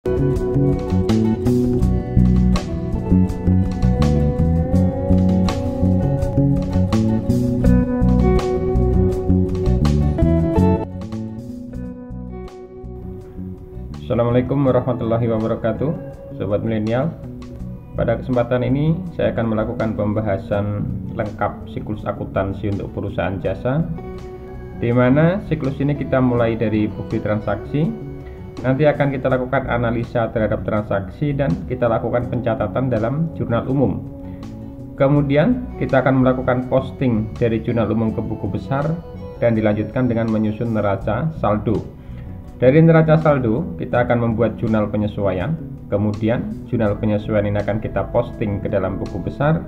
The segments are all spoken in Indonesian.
Assalamualaikum warahmatullahi wabarakatuh, Sobat Milenial. Pada kesempatan ini saya akan melakukan pembahasan lengkap siklus akuntansi untuk perusahaan jasa, di mana siklus ini kita mulai dari bukti transaksi, nanti akan kita lakukan analisa terhadap transaksi dan kita lakukan pencatatan dalam jurnal umum. Kemudian kita akan melakukan posting dari jurnal umum ke buku besar dan dilanjutkan dengan menyusun neraca saldo. Dari neraca saldo kita akan membuat jurnal penyesuaian, kemudian jurnal penyesuaian ini akan kita posting ke dalam buku besar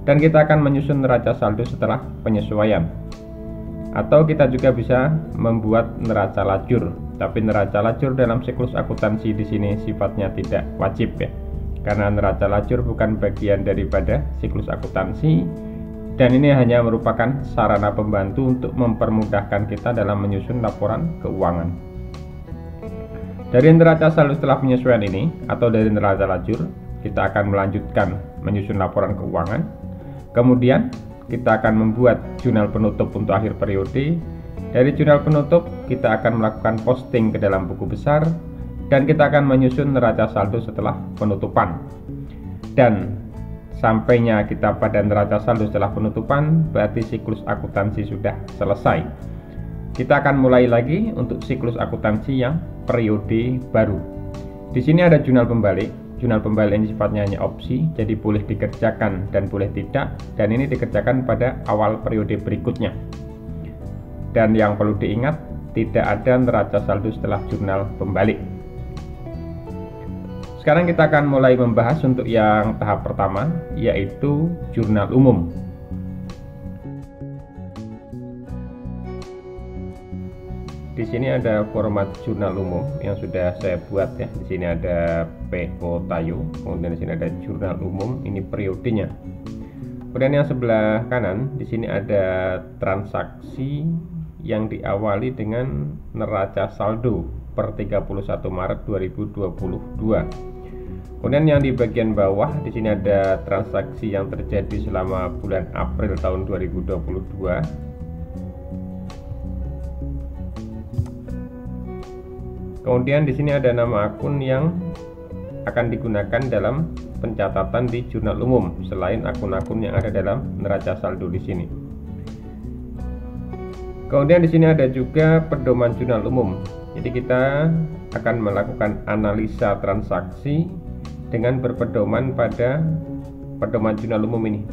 dan kita akan menyusun neraca saldo setelah penyesuaian. Atau kita juga bisa membuat neraca lajur, tapi neraca lajur dalam siklus akuntansi di sini sifatnya tidak wajib ya, karena neraca lajur bukan bagian daripada siklus akuntansi dan ini hanya merupakan sarana pembantu untuk mempermudahkan kita dalam menyusun laporan keuangan. Dari neraca saldo setelah penyesuaian ini atau dari neraca lajur, kita akan melanjutkan menyusun laporan keuangan. Kemudian kita akan membuat jurnal penutup untuk akhir periode. Dari jurnal penutup kita akan melakukan posting ke dalam buku besar dan kita akan menyusun neraca saldo setelah penutupan. Dan sampainya kita pada neraca saldo setelah penutupan berarti siklus akuntansi sudah selesai. Kita akan mulai lagi untuk siklus akuntansi yang periode baru. Di sini ada jurnal pembalik. Jurnal pembalik ini sifatnya hanya opsi, jadi boleh dikerjakan dan boleh tidak, dan ini dikerjakan pada awal periode berikutnya. Dan yang perlu diingat, tidak ada neraca saldo setelah jurnal pembalik. Sekarang kita akan mulai membahas untuk yang tahap pertama, yaitu jurnal umum. Di sini ada format jurnal umum yang sudah saya buat ya. Di sini ada PO Tayo, kemudian di sini ada jurnal umum, ini periodenya. Kemudian yang sebelah kanan di sini ada transaksi yang diawali dengan neraca saldo per 31 Maret 2022. Kemudian yang di bagian bawah di sini ada transaksi yang terjadi selama bulan April tahun 2022. Kemudian di sini ada nama akun yang akan digunakan dalam pencatatan di jurnal umum selain akun-akun yang ada dalam neraca saldo di sini. Kemudian di sini ada juga pedoman jurnal umum. Jadi kita akan melakukan analisa transaksi dengan berpedoman pada pedoman jurnal umum ini.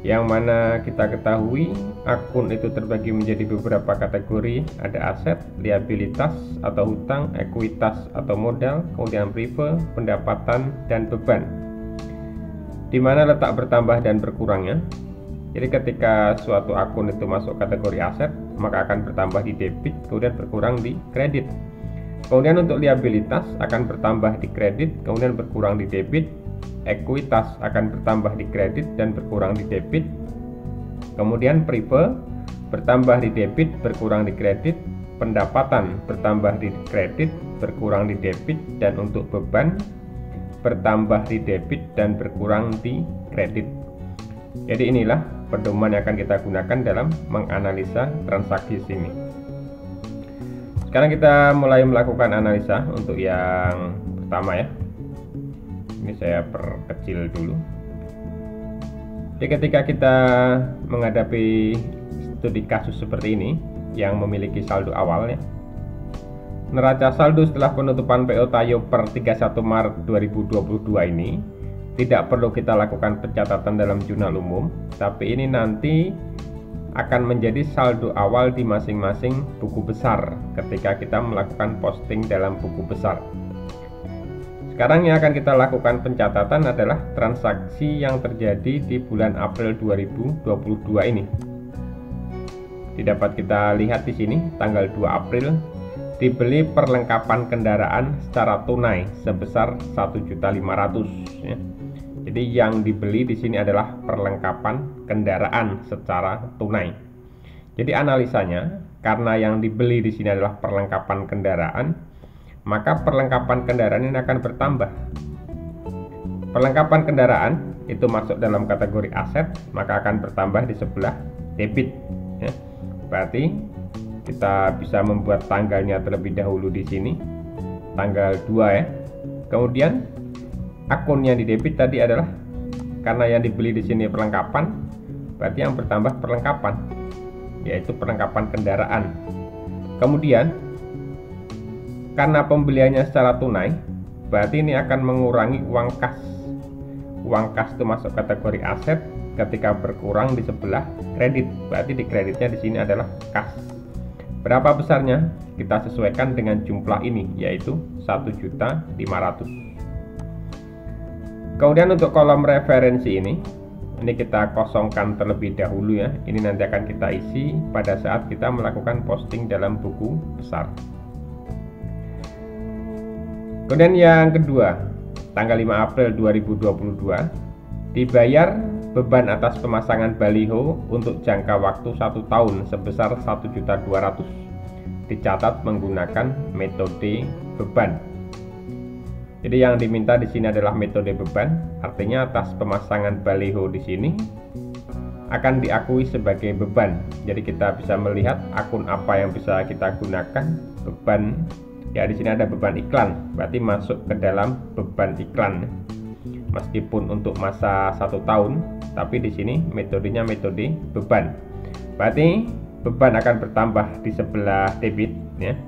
Yang mana kita ketahui akun itu terbagi menjadi beberapa kategori, ada aset, liabilitas atau hutang, ekuitas atau modal, kemudian prive, pendapatan, dan beban. Di mana letak bertambah dan berkurangnya. Jadi ketika suatu akun itu masuk kategori aset, maka akan bertambah di debit, kemudian berkurang di kredit. Kemudian untuk liabilitas akan bertambah di kredit, kemudian berkurang di debit. Ekuitas akan bertambah di kredit dan berkurang di debit. Kemudian prive bertambah di debit, berkurang di kredit. Pendapatan bertambah di kredit, berkurang di debit. Dan untuk beban bertambah di debit dan berkurang di kredit. Jadi inilah pedoman yang akan kita gunakan dalam menganalisa transaksi sini. Sekarang kita mulai melakukan analisa untuk yang pertama ya. Ini saya perkecil dulu. Jadi ketika kita menghadapi studi kasus seperti ini yang memiliki saldo awalnya, neraca saldo setelah penutupan PO Tayo per 31 Maret 2022 ini tidak perlu kita lakukan pencatatan dalam jurnal umum, tapi ini nanti akan menjadi saldo awal di masing-masing buku besar ketika kita melakukan posting dalam buku besar. Sekarang yang akan kita lakukan pencatatan adalah transaksi yang terjadi di bulan April 2022 ini. Dapat kita lihat di sini tanggal 2 April dibeli perlengkapan kendaraan secara tunai sebesar 1.500.000 ya. Jadi yang dibeli di sini adalah perlengkapan kendaraan secara tunai. Jadi analisanya, karena yang dibeli di sini adalah perlengkapan kendaraan, maka perlengkapan kendaraan ini akan bertambah. Perlengkapan kendaraan itu masuk dalam kategori aset, maka akan bertambah di sebelah debit ya. Berarti kita bisa membuat tanggalnya terlebih dahulu di sini, tanggal 2 ya. Kemudian akun yang di debit tadi adalah, karena yang dibeli di sini perlengkapan, berarti yang bertambah perlengkapan, yaitu perlengkapan kendaraan. Kemudian karena pembeliannya secara tunai, berarti ini akan mengurangi uang kas. Uang kas itu masuk kategori aset, ketika berkurang di sebelah kredit, berarti di kreditnya di sini adalah kas. Berapa besarnya? Kita sesuaikan dengan jumlah ini, yaitu 1.500.000. Kemudian untuk kolom referensi ini kita kosongkan terlebih dahulu ya. Ini nanti akan kita isi pada saat kita melakukan posting dalam buku besar. Kemudian yang kedua, tanggal 5 April 2022, dibayar beban atas pemasangan baliho untuk jangka waktu 1 tahun sebesar 1.200.000. Dicatat menggunakan metode beban. Jadi yang diminta di sini adalah metode beban, artinya atas pemasangan baliho di sini akan diakui sebagai beban. Jadi kita bisa melihat akun apa yang bisa kita gunakan beban. Ya, di sini ada beban iklan, berarti masuk ke dalam beban iklan. Meskipun untuk masa 1 tahun, tapi di sini metodenya metode beban. Berarti beban akan bertambah di sebelah debit ya.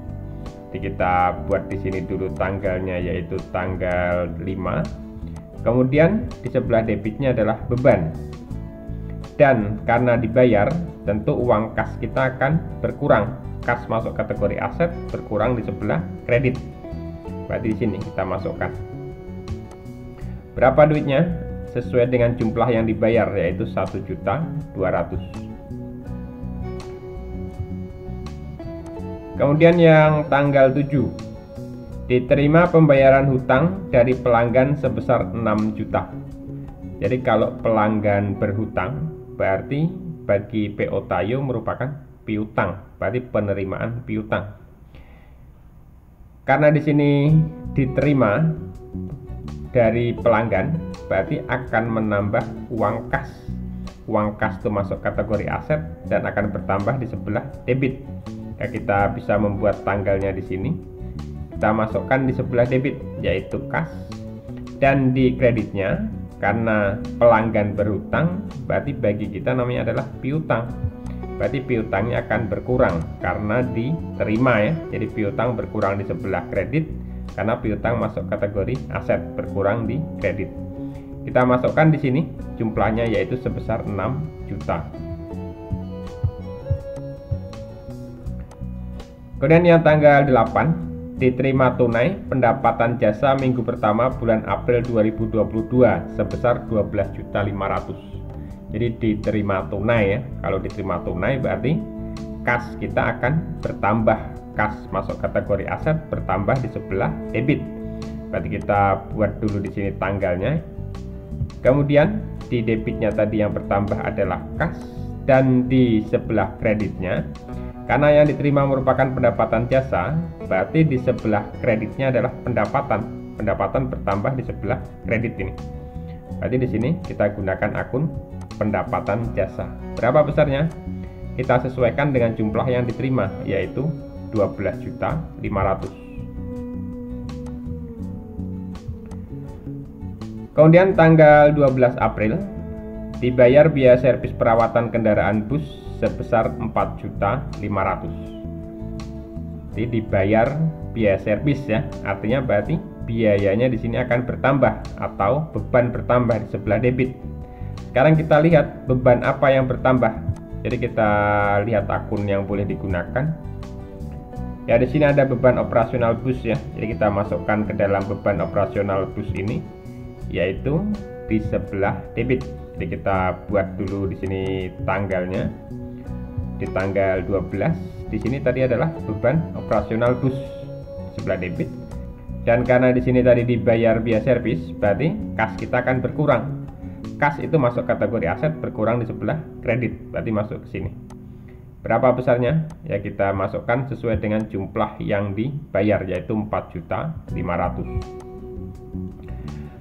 Jadi kita buat di sini dulu tanggalnya, yaitu tanggal 5. Kemudian di sebelah debitnya adalah beban. Dan karena dibayar, tentu uang kas kita akan berkurang. Kas masuk kategori aset, berkurang di sebelah kredit. Berarti di sini kita masukkan. Berapa duitnya? Sesuai dengan jumlah yang dibayar, yaitu 1.200.000. Kemudian yang tanggal 7, diterima pembayaran hutang dari pelanggan sebesar 6 juta. Jadi kalau pelanggan berhutang, berarti bagi PO Tayo merupakan piutang, berarti penerimaan piutang. Karena di sini diterima dari pelanggan, berarti akan menambah uang kas. Uang kas itu masuk kategori aset dan akan bertambah di sebelah debit. Ya, kita bisa membuat tanggalnya di sini. Kita masukkan di sebelah debit, yaitu kas. Dan di kreditnya, karena pelanggan berhutang, berarti bagi kita namanya adalah piutang. Berarti piutangnya akan berkurang karena diterima ya. Jadi piutang berkurang di sebelah kredit karena piutang masuk kategori aset, berkurang di kredit. Kita masukkan di sini jumlahnya, yaitu sebesar 6 juta. Kemudian yang tanggal 8, diterima tunai pendapatan jasa minggu pertama bulan April 2022 sebesar 12.500.000. Jadi diterima tunai ya. Kalau diterima tunai berarti kas kita akan bertambah. Kas masuk kategori aset, bertambah di sebelah debit. Berarti kita buat dulu di sini tanggalnya. Kemudian di debitnya tadi yang bertambah adalah kas, dan di sebelah kreditnya, karena yang diterima merupakan pendapatan jasa, berarti di sebelah kreditnya adalah pendapatan. Pendapatan bertambah di sebelah kredit ini. Berarti di sini kita gunakan akun pendapatan jasa. Berapa besarnya? Kita sesuaikan dengan jumlah yang diterima, yaitu 12.500.000. Kemudian tanggal 12 April, dibayar biaya servis perawatan kendaraan bus sebesar 4.500.000. Jadi dibayar biaya servis ya, artinya berarti biayanya di sini akan bertambah atau beban bertambah di sebelah debit. Sekarang kita lihat beban apa yang bertambah. Jadi kita lihat akun yang boleh digunakan. Ya, di sini ada beban operasional bus ya. Jadi kita masukkan ke dalam beban operasional bus ini, yaitu di sebelah debit. Jadi kita buat dulu di sini tanggalnya. Di tanggal 12, di sini tadi adalah beban operasional bus di sebelah debit. Dan karena di sini tadi dibayar biaya servis, berarti kas kita akan berkurang. Kas itu masuk kategori aset, berkurang di sebelah kredit, berarti masuk ke sini. Berapa besarnya? Ya kita masukkan sesuai dengan jumlah yang dibayar, yaitu 4.500.000.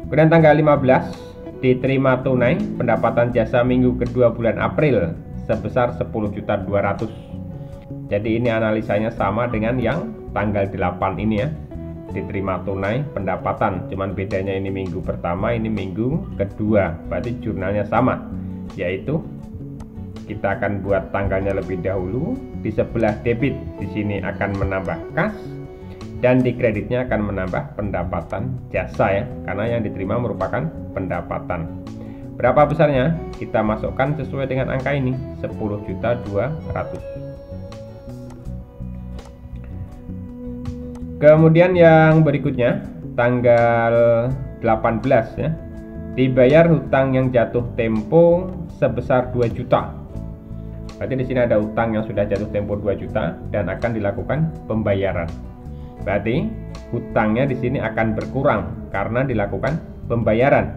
Kemudian tanggal 15 diterima tunai pendapatan jasa minggu kedua bulan April sebesar 10.200.000. Jadi ini analisanya sama dengan yang tanggal 8 ini ya. Diterima tunai pendapatan, cuman bedanya ini minggu pertama, ini minggu kedua. Berarti jurnalnya sama, yaitu kita akan buat tanggalnya lebih dahulu. Di sebelah debit di sini akan menambah kas, dan di kreditnya akan menambah pendapatan jasa ya, karena yang diterima merupakan pendapatan. Berapa besarnya? Kita masukkan sesuai dengan angka ini, 10.200.000. Kemudian yang berikutnya tanggal 18 ya, dibayar hutang yang jatuh tempo sebesar 2 juta. Berarti di sini ada hutang yang sudah jatuh tempo 2 juta dan akan dilakukan pembayaran. Berarti hutangnya di sini akan berkurang karena dilakukan pembayaran.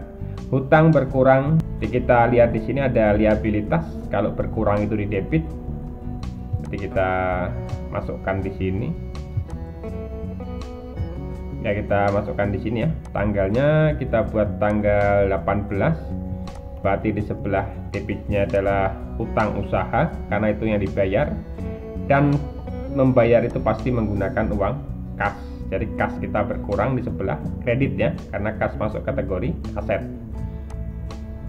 Hutang berkurang, kita lihat di sini ada liabilitas. Kalau berkurang itu di debit. Jadi kita masukkan di sini. Ya kita masukkan di sini ya. Tanggalnya kita buat tanggal 18. Berarti di sebelah debitnya adalah hutang usaha karena itu yang dibayar, dan membayar itu pasti menggunakan uang kas. Jadi kas kita berkurang di sebelah kredit ya, karena kas masuk kategori aset.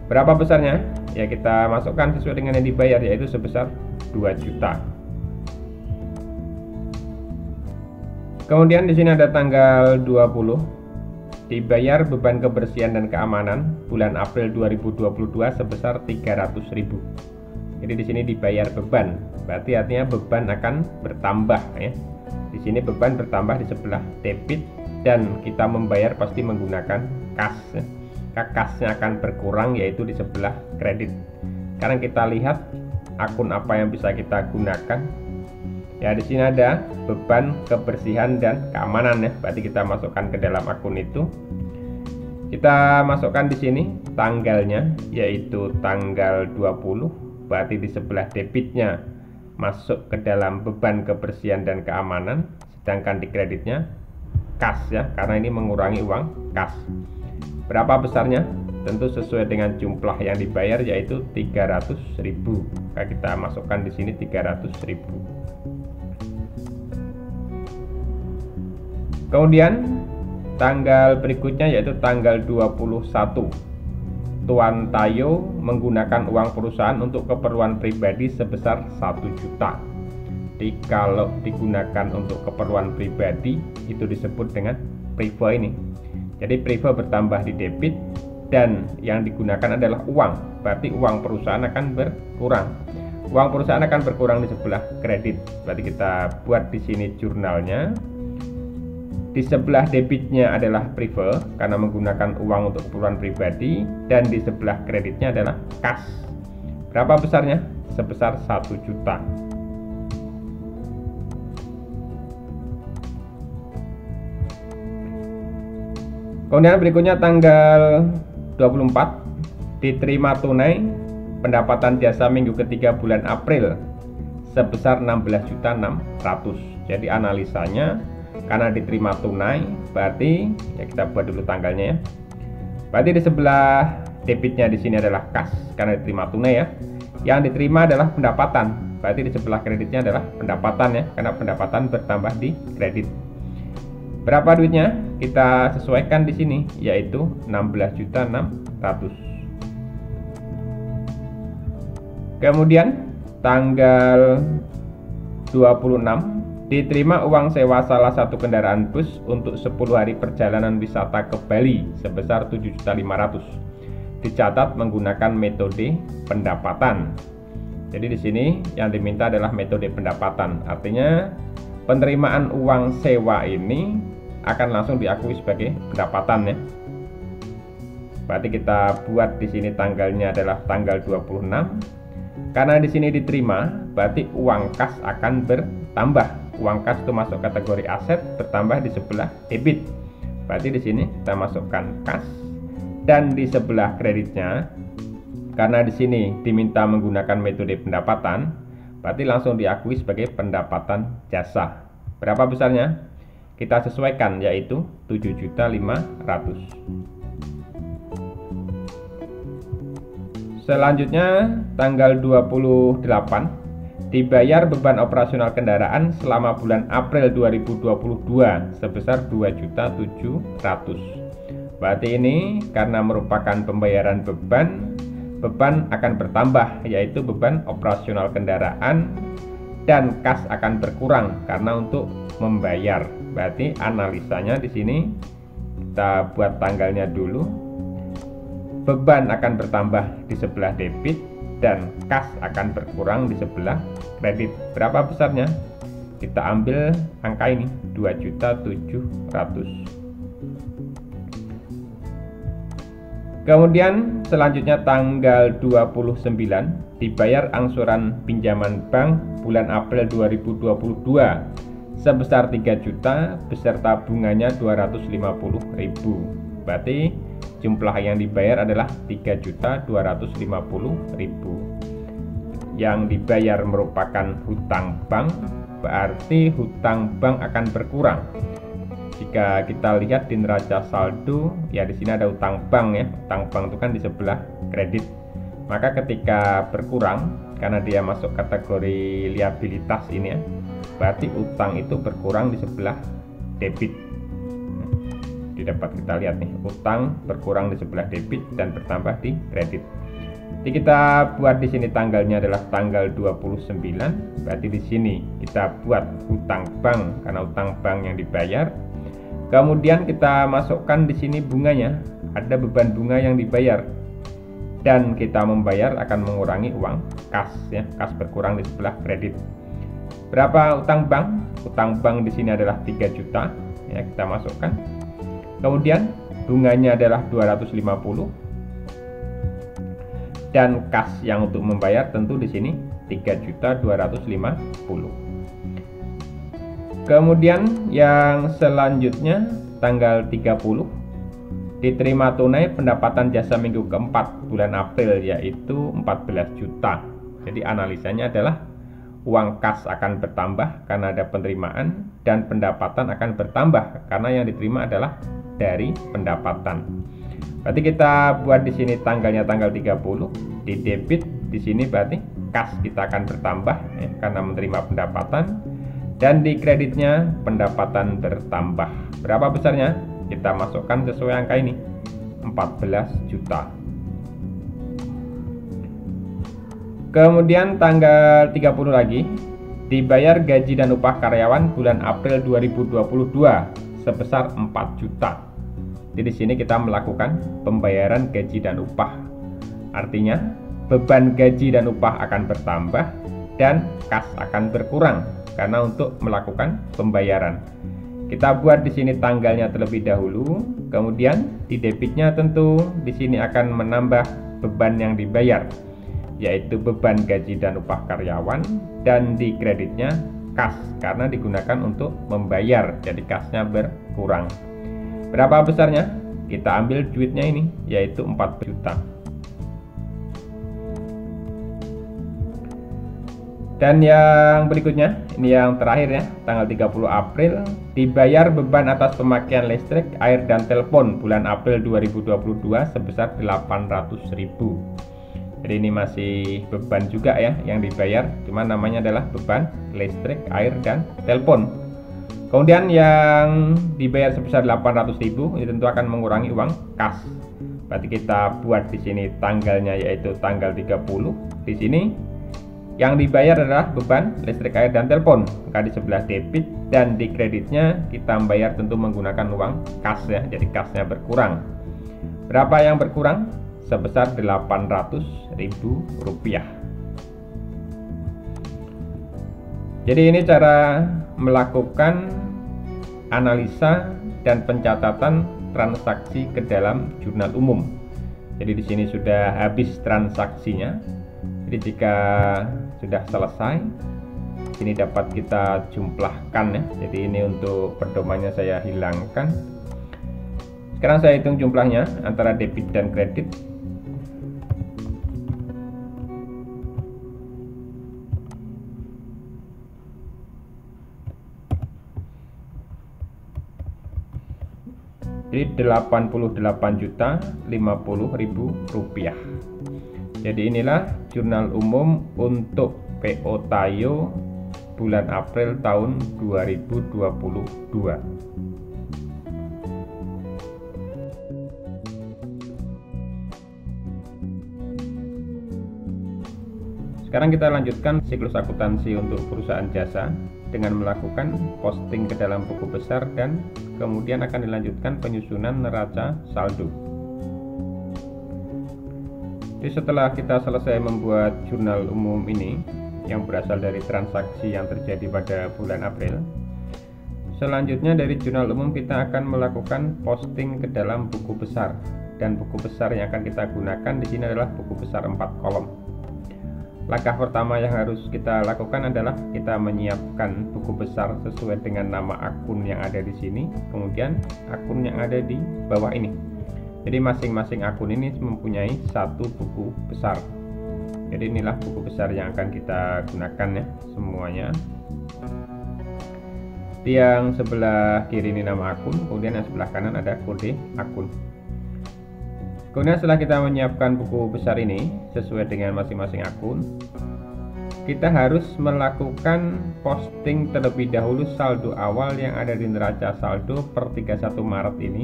Berapa besarnya? Ya kita masukkan sesuai dengan yang dibayar, yaitu sebesar 2 juta. Kemudian di sini ada tanggal 20, dibayar beban kebersihan dan keamanan bulan April 2022 sebesar 300.000. Jadi di sini dibayar beban, berarti artinya beban akan bertambah ya. Di sini beban bertambah di sebelah debit, dan kita membayar pasti menggunakan kas. Kasnya akan berkurang, yaitu di sebelah kredit. Sekarang kita lihat akun apa yang bisa kita gunakan. Ya di sini ada beban kebersihan dan keamanan ya. Berarti kita masukkan ke dalam akun itu. Kita masukkan di sini tanggalnya, yaitu tanggal 20. Berarti di sebelah debitnya masuk ke dalam beban kebersihan dan keamanan, sedangkan di kreditnya kas ya, karena ini mengurangi uang kas. Berapa besarnya? Tentu sesuai dengan jumlah yang dibayar, yaitu 300.000. Nah, kita masukkan di sini 300.000. Kemudian tanggal berikutnya yaitu tanggal 21. Tuan Tayo menggunakan uang perusahaan untuk keperluan pribadi sebesar 1 juta. Jadi kalau digunakan untuk keperluan pribadi itu disebut dengan prive ini. Jadi prive bertambah di debit dan yang digunakan adalah uang. Berarti uang perusahaan akan berkurang. Uang perusahaan akan berkurang di sebelah kredit. Berarti kita buat di sini jurnalnya. Di sebelah debitnya adalah prive karena menggunakan uang untuk keperluan pribadi, dan di sebelah kreditnya adalah kas. Berapa besarnya? Sebesar 1 juta. Kemudian berikutnya tanggal 24 diterima tunai pendapatan jasa minggu ketiga bulan April sebesar 16.600.000. Jadi analisanya karena diterima tunai, berarti ya kita buat dulu tanggalnya ya. Berarti di sebelah debitnya di sini adalah kas karena diterima tunai ya. Yang diterima adalah pendapatan. Berarti di sebelah kreditnya adalah pendapatan ya, karena pendapatan bertambah di kredit. Berapa duitnya? Kita sesuaikan di sini, yaitu 16.600.000. Kemudian tanggal 26 diterima uang sewa salah satu kendaraan bus untuk 10 hari perjalanan wisata ke Bali sebesar 7.500.000. Dicatat menggunakan metode pendapatan. Jadi di sini yang diminta adalah metode pendapatan. Artinya penerimaan uang sewa ini akan langsung diakui sebagai pendapatan ya. Berarti kita buat di sini tanggalnya adalah tanggal 26. Karena di sini diterima, berarti uang kas akan bertambah. Uang kas itu masuk kategori aset, bertambah di sebelah debit. Berarti di sini kita masukkan kas, dan di sebelah kreditnya, karena di sini diminta menggunakan metode pendapatan, berarti langsung diakui sebagai pendapatan jasa. Berapa besarnya? Kita sesuaikan, yaitu 7.500.000. Selanjutnya tanggal 28 dibayar beban operasional kendaraan selama bulan April 2022 sebesar 2.700.000. Berarti ini karena merupakan pembayaran beban akan bertambah, yaitu beban operasional kendaraan, dan kas akan berkurang karena untuk membayar. Berarti analisanya di sini kita buat tanggalnya dulu. Beban akan bertambah di sebelah debit dan kas akan berkurang di sebelah kredit. Berapa besarnya? Kita ambil angka ini, 2.700.000. Kemudian selanjutnya tanggal 29 dibayar angsuran pinjaman bank bulan April 2022 sebesar 3 juta beserta bunganya 250.000. Berarti jumlah yang dibayar adalah 3.250.000. Yang dibayar merupakan hutang bank, berarti hutang bank akan berkurang. Jika kita lihat di neraca saldo, ya di sini ada utang bank ya. Utang bank itu kan di sebelah kredit. Maka ketika berkurang karena dia masuk kategori liabilitas ini ya, berarti utang itu berkurang di sebelah debit. Jadi dapat kita lihat nih, utang berkurang di sebelah debit dan bertambah di kredit. Jadi kita buat di sini tanggalnya adalah tanggal 29. Berarti di sini kita buat hutang bank karena utang bank yang dibayar. Kemudian kita masukkan di sini bunganya, ada beban bunga yang dibayar, dan kita membayar akan mengurangi uang kas ya, kas berkurang di sebelah kredit. Berapa utang bank? Utang bank di sini adalah 3 juta ya, kita masukkan. Kemudian bunganya adalah 250 dan kas yang untuk membayar tentu di sini 3.250.000. Kemudian yang selanjutnya tanggal 30 diterima tunai pendapatan jasa minggu keempat bulan April, yaitu 14 juta. Jadi analisanya adalah uang kas akan bertambah karena ada penerimaan dan pendapatan akan bertambah karena yang diterima adalah dari pendapatan. Berarti kita buat di sini tanggalnya tanggal 30. Di debit di sini berarti kas kita akan bertambah ya, karena menerima pendapatan. Dan di kreditnya pendapatan bertambah. Berapa besarnya? Kita masukkan sesuai angka ini, 14 juta. Kemudian tanggal 30 lagi dibayar gaji dan upah karyawan bulan April 2022 sebesar 4 juta. Jadi di sini kita melakukan pembayaran gaji dan upah. Artinya beban gaji dan upah akan bertambah dan kas akan berkurang karena untuk melakukan pembayaran. Kita buat di sini tanggalnya terlebih dahulu, kemudian di debitnya tentu di sini akan menambah beban yang dibayar, yaitu beban gaji dan upah karyawan, dan di kreditnya kas karena digunakan untuk membayar, jadi kasnya berkurang. Berapa besarnya? Kita ambil duitnya ini, yaitu 4 juta. Dan yang berikutnya, ini yang terakhir ya, tanggal 30 April dibayar beban atas pemakaian listrik, air, dan telepon bulan April 2022 sebesar 800.000. Jadi ini masih beban juga ya yang dibayar, cuma namanya adalah beban listrik, air, dan telepon. Kemudian yang dibayar sebesar 800.000 ini tentu akan mengurangi uang kas. Berarti kita buat di sini tanggalnya yaitu tanggal 30. Di sini yang dibayar adalah beban listrik, air, dan telepon. Maka di sebelah debit dan di kreditnya kita membayar tentu menggunakan uang kas ya. Jadi kasnya berkurang. Berapa yang berkurang? Sebesar 800.000 rupiah. Jadi ini cara melakukan analisa dan pencatatan transaksi ke dalam jurnal umum. Jadi di sini sudah habis transaksinya. Jadi jika sudah selesai, ini dapat kita jumlahkan ya. Jadi ini untuk pedomannya saya hilangkan. Sekarang saya hitung jumlahnya antara debit dan kredit. Jadi Rp88.050.000. Jadi inilah jurnal umum untuk PO Tayo bulan April tahun 2022. Sekarang kita lanjutkan siklus akuntansi untuk perusahaan jasa dengan melakukan posting ke dalam buku besar dan kemudian akan dilanjutkan penyusunan neraca saldo. Jadi setelah kita selesai membuat jurnal umum ini yang berasal dari transaksi yang terjadi pada bulan April, selanjutnya dari jurnal umum kita akan melakukan posting ke dalam buku besar, dan buku besar yang akan kita gunakan di sini adalah buku besar 4 kolom. Langkah pertama yang harus kita lakukan adalah kita menyiapkan buku besar sesuai dengan nama akun yang ada di sini, kemudian akun yang ada di bawah ini. Jadi masing-masing akun ini mempunyai satu buku besar. Jadi inilah buku besar yang akan kita gunakan ya semuanya. Yang sebelah kiri ini nama akun, kemudian yang sebelah kanan ada kode akun. Kemudian setelah kita menyiapkan buku besar ini sesuai dengan masing-masing akun, kita harus melakukan posting terlebih dahulu saldo awal yang ada di neraca saldo per 31 Maret ini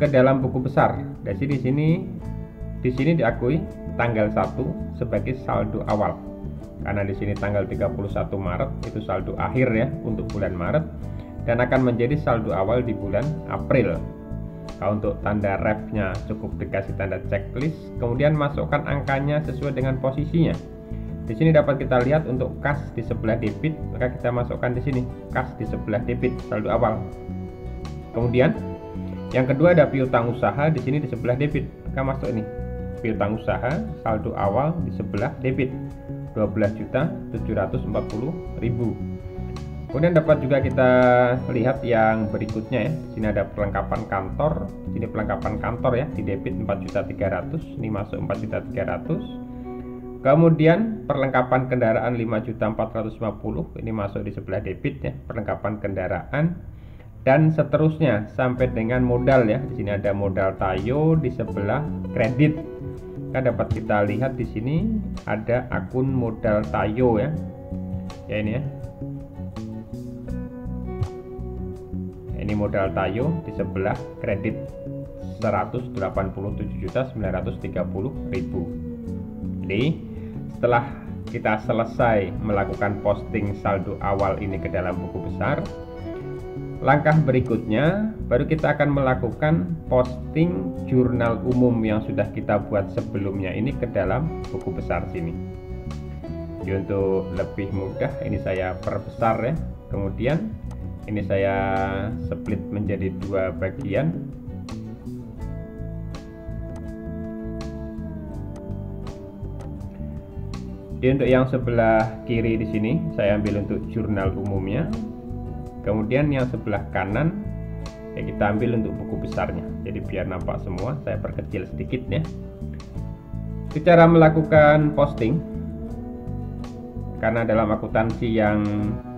ke dalam buku besar. Jadi di sini diakui tanggal 1 sebagai saldo awal. Karena di sini tanggal 31 Maret itu saldo akhir ya untuk bulan Maret dan akan menjadi saldo awal di bulan April. Nah, untuk tanda ref-nya cukup dikasih tanda checklist, kemudian masukkan angkanya sesuai dengan posisinya. Di sini dapat kita lihat untuk kas di sebelah debit, maka kita masukkan di sini kas di sebelah debit saldo awal. Kemudian yang kedua ada piutang usaha, di sini di sebelah debit, maka masuk ini piutang usaha saldo awal di sebelah debit 12.740.000. Kemudian dapat juga kita lihat yang berikutnya ya. Di sini ada perlengkapan kantor. Di sini perlengkapan kantor ya, di debit 4.300.000, ini masuk 4.300.000. Kemudian perlengkapan kendaraan 5.450.000, ini masuk di sebelah debit ya, perlengkapan kendaraan. Dan seterusnya sampai dengan modal ya. Di sini ada modal Tayo di sebelah kredit. Nah, dapat kita lihat di sini ada akun modal Tayo ya. Ya ini ya. Ini modal Tayo di sebelah kredit 187.930.000. Jadi setelah kita selesai melakukan posting saldo awal ini ke dalam buku besar, langkah berikutnya baru kita akan melakukan posting jurnal umum yang sudah kita buat sebelumnya ini ke dalam buku besar sini. Jadi untuk lebih mudah ini saya perbesar ya, kemudian ini saya split menjadi dua bagian. Jadi untuk yang sebelah kiri di sini saya ambil untuk jurnal umumnya. Kemudian yang sebelah kanan ya kita ambil untuk buku besarnya. Jadi biar nampak semua, saya perkecil sedikit ya. Cara melakukan posting, karena dalam akuntansi yang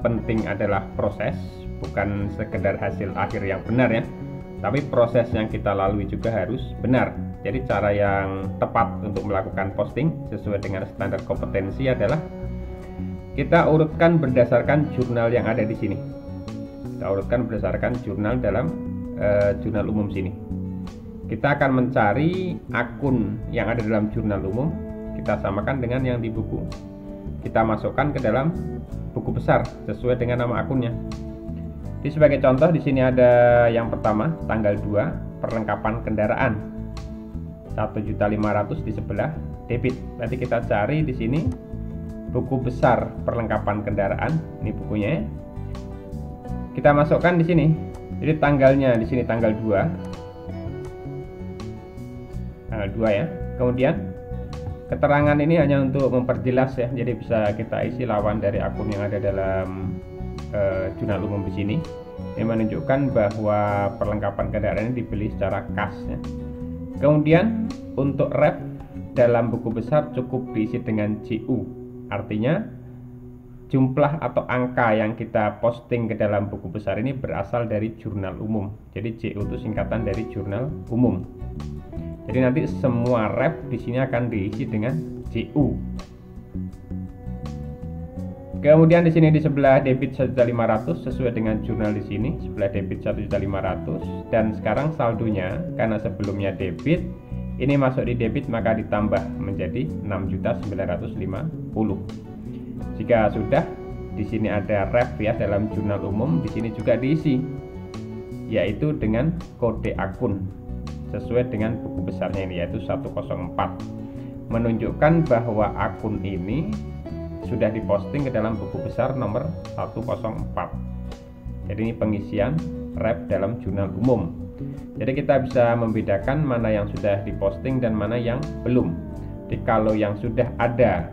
penting adalah proses, bukan sekedar hasil akhir yang benar ya, tapi proses yang kita lalui juga harus benar. Jadi cara yang tepat untuk melakukan posting sesuai dengan standar kompetensi adalah kita urutkan berdasarkan jurnal yang ada di sini. Kita urutkan berdasarkan jurnal dalam jurnal umum sini. Kita akan mencari akun yang ada dalam jurnal umum, kita samakan dengan yang di buku. Kita masukkan ke dalam buku besar sesuai dengan nama akunnya. Jadi sebagai contoh di sini ada yang pertama tanggal 2 perlengkapan kendaraan 1.500.000 di sebelah debit. Nanti kita cari di sini buku besar perlengkapan kendaraan, ini bukunya ya. Kita masukkan di sini. Jadi tanggalnya di sini tanggal 2. Tanggal 2 ya. Kemudian keterangan ini hanya untuk memperjelas ya. Jadi bisa kita isi lawan dari akun yang ada dalam jurnal umum di sini. Ini menunjukkan bahwa perlengkapan kendaraan ini dibeli secara kas ya. Kemudian untuk ref dalam buku besar cukup diisi dengan CU. Artinya jumlah atau angka yang kita posting ke dalam buku besar ini berasal dari jurnal umum. Jadi JU itu singkatan dari jurnal umum. Jadi nanti semua ref di sini akan diisi dengan JU. Kemudian di sini di sebelah debit 1.500 sesuai dengan jurnal di sini, sebelah debit 1.500, dan sekarang saldonya karena sebelumnya debit, ini masuk di debit maka ditambah menjadi 6.950. Jika sudah, di sini ada ref ya dalam jurnal umum, di sini juga diisi, yaitu dengan kode akun sesuai dengan buku besarnya ini, yaitu 104, menunjukkan bahwa akun ini sudah diposting ke dalam buku besar nomor 104. Jadi ini pengisian ref dalam jurnal umum. Jadi kita bisa membedakan mana yang sudah diposting dan mana yang belum. Jadi kalau yang sudah ada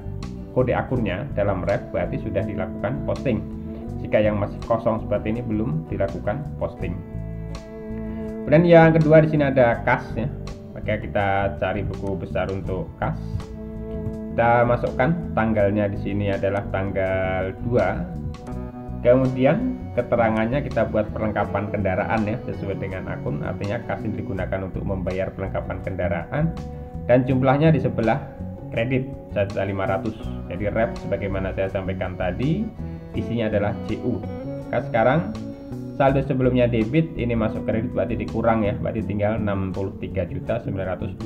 kode akunnya dalam ref berarti sudah dilakukan posting. Jika yang masih kosong seperti ini belum dilakukan posting. Kemudian yang kedua di sini ada kas ya. Maka kita cari buku besar untuk kas. Kita masukkan tanggalnya di sini adalah tanggal 2. Kemudian keterangannya kita buat perlengkapan kendaraan ya sesuai dengan akun. Artinya kas ini digunakan untuk membayar perlengkapan kendaraan dan jumlahnya di sebelah kredit 1.500. Jadi ref sebagaimana saya sampaikan tadi, isinya adalah JU. Nah, sekarang saldo sebelumnya debit, ini masuk kredit berarti dikurang ya, berarti tinggal 63.920.000.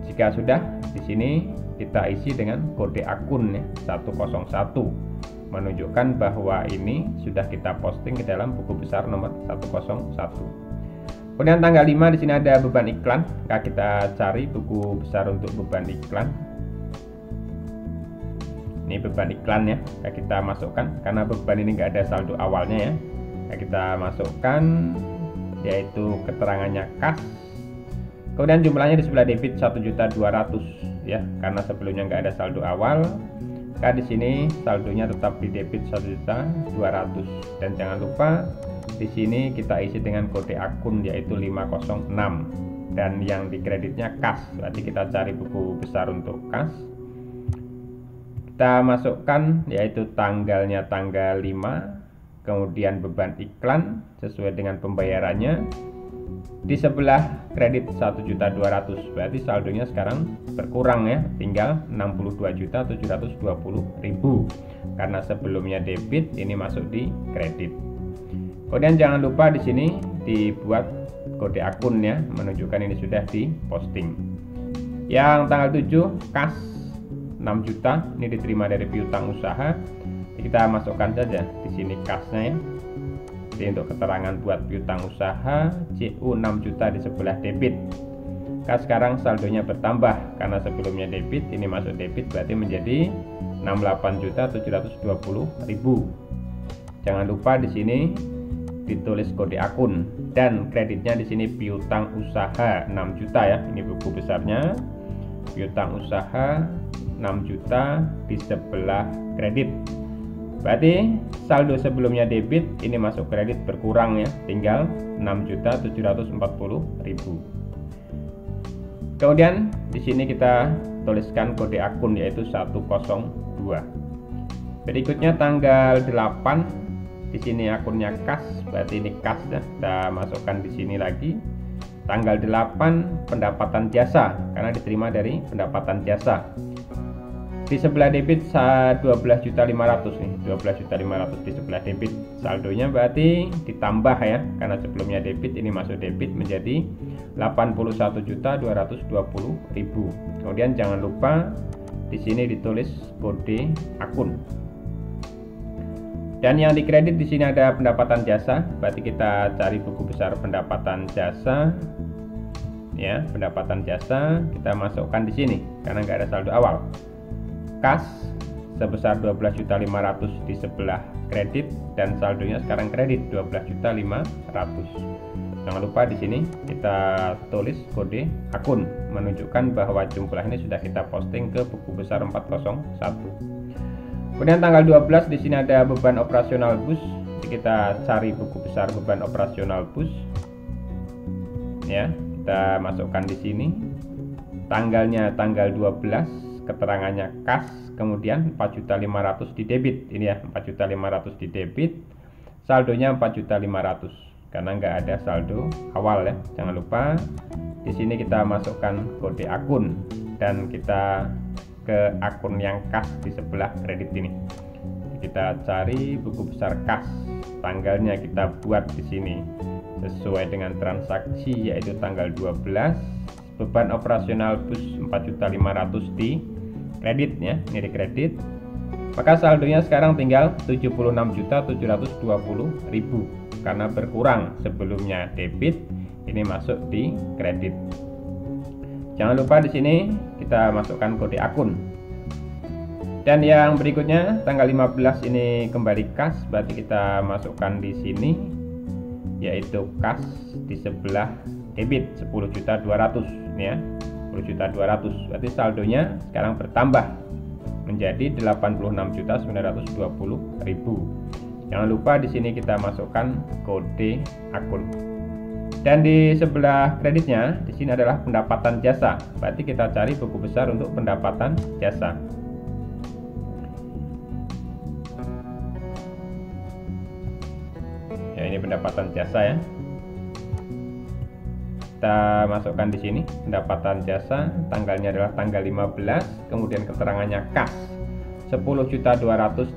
Jika sudah, di sini kita isi dengan kode akun ya 101, menunjukkan bahwa ini sudah kita posting ke dalam buku besar nomor 101. Kemudian tanggal 5 di sini ada beban iklan. Maka kita cari buku besar untuk beban iklan. Ini beban iklan ya. Maka kita masukkan karena beban ini enggak ada saldo awalnya ya. Maka kita masukkan yaitu keterangannya kas. Kemudian jumlahnya di sebelah debit 1.200.000 ya. Karena sebelumnya enggak ada saldo awal. Maka di sini saldonya tetap di debit 1.200.000 dan jangan lupa di sini kita isi dengan kode akun yaitu 506 dan yang di kreditnya kas. Berarti kita cari buku besar untuk kas. Kita masukkan yaitu tanggalnya tanggal 5, kemudian beban iklan sesuai dengan pembayarannya. Di sebelah kredit 1.200.000 berarti saldonya sekarang berkurang ya, tinggal 62.720.000 karena sebelumnya debit, ini masuk di kredit. Kemudian jangan lupa di sini dibuat kode akun ya, menunjukkan ini sudah diposting. Yang tanggal 7 kas 6 juta, ini diterima dari piutang usaha. Kita masukkan saja di sini kasnya ya. Jadi untuk keterangan buat piutang usaha, JU 6 juta di sebelah debit. Kas sekarang saldonya bertambah karena sebelumnya debit, ini masuk debit berarti menjadi 68.720.000. Jangan lupa di sini ditulis kode akun dan kreditnya di sini piutang usaha 6 juta ya. Ini buku besarnya. Piutang usaha 6 juta di sebelah kredit. Berarti saldo sebelumnya debit, ini masuk kredit berkurang ya, tinggal 6.740.000. Kemudian di sini kita tuliskan kode akun yaitu 102. Berikutnya tanggal 8. Di sini akunnya kas, berarti ini kas ya. Kita masukkan di sini lagi. Tanggal 8 pendapatan jasa karena diterima dari pendapatan jasa. Di sebelah debit 12.500 nih, 12.500 di sebelah debit. Saldonya berarti ditambah ya, karena sebelumnya debit, ini masuk debit menjadi 81.220.000. Kemudian jangan lupa di sini ditulis kode akun. Dan yang di kredit di sini ada pendapatan jasa, berarti kita cari buku besar pendapatan jasa. Ya, pendapatan jasa kita masukkan di sini karena nggak ada saldo awal. Kas sebesar 12.500 di sebelah kredit dan saldonya sekarang kredit 12.500. Jangan lupa di sini kita tulis kode akun menunjukkan bahwa jumlah ini sudah kita posting ke buku besar 401. Kemudian tanggal 12 di sini ada beban operasional bus. Kita cari buku besar beban operasional bus. Ya, kita masukkan di sini. Tanggalnya tanggal 12, keterangannya kas, kemudian 4.500.000 di debit. Ini ya, 4.500.000 di debit, saldonya 4.500.000 karena nggak ada saldo awal ya. Jangan lupa di sini kita masukkan kode akun dan kita ke akun yang kas di sebelah kredit ini. Kita cari buku besar kas, tanggalnya kita buat di sini sesuai dengan transaksi, yaitu tanggal 12. Beban operasional bus 4.500.000 di kredit ya, ini di kredit. Maka saldonya sekarang tinggal 76.720.000 karena berkurang, sebelumnya debit, ini masuk di kredit. Jangan lupa di sini kita masukkan kode akun. Dan yang berikutnya tanggal 15 ini kembali kas, berarti kita masukkan di sini yaitu kas di sebelah debit 10.200.000 ini ya, 10.200.000. Berarti saldonya sekarang bertambah menjadi 86.920.000. Jangan lupa di sini kita masukkan kode akun. Dan di sebelah kreditnya di sini adalah pendapatan jasa. Berarti kita cari buku besar untuk pendapatan jasa. Ya, ini pendapatan jasa ya. Kita masukkan di sini pendapatan jasa, tanggalnya adalah tanggal 15, kemudian keterangannya kas 10.200.000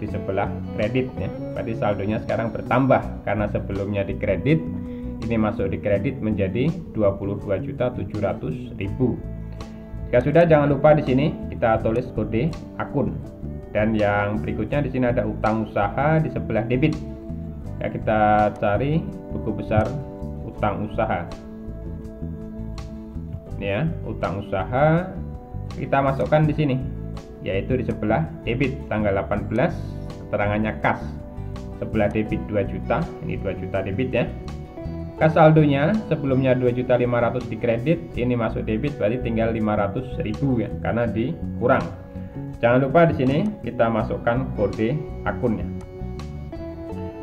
di sebelah kredit ya. Berarti saldonya sekarang bertambah karena sebelumnya di kredit, ini masuk di kredit menjadi 22.700.000. Jika sudah, jangan lupa di sini kita tulis kode akun. Dan yang berikutnya di sini ada utang usaha di sebelah debit. Ya, kita cari buku besar utang usaha. Ini ya, utang usaha kita masukkan di sini, yaitu di sebelah debit tanggal 18, keterangannya kas. Sebelah debit 2 juta, ini 2 juta debit ya. Kas saldonya sebelumnya 2.500.000 di kredit, ini masuk debit, berarti tinggal 500.000 ya, karena dikurang. Jangan lupa di sini kita masukkan kode akunnya.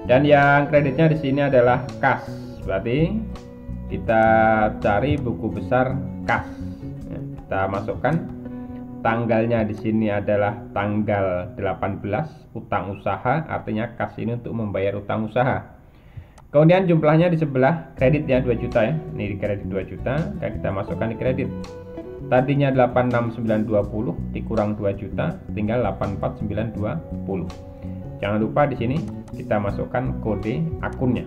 Dan yang kreditnya di sini adalah kas, berarti kita cari buku besar kas. Ya, kita masukkan tanggalnya di sini adalah tanggal 18, utang usaha, artinya kas ini untuk membayar utang usaha. Kemudian jumlahnya di sebelah kredit ya, 2 juta ya. Ini di kredit 2 juta, dan kita masukkan di kredit. Tadinya 86.920 dikurang 2 juta, tinggal 84.920. Jangan lupa di sini kita masukkan kode akunnya.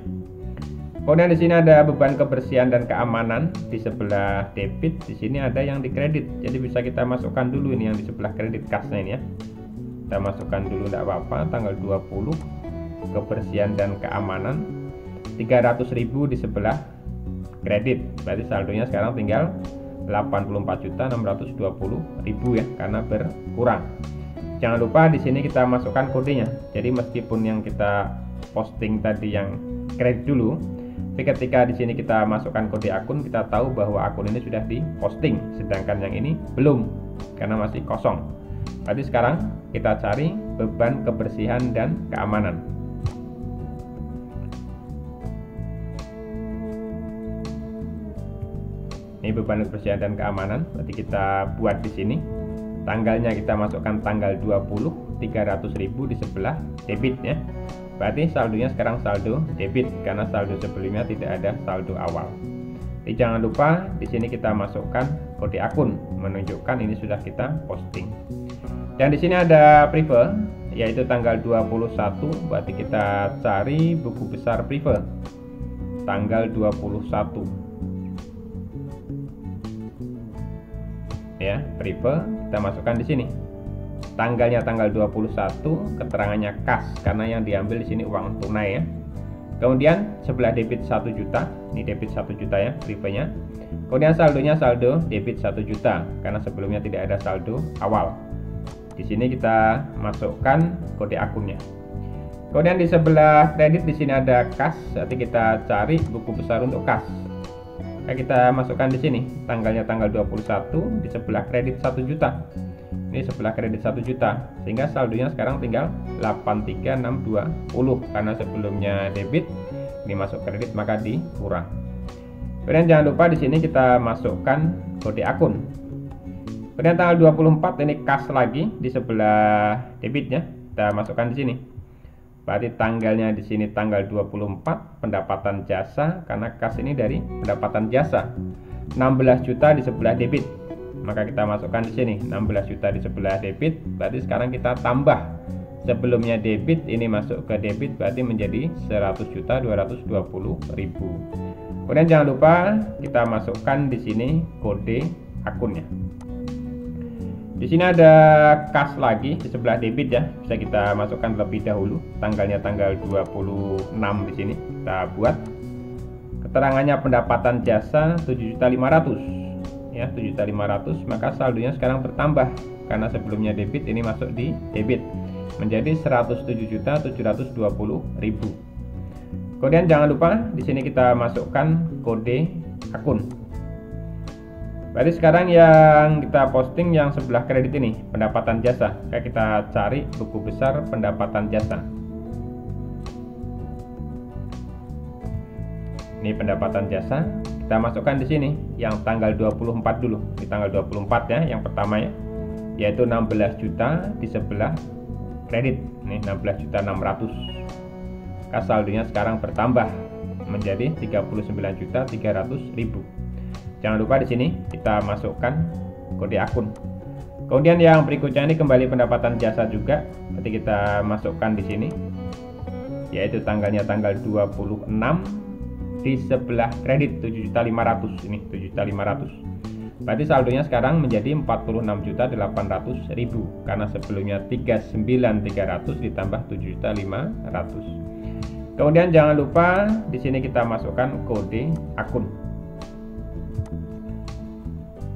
Kemudian di sini ada beban kebersihan dan keamanan di sebelah debit. Di sini ada yang di kredit, jadi bisa kita masukkan dulu ini yang di sebelah kredit kasnya ini ya. Kita masukkan dulu, tidak apa-apa, tanggal 20 kebersihan dan keamanan 300.000 di sebelah kredit. Berarti saldonya sekarang tinggal 84.620.000 ya, karena berkurang. Jangan lupa di sini kita masukkan kodenya. Jadi meskipun yang kita posting tadi yang kredit dulu, tapi ketika di sini kita masukkan kode akun, kita tahu bahwa akun ini sudah diposting, sedangkan yang ini belum karena masih kosong. Berarti sekarang kita cari beban kebersihan dan keamanan. Ini beban kebersihan dan keamanan, berarti kita buat di sini. Tanggalnya kita masukkan tanggal 20, 300.000 di sebelah debit ya. Berarti saldonya sekarang saldo debit karena saldo sebelumnya tidak ada saldo awal. Jadi jangan lupa di sini kita masukkan kode akun menunjukkan ini sudah kita posting. Dan di sini ada prive yaitu tanggal 21, berarti kita cari buku besar prive tanggal 21. Ya, prive kita masukkan di sini. Tanggalnya tanggal 21, keterangannya kas karena yang diambil di sini uang tunai ya. Kemudian sebelah debit 1 juta, ini debit 1 juta ya, privenya. Kemudian saldonya saldo debit 1 juta karena sebelumnya tidak ada saldo awal. Di sini kita masukkan kode akunnya. Kemudian di sebelah kredit di sini ada kas, berarti kita cari buku besar untuk kas. Kita masukkan di sini, tanggalnya tanggal 21, di sebelah kredit 1 juta. Ini sebelah kredit 1 juta, sehingga saldonya sekarang tinggal 83.620 karena sebelumnya debit, ini masuk kredit maka dikurang. Kemudian jangan lupa di sini kita masukkan kode akun. Kemudian tanggal 24 ini kas lagi di sebelah debitnya, kita masukkan di sini. Berarti tanggalnya di sini tanggal 24 pendapatan jasa, karena kas ini dari pendapatan jasa. 16 juta di sebelah debit. Maka kita masukkan di sini 16 juta di sebelah debit. Berarti sekarang kita tambah, sebelumnya debit ini masuk ke debit, berarti menjadi 100.220.000. Kemudian jangan lupa kita masukkan di sini kode akunnya. Di sini ada kas lagi di sebelah debit ya, bisa kita masukkan terlebih dahulu. Tanggalnya tanggal 26 di sini. Kita buat keterangannya pendapatan jasa 7.500.000 ya, 7.500.000, maka saldonya sekarang bertambah karena sebelumnya debit, ini masuk di debit menjadi 107.720.000. Kemudian jangan lupa di sini kita masukkan kode akun. Berarti sekarang yang kita posting yang sebelah kredit ini pendapatan jasa. Kayak kita cari buku besar pendapatan jasa. Ini pendapatan jasa. Kita masukkan di sini yang tanggal 24 dulu. Di tanggal 24 ya, yang pertama ya. Yaitu 16 juta di sebelah kredit. Ini 16.600.000. Kas saldonya sekarang bertambah menjadi 39.300.000. Jangan lupa di sini kita masukkan kode akun. Kemudian yang berikutnya ini kembali pendapatan jasa juga. Nanti kita masukkan di sini, yaitu tanggalnya tanggal 26 di sebelah kredit 7.500.000 ini 7.500.000. Berarti saldonya sekarang menjadi 46.800.000 karena sebelumnya 39.300 ditambah 7.500.000. Kemudian jangan lupa di sini kita masukkan kode akun.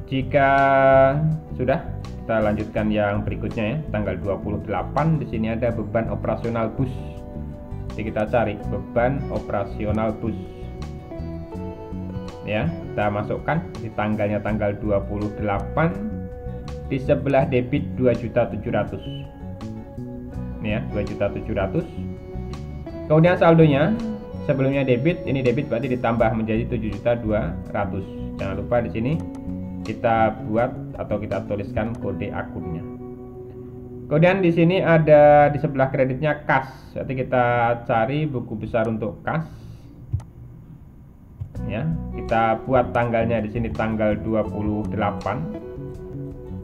Jika sudah, kita lanjutkan yang berikutnya ya, tanggal 28 di sini ada beban operasional bus. Jadi kita cari beban operasional bus. Ya, kita masukkan di tanggalnya tanggal 28 di sebelah debit 2.700.000. Ya, 2.700.000. Kemudian saldonya sebelumnya debit, ini debit berarti ditambah menjadi 7.200.000. Jangan lupa di sini kita buat atau kita tuliskan kode akunnya. Kemudian di sini ada di sebelah kreditnya kas. Jadi kita cari buku besar untuk kas. Ya, kita buat tanggalnya di sini tanggal 28.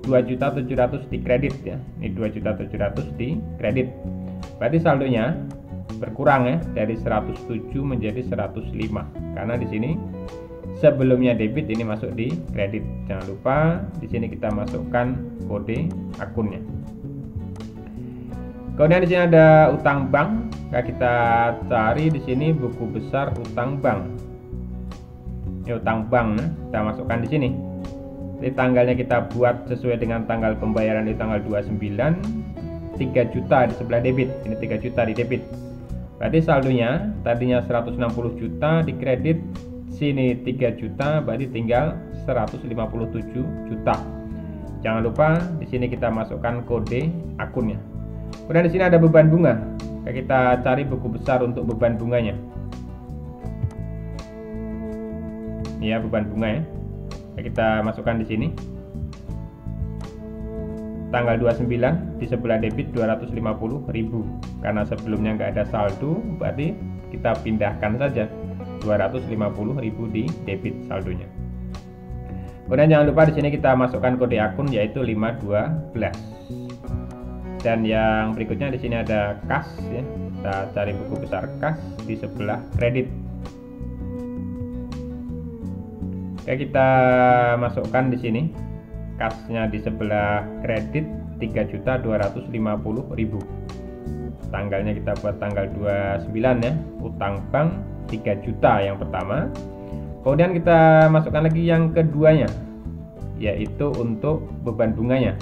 2.700.000 di kredit ya. Ini 2.700.000 di kredit. Berarti saldonya berkurang ya, dari 107 menjadi 105 karena di sini sebelumnya debit, ini masuk di kredit. Jangan lupa di sini kita masukkan kode akunnya. Kemudian di sini ada utang bank. Kita cari di sini buku besar utang bank. Ini utang bank, kita masukkan di sini. Jadi tanggalnya kita buat sesuai dengan tanggal pembayaran di tanggal 29. 3 juta di sebelah debit. Ini 3 juta di debit. Berarti saldonya tadinya 160 juta di kredit, sini 3 juta, berarti tinggal 157 juta. Jangan lupa di sini kita masukkan kode akunnya. Kemudian di sini ada beban bunga. Kita cari buku besar untuk beban bunganya. Ya, beban bunga ya. Kita masukkan di sini. Tanggal 29 di sebelah debit 250.000. Karena sebelumnya nggak ada saldo, berarti kita pindahkan saja 250.000 di debit saldonya. Kemudian jangan lupa di sini kita masukkan kode akun yaitu 512. Dan yang berikutnya di sini ada kas ya. Kita cari buku besar kas di sebelah kredit. Oke, kita masukkan di sini kasnya di sebelah kredit 3.250.000. Tanggalnya kita buat tanggal 29 ya. Utang bank 3 juta yang pertama. Kemudian kita masukkan lagi yang keduanya, yaitu untuk beban bunganya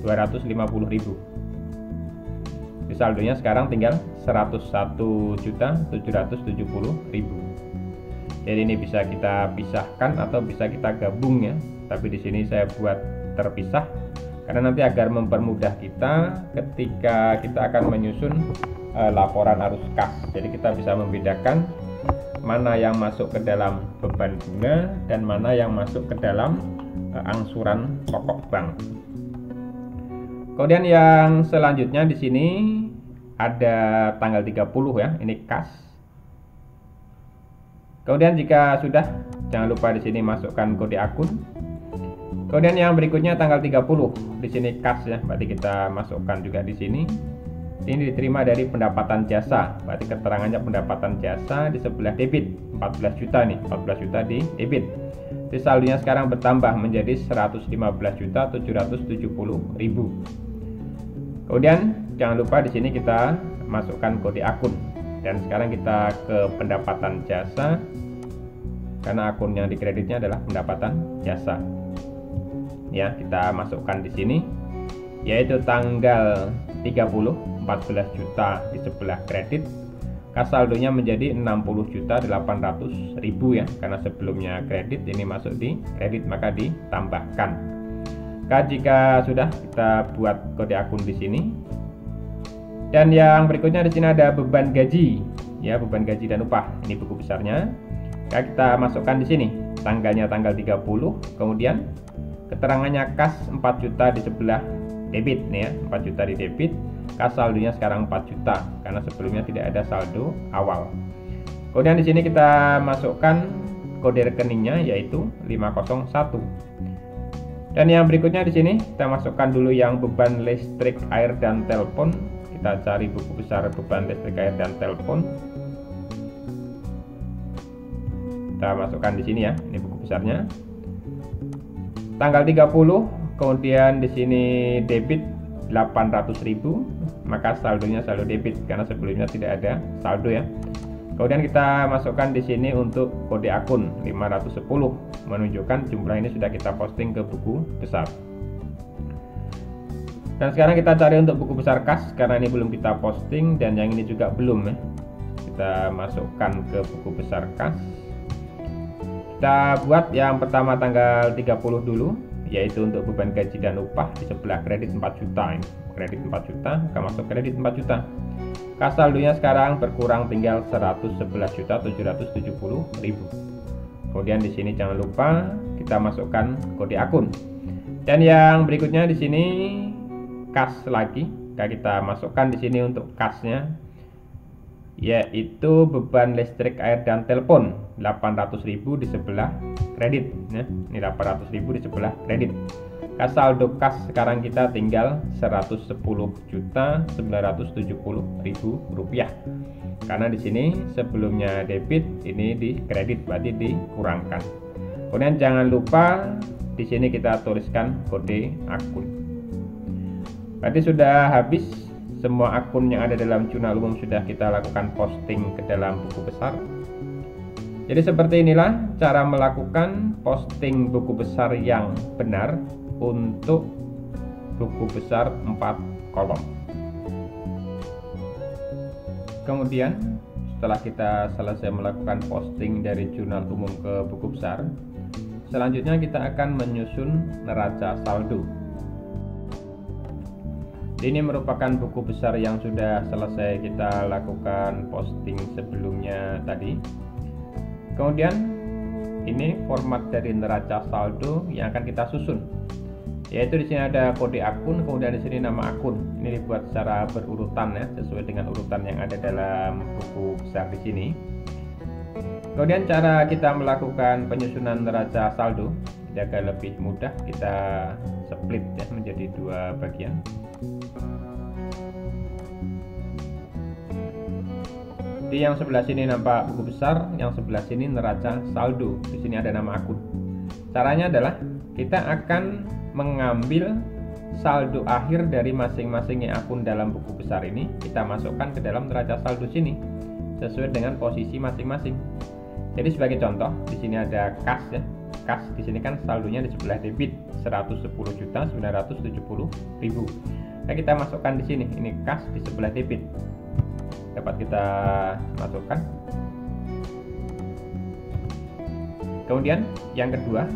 250.000. Di saldonya sekarang tinggal 101.770.000. Jadi ini bisa kita pisahkan atau bisa kita gabung ya. Tapi di sini saya buat terpisah karena nanti agar mempermudah kita ketika kita akan menyusun laporan arus kas. Jadi kita bisa membedakan mana yang masuk ke dalam beban bunga dan mana yang masuk ke dalam angsuran pokok bank. Kemudian yang selanjutnya di sini ada tanggal 30 ya, ini kas. Kemudian jika sudah, jangan lupa di sini masukkan kode akun. Kemudian yang berikutnya tanggal 30, di sini kas ya, berarti kita masukkan juga di sini. Ini diterima dari pendapatan jasa, berarti keterangannya pendapatan jasa di sebelah debit 14 juta nih, 14 juta di debit. Jadi saldonya sekarang bertambah menjadi 115.770.000. Kemudian jangan lupa di sini kita masukkan kode akun. Dan sekarang kita ke pendapatan jasa, karena akun yang dikreditnya adalah pendapatan jasa. Ya, kita masukkan di sini, yaitu tanggal 30 14 juta di sebelah kredit. Kas saldonya menjadi 60.800.000 ya, karena sebelumnya kredit, ini masuk di kredit maka ditambahkan. Jika sudah, kita buat kode akun di sini. Dan yang berikutnya di sini ada beban gaji ya, beban gaji dan upah. Ini buku besarnya. Kita masukkan di sini. Tanggalnya tanggal 30, kemudian keterangannya kas 4 juta di sebelah debit nih ya, 4 juta di debit. Kas saldonya sekarang 4 juta karena sebelumnya tidak ada saldo awal. Kemudian di sini kita masukkan kode rekeningnya yaitu 501. Dan yang berikutnya di sini kita masukkan dulu yang beban listrik, air dan telepon. Kita cari buku besar beban listrik, air dan telepon. Kita masukkan di sini ya, ini buku besarnya. Tanggal 30, kemudian di sini debit 800.000, maka saldonya saldo debit karena sebelumnya tidak ada saldo ya. Kemudian kita masukkan di sini untuk kode akun 510, menunjukkan jumlah ini sudah kita posting ke buku besar. Dan sekarang kita cari untuk buku besar kas, karena ini belum kita posting dan yang ini juga belum ya. Kita masukkan ke buku besar kas. Kita buat yang pertama tanggal 30 dulu, yaitu untuk beban gaji dan upah di sebelah kredit 4 juta ini. Kredit 4 juta, kita masuk kredit 4 juta. Kas saldonya sekarang berkurang tinggal 111.770.000. Kemudian di sini jangan lupa kita masukkan kode akun. Dan yang berikutnya di sini kas lagi. Kita masukkan di sini untuk kasnya, yaitu beban listrik, air dan telepon 800.000 di sebelah kredit ya. Ini 800.000 di sebelah kredit. Kas saldo kas sekarang kita tinggal 110.970.000 rupiah. Karena di sini sebelumnya debit, ini di kredit, berarti dikurangkan. Kemudian jangan lupa di sini kita tuliskan kode akun. Berarti sudah habis semua akun yang ada dalam jurnal umum, sudah kita lakukan posting ke dalam buku besar. Jadi seperti inilah cara melakukan posting buku besar yang benar untuk buku besar 4 kolom. Kemudian setelah kita selesai melakukan posting dari jurnal umum ke buku besar, selanjutnya kita akan menyusun neraca saldo. Ini merupakan buku besar yang sudah selesai kita lakukan posting sebelumnya tadi. Kemudian ini format dari neraca saldo yang akan kita susun, yaitu di sini ada kode akun, kemudian di sini nama akun. Ini dibuat secara berurutan ya, sesuai dengan urutan yang ada dalam buku besar di sini. Kemudian cara kita melakukan penyusunan neraca saldo agar lebih mudah, kita split ya menjadi 2 bagian. Di yang sebelah sini nampak buku besar, yang sebelah sini neraca saldo. Di sini ada nama akun. Caranya adalah kita akan mengambil saldo akhir dari masing-masing akun dalam buku besar ini, kita masukkan ke dalam neraca saldo sini sesuai dengan posisi masing-masing. Jadi sebagai contoh, di sini ada kas ya. Kas di sini kan saldonya di sebelah debit 110.970.000. Nah, kita masukkan di sini, ini kas di sebelah debit. Dapat kita masukkan. Kemudian yang kedua,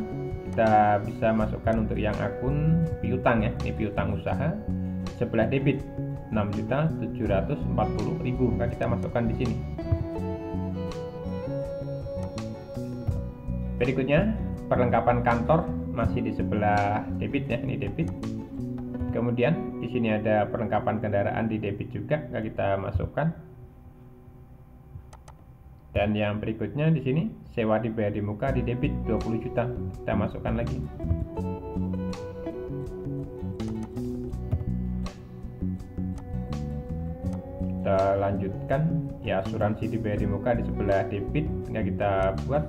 kita bisa masukkan untuk yang akun piutang ya. Ini piutang usaha sebelah debit 6.740.000. Maka kita masukkan di sini. Berikutnya perlengkapan kantor masih di sebelah debit ya, ini debit. Kemudian di sini ada perlengkapan kendaraan di debit juga, kita masukkan. Dan yang berikutnya di sini sewa dibayar di muka di debit 20 juta, kita masukkan lagi. Kita lanjutkan ya, asuransi dibayar di muka di sebelah debit, kita buat.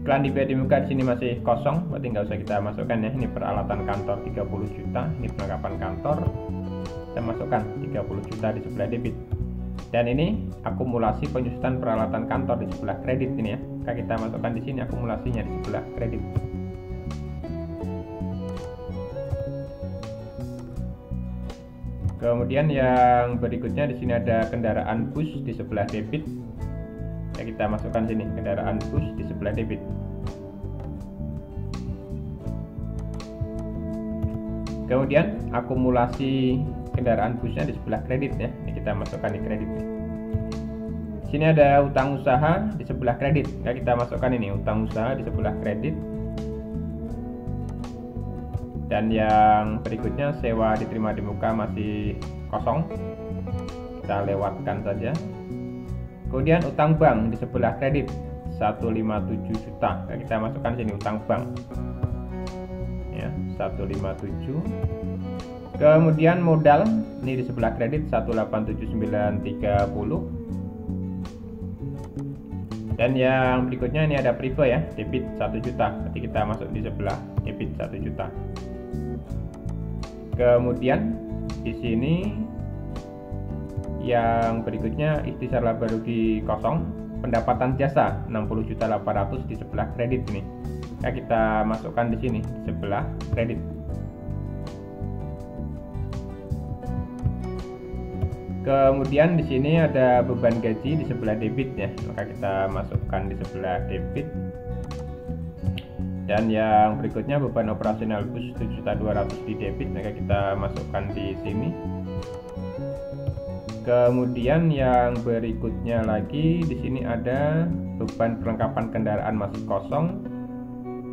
Iklan dibayar di muka di sini masih kosong, berarti nggak usah kita masukkan ya. Ini peralatan kantor 30 juta, ini perlengkapan kantor, kita masukkan 30 juta di sebelah debit. Dan ini akumulasi penyusutan peralatan kantor di sebelah kredit ini ya, kita masukkan di sini akumulasinya di sebelah kredit. Kemudian yang berikutnya di sini ada kendaraan bus di sebelah debit. Kita masukkan sini kendaraan bus di sebelah debit. Kemudian akumulasi kendaraan busnya di sebelah kredit ya. Ini kita masukkan di kredit. Di sini ada utang usaha di sebelah kredit. Kita masukkan ini utang usaha di sebelah kredit. Dan yang berikutnya sewa diterima di muka masih kosong, kita lewatkan saja. Kemudian utang bank di sebelah kredit 157 juta, kita masukkan sini utang bank ya, 157. Kemudian modal ini di sebelah kredit 187.930. Dan yang berikutnya ini ada prive ya, debit 1 juta, berarti kita masuk di sebelah debit 1 juta. Kemudian di sini yang berikutnya ikhtisar laba rugi kosong, pendapatan jasa 60.800.000 di sebelah kredit ini. Kita masukkan di sini di sebelah kredit. Kemudian di sini ada beban gaji di sebelah debit ya, maka kita masukkan di sebelah debit. Dan yang berikutnya beban operasional bus 7.200.000 di debit, maka kita masukkan di sini. Kemudian yang berikutnya lagi di sini ada beban perlengkapan kendaraan masih kosong,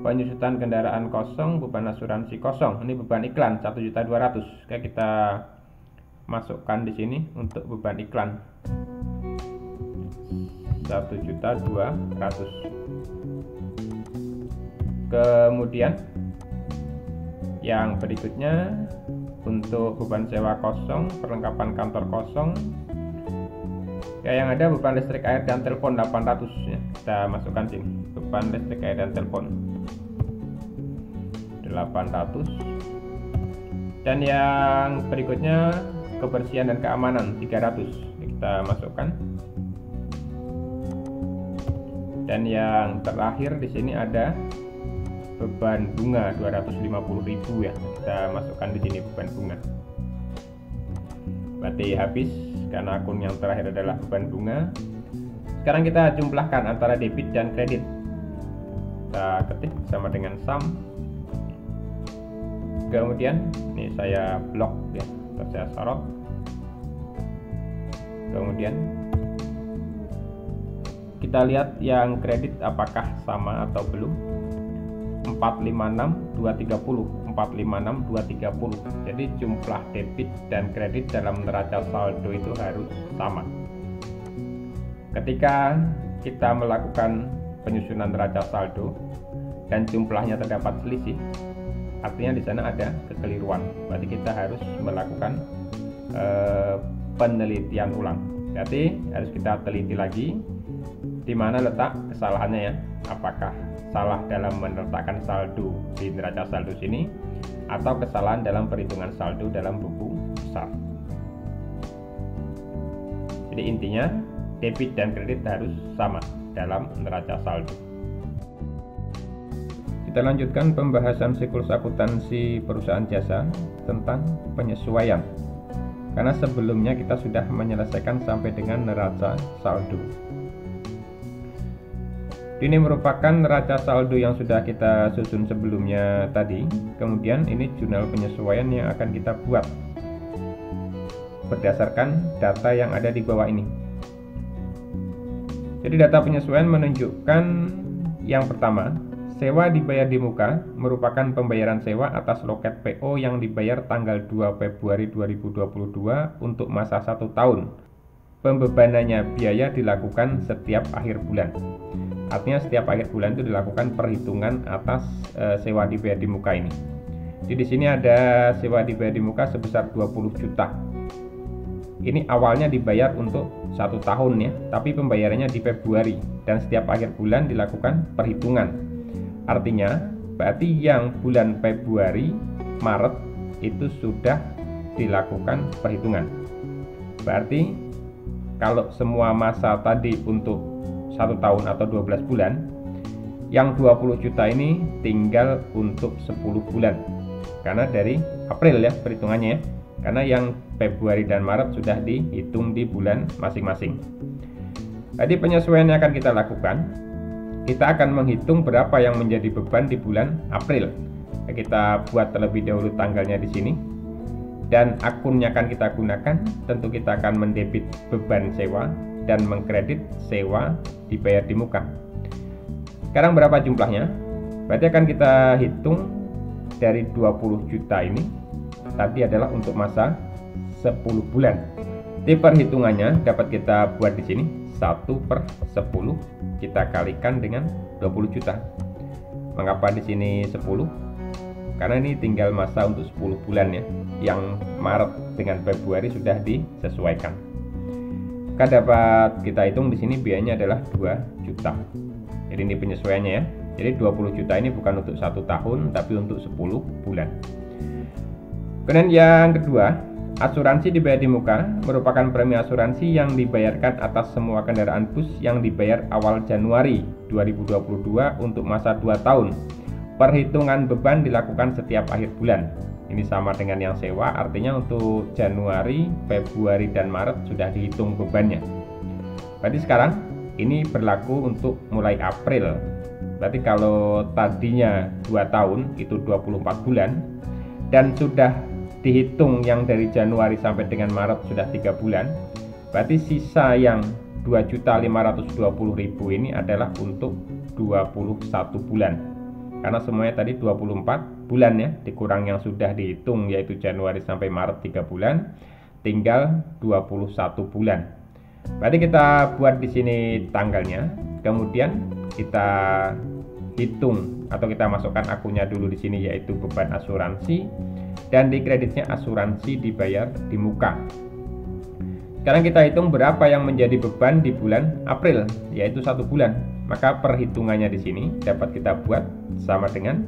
penyusutan kendaraan kosong, beban asuransi kosong. Ini beban iklan 1.200.000. Kita masukkan di sini untuk beban iklan 1.200.000. Kemudian yang berikutnya untuk beban sewa kosong, perlengkapan kantor kosong. Yang ada beban listrik, air dan telepon 800 ya. Kita masukkan sini beban listrik, air dan telepon 800. Dan yang berikutnya kebersihan dan keamanan 300, kita masukkan. Dan yang terakhir di sini ada beban bunga 250.000 ya, kita masukkan di sini beban bunga. Berarti habis karena akun yang terakhir adalah beban bunga. Sekarang kita jumlahkan antara debit dan kredit. Kita ketik sama dengan sum. Kemudian ini saya blok ya, atau saya sorot. Kemudian kita lihat yang kredit apakah sama atau belum. 456.230, 456.230. Jadi jumlah debit dan kredit dalam neraca saldo itu harus sama. Ketika kita melakukan penyusunan neraca saldo dan jumlahnya terdapat selisih, artinya di sana ada kekeliruan. Berarti kita harus melakukan penelitian ulang. Berarti harus kita teliti lagi di mana letak kesalahannya ya. Apakah salah dalam meletakkan saldo di neraca saldo sini atau kesalahan dalam perhitungan saldo dalam buku besar. Jadi intinya debit dan kredit harus sama dalam neraca saldo. Kita lanjutkan pembahasan siklus akuntansi perusahaan jasa tentang penyesuaian. Karena sebelumnya kita sudah menyelesaikan sampai dengan neraca saldo. Ini merupakan neraca saldo yang sudah kita susun sebelumnya tadi. Kemudian ini jurnal penyesuaian yang akan kita buat berdasarkan data yang ada di bawah ini. Jadi data penyesuaian menunjukkan yang pertama, sewa dibayar di muka merupakan pembayaran sewa atas loket PO yang dibayar tanggal 2 Februari 2022 untuk masa 1 tahun. Pembebanannya biaya dilakukan setiap akhir bulan. Artinya setiap akhir bulan itu dilakukan perhitungan atas sewa dibayar di muka ini. Jadi di sini ada sewa dibayar di muka sebesar 20 juta. Ini awalnya dibayar untuk 1 tahun ya, tapi pembayarannya di Februari dan setiap akhir bulan dilakukan perhitungan. Artinya berarti yang bulan Februari, Maret itu sudah dilakukan perhitungan. Berarti kalau semua masa tadi untuk 1 tahun atau 12 bulan, yang 20 juta ini tinggal untuk 10 bulan. Karena dari April ya perhitungannya ya. Karena yang Februari dan Maret sudah dihitung di bulan masing-masing. Jadi penyesuaian yang akan kita lakukan, kita akan menghitung berapa yang menjadi beban di bulan April. Kita buat terlebih dahulu tanggalnya di sini. Dan akunnya akan kita gunakan, tentu kita akan mendebit beban sewa dan mengkredit sewa dibayar di muka. Sekarang berapa jumlahnya? Berarti akan kita hitung dari 20 juta ini tadi adalah untuk masa 10 bulan. Jadi perhitungannya dapat kita buat di sini 1/10 kita kalikan dengan 20 juta. Mengapa di sini 10? Karena ini tinggal masa untuk 10 bulan ya. Yang Maret dengan Februari sudah disesuaikan. Maka dapat kita hitung di sini biayanya adalah 2 juta. Jadi ini penyesuaiannya ya. Jadi 20 juta ini bukan untuk 1 tahun tapi untuk 10 bulan. Kemudian yang kedua, asuransi dibayar di muka merupakan premi asuransi yang dibayarkan atas semua kendaraan bus yang dibayar awal Januari 2022 untuk masa 2 tahun. Perhitungan beban dilakukan setiap akhir bulan. Ini sama dengan yang sewa, artinya untuk Januari, Februari, dan Maret sudah dihitung bebannya. Berarti sekarang ini berlaku untuk mulai April. Berarti kalau tadinya 2 tahun itu 24 bulan dan sudah dihitung yang dari Januari sampai dengan Maret sudah 3 bulan, berarti sisa yang 2.520.000 ini adalah untuk 21 bulan. Karena semuanya tadi 24 bulan ya, dikurang yang sudah dihitung yaitu Januari sampai Maret 3 bulan, tinggal 21 bulan. Berarti kita buat di sini tanggalnya, kemudian kita hitung atau kita masukkan akunnya dulu di sini yaitu beban asuransi dan di kreditnya asuransi dibayar di muka. Sekarang kita hitung berapa yang menjadi beban di bulan April yaitu 1 bulan. Maka perhitungannya di sini dapat kita buat sama dengan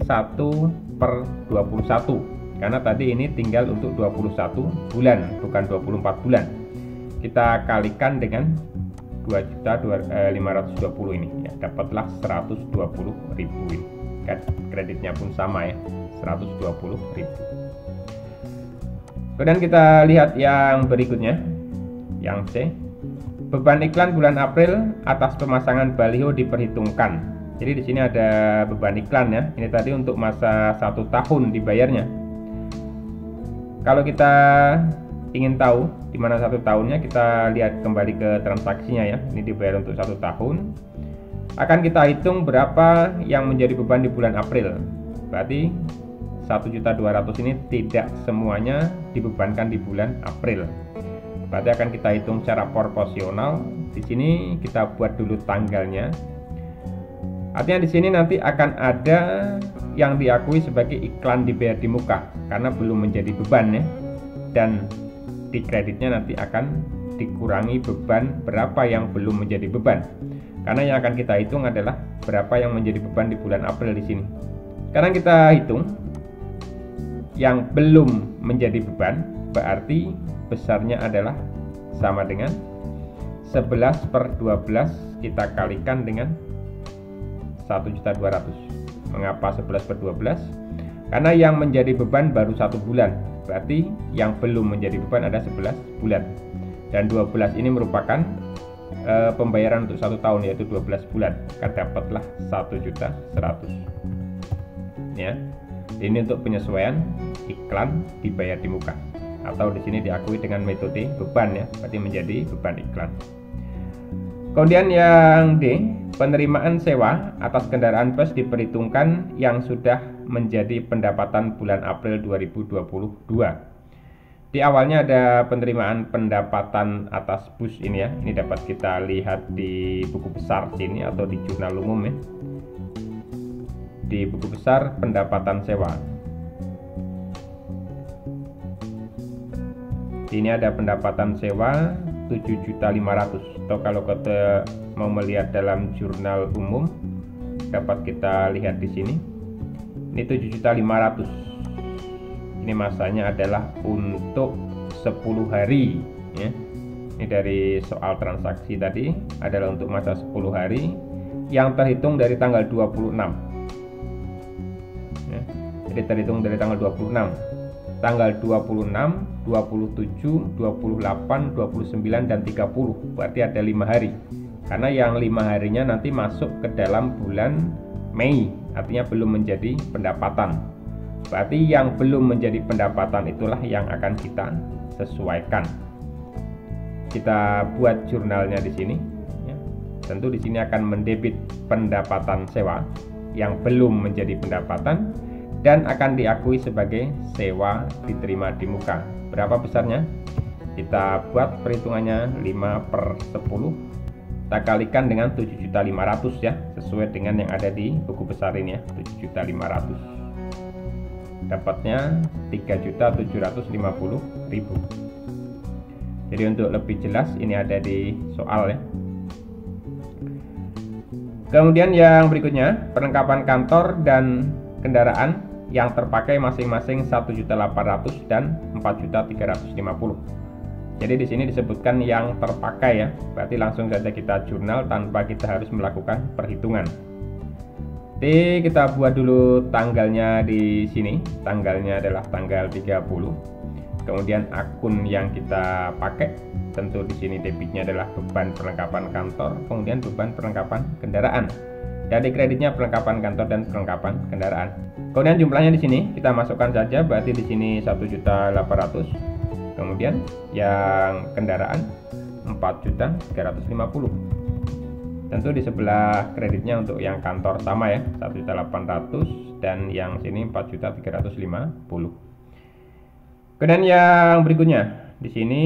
1/21 karena tadi ini tinggal untuk 21 bulan bukan 24 bulan. Kita kalikan dengan 2.520 ini ya, dapatlah 120.000 ini. Kreditnya pun sama ya, 120.000. Kemudian kita lihat yang berikutnya, yang C. Beban iklan bulan April atas pemasangan baliho diperhitungkan. Jadi di sini ada beban iklan ya. Ini tadi untuk masa 1 tahun dibayarnya. Kalau kita ingin tahu di mana 1 tahunnya, kita lihat kembali ke transaksinya ya. Ini dibayar untuk 1 tahun. Akan kita hitung berapa yang menjadi beban di bulan April. Berarti 1.200.000 ini tidak semuanya dibebankan di bulan April. Berarti akan kita hitung secara proporsional. Di sini kita buat dulu tanggalnya. Artinya di sini nanti akan ada yang diakui sebagai iklan dibayar di muka karena belum menjadi beban ya. Dan di kreditnya nanti akan dikurangi beban berapa yang belum menjadi beban. Karena yang akan kita hitung adalah berapa yang menjadi beban di bulan April di sini. Sekarang kita hitung yang belum menjadi beban, berarti besarnya adalah sama dengan 11/12 kita kalikan dengan 1.200.000. Mengapa 11/12? Karena yang menjadi beban baru 1 bulan, berarti yang belum menjadi beban ada 11 bulan. Dan 12 ini merupakan pembayaran untuk 1 tahun yaitu 12 bulan. Maka dapatlah 1.100.000. Ya. Ini untuk penyesuaian iklan dibayar di muka. Atau di sini diakui dengan metode beban ya, berarti menjadi beban iklan. Kemudian yang D, penerimaan sewa atas kendaraan bus diperhitungkan yang sudah menjadi pendapatan bulan April 2022. Di awalnya ada penerimaan pendapatan atas bus ini ya. Ini dapat kita lihat di buku besar sini atau di jurnal umum ya. Di buku besar pendapatan sewa. Ini ada pendapatan sewa 7.500.000, atau kalau kita mau melihat dalam jurnal umum dapat kita lihat di sini. Ini 7.500.000. Ini masanya adalah untuk 10 hari ya. Ini dari soal transaksi tadi adalah untuk masa 10 hari yang terhitung dari tanggal 26 ya. Jadi terhitung dari tanggal 26, tanggal 26, 27, 28, 29 dan 30. Berarti ada 5 hari. Karena yang 5 harinya nanti masuk ke dalam bulan Mei, artinya belum menjadi pendapatan. Berarti yang belum menjadi pendapatan itulah yang akan kita sesuaikan. Kita buat jurnalnya di sini. Ya. Tentu di sini akan mendebit pendapatan sewa yang belum menjadi pendapatan dan akan diakui sebagai sewa diterima di muka. Berapa besarnya? Kita buat perhitungannya 5/10. Kita kalikan dengan 7.500.000 ya, sesuai dengan yang ada di buku besar ini ya, 7.500.000. Dapatnya 3.750.000. Jadi untuk lebih jelas ini ada di soal ya. Kemudian yang berikutnya, perlengkapan kantor dan kendaraan yang terpakai masing-masing 1.800.000 dan 4.350.000. Jadi di sini disebutkan yang terpakai ya. Berarti langsung saja kita jurnal tanpa kita harus melakukan perhitungan. Jadi kita buat dulu tanggalnya di sini. Tanggalnya adalah tanggal 30. Kemudian akun yang kita pakai, tentu di sini debitnya adalah beban perlengkapan kantor, kemudian beban perlengkapan kendaraan. Jadi kreditnya perlengkapan kantor dan perlengkapan kendaraan. Kemudian jumlahnya di sini kita masukkan saja, berarti di sini 1.800.000. Kemudian yang kendaraan 4.350.000. Tentu di sebelah kreditnya untuk yang kantor sama ya, 1.800.000 dan yang sini 4.350.000. Kemudian yang berikutnya, di sini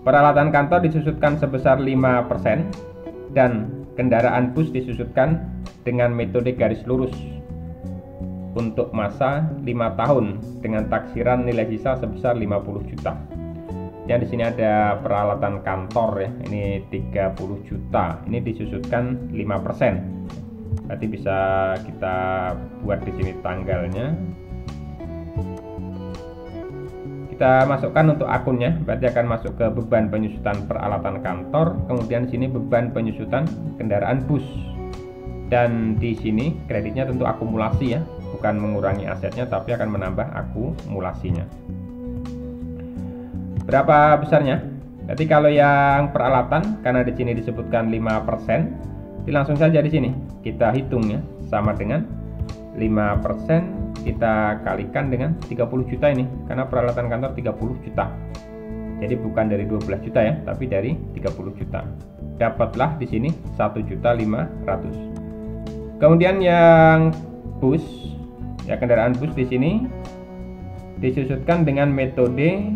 peralatan kantor disusutkan sebesar 5% dan kendaraan bus disusutkan dengan metode garis lurus untuk masa 5 tahun dengan taksiran nilai sisa sebesar 50 juta. Yang di sini ada peralatan kantor ya, ini 30 juta. Ini disusutkan 5%. Berarti bisa kita buat di sini tanggalnya. Kita masukkan untuk akunnya, berarti akan masuk ke beban penyusutan peralatan kantor, kemudian di sini beban penyusutan kendaraan bus. Dan di sini kreditnya tentu akumulasi ya, bukan mengurangi asetnya tapi akan menambah akumulasinya. Berapa besarnya? Jadi kalau yang peralatan, karena di sini disebutkan 5%, jadi langsung saja di sini kita hitungnya sama dengan 5% kita kalikan dengan 30 juta ini, karena peralatan kantor 30 juta. Jadi bukan dari 12 juta ya, tapi dari 30 juta. Dapatlah di sini 1.500.000. Kemudian yang bus, ya kendaraan bus di sini disusutkan dengan metode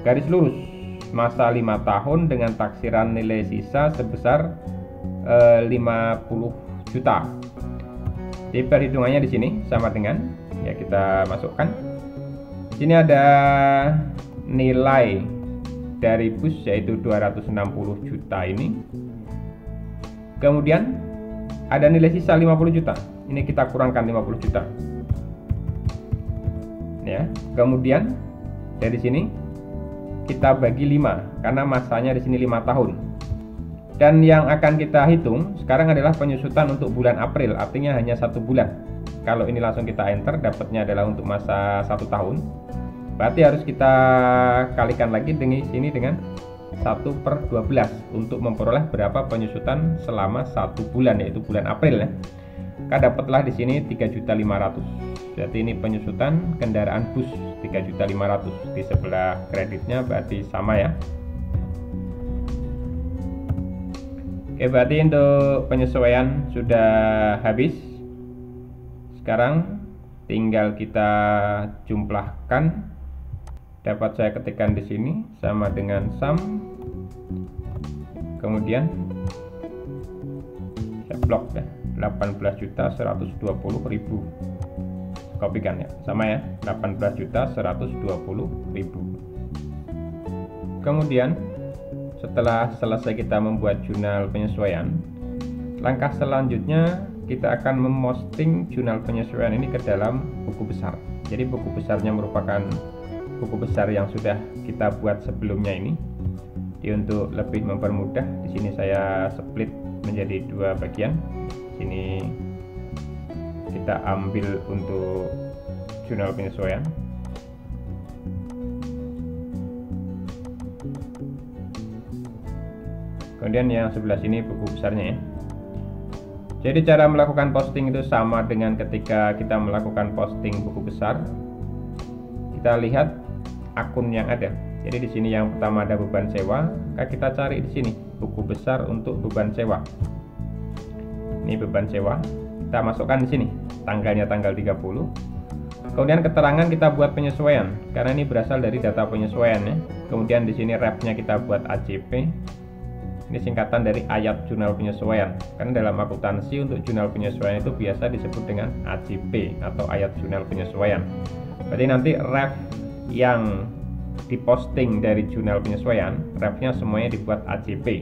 garis lurus masa 5 tahun dengan taksiran nilai sisa sebesar 50 juta. Jadi perhitungannya di sini sama dengan ya kita masukkan. Di sini ada nilai dari bus yaitu 260 juta ini. Kemudian ada nilai sisa 50 juta. Ini kita kurangkan 50 juta. Ya, kemudian dari sini kita bagi 5 karena masanya di sini 5 tahun. Dan yang akan kita hitung sekarang adalah penyusutan untuk bulan April, artinya hanya 1 bulan. Kalau ini langsung kita enter, dapatnya adalah untuk masa 1 tahun. Berarti harus kita kalikan lagi dengan sini dengan 1/12 untuk memperoleh berapa penyusutan selama 1 bulan, yaitu bulan April ya. Maka dapatlah di sini 3.500.000. Berarti ini penyusutan kendaraan bus 3.500.000. Di sebelah kreditnya berarti sama ya. Oke, berarti untuk penyesuaian sudah habis. Sekarang tinggal kita jumlahkan. Dapat saya ketikkan di sini sama dengan sum. Kemudian saya blok ya, 18.120.000. Kopikan ya, sama ya, 18.120.000. Kemudian setelah selesai kita membuat jurnal penyesuaian, langkah selanjutnya kita akan memposting jurnal penyesuaian ini ke dalam buku besar. Jadi buku besarnya merupakan buku besar yang sudah kita buat sebelumnya ini. Jadi untuk lebih mempermudah, di sini saya split menjadi dua bagian. Sini kita ambil untuk jurnal penyesuaian. Kemudian yang sebelah sini buku besarnya ya. Jadi cara melakukan posting itu sama dengan ketika kita melakukan posting buku besar. Kita lihat akun yang ada. Jadi di sini yang pertama ada beban sewa, kita cari di sini buku besar untuk beban sewa. Ini beban sewa, kita masukkan di sini. Tanggalnya tanggal 30. Kemudian keterangan kita buat penyesuaian karena ini berasal dari data penyesuaian ya. Kemudian di sini ref-nya kita buat AJP. Ini singkatan dari ayat jurnal penyesuaian. Karena dalam akuntansi untuk jurnal penyesuaian itu biasa disebut dengan AJP atau ayat jurnal penyesuaian. Berarti nanti ref yang diposting dari jurnal penyesuaian, ref-nya semuanya dibuat AJP.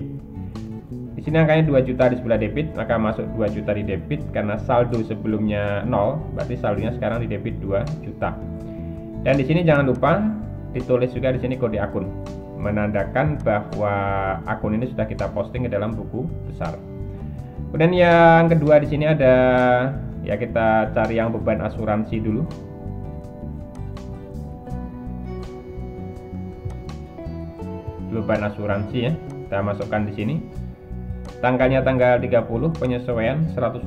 Di sini angkanya 2 juta di sebelah debit, maka masuk 2 juta di debit karena saldo sebelumnya 0, berarti saldonya sekarang di debit 2 juta. Dan di sini jangan lupa ditulis juga di sini kode akun, menandakan bahwa akun ini sudah kita posting ke dalam buku besar. Kemudian yang kedua di sini ada ya, kita cari yang beban asuransi dulu. Beban asuransi ya, kita masukkan di sini. Tanggalnya tanggal 30, penyesuaian 120.000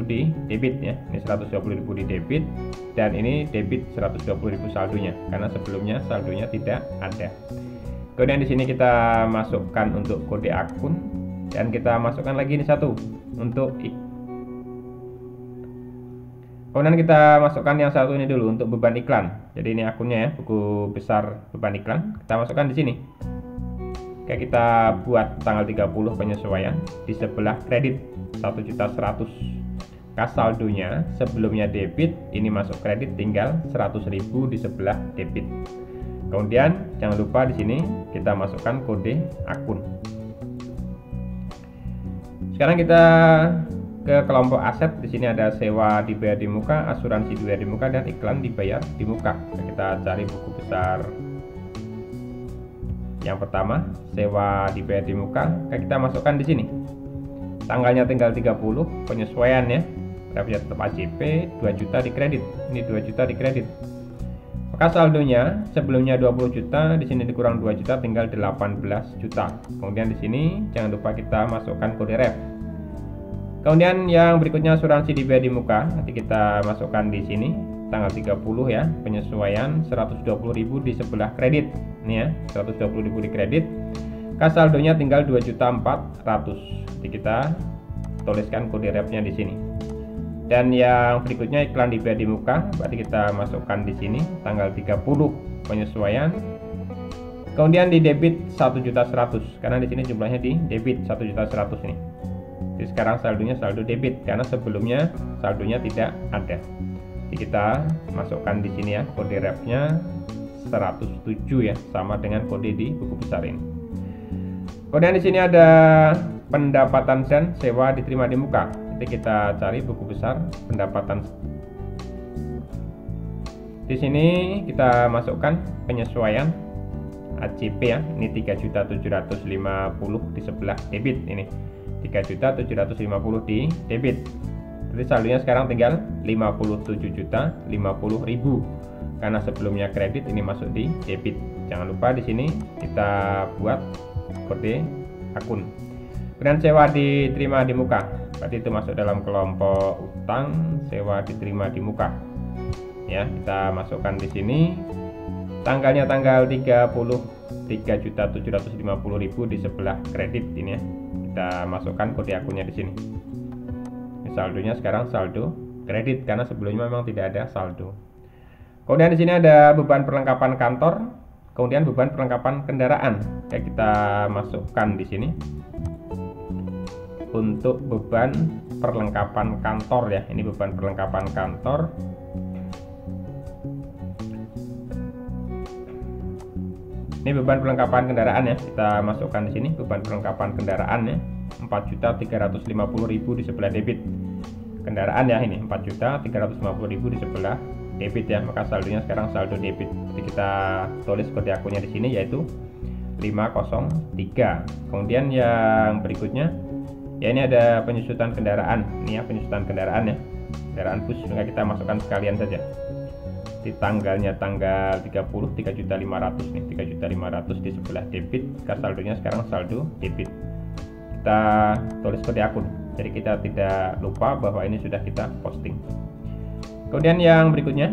di debit ya. Ini 120.000 di debit dan ini debit 120.000 saldonya karena sebelumnya saldonya tidak ada. Kemudian di sini kita masukkan untuk kode akun dan kita masukkan lagi ini satu untuk kemudian kita masukkan yang satu ini dulu untuk beban iklan. Jadi ini akunnya ya, buku besar beban iklan. Kita masukkan di sini. Oke, kita buat tanggal 30 penyesuaian di sebelah kredit 1.100.000. Kas saldonya sebelumnya debit, ini masuk kredit tinggal 100.000 di sebelah debit. Kemudian jangan lupa di sini kita masukkan kode akun. Sekarang kita ke kelompok aset. Di sini ada sewa dibayar di muka, asuransi dibayar di muka, dan iklan dibayar di muka. Kita cari buku besar. Yang pertama, sewa dibayar di muka, kita masukkan di sini. Tanggalnya tinggal 30, penyesuaian ya. Refnya tetap AJP, 2 juta di kredit. Ini 2 juta di kredit. Maka saldonya sebelumnya 20 juta, di sini dikurang 2 juta tinggal 18 juta. Kemudian di sini jangan lupa kita masukkan kode ref. Kemudian yang berikutnya asuransi dibayar di muka, nanti kita masukkan di sini. Tanggal 30 ya, penyesuaian 120.000 di sebelah kredit. Ini ya, 120.000 di kredit. Kas saldonya tinggal 2.400.000. Jadi kita tuliskan kode refnya di sini. Dan yang berikutnya iklan dibayar di muka, berarti kita masukkan di sini tanggal 30 penyesuaian. Kemudian di debit 1.100.000 karena di sini jumlahnya di debit 1.100.000 ini. Jadi sekarang saldonya saldo debit karena sebelumnya saldonya tidak ada. Jadi kita masukkan di sini ya kode refnya 107 ya, sama dengan kode di buku besar ini. Kemudian di sini ada pendapatan sen sewa diterima di muka. Jadi kita cari buku besar pendapatan. Di sini kita masukkan penyesuaian AJP ya. Ini 3.750.000 di sebelah debit ini. 3.750.000 di debit. Jadi saldonya sekarang tinggal 57.050.000 karena sebelumnya kredit, ini masuk di debit. Jangan lupa di sini kita buat kode akun. Kemudian sewa diterima di muka, berarti itu masuk dalam kelompok utang sewa diterima di muka. Ya, kita masukkan di sini. Tanggalnya tanggal 30, 3.750.000 di sebelah kredit ini ya. Kita masukkan kode akunnya di sini. Ini saldonya sekarang saldo kredit karena sebelumnya memang tidak ada saldo. Kemudian di sini ada beban perlengkapan kantor, kemudian beban perlengkapan kendaraan. Oke, kita masukkan di sini. Untuk beban perlengkapan kantor ya, ini beban perlengkapan kantor. Ini beban perlengkapan kendaraan ya, kita masukkan di sini beban perlengkapan kendaraan ya, 4.350.000 di sebelah debit. Kendaraan ya, ini 4.350.000 di sebelah debit ya, maka saldonya sekarang saldo debit. Jadi kita tulis kode akunnya di sini yaitu 503. Kemudian yang berikutnya ya, ini ada penyusutan kendaraan. Ini ya, penyusutan kendaraan ya, kendaraan bus, maka kita masukkan sekalian saja. Di tanggalnya tanggal 30, 3.500 nih, 3.500 di sebelah debit, maka saldonya sekarang saldo debit. Kita tulis kode akun, jadi kita tidak lupa bahwa ini sudah kita posting. Kemudian yang berikutnya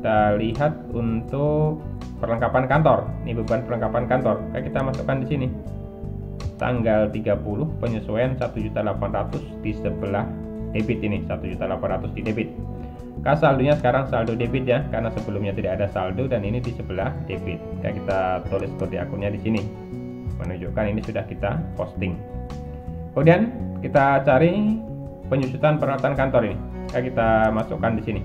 kita lihat untuk perlengkapan kantor. Ini beban perlengkapan kantor, kita masukkan di sini. Tanggal 30 penyesuaian 1.800 di sebelah debit, ini 1.800 di debit. Saldonya sekarang saldo debit ya, karena sebelumnya tidak ada saldo dan ini di sebelah debit. Kita tulis kode akunnya di sini, menunjukkan ini sudah kita posting. Kemudian kita cari penyusutan peralatan kantor ini. Kita masukkan di sini.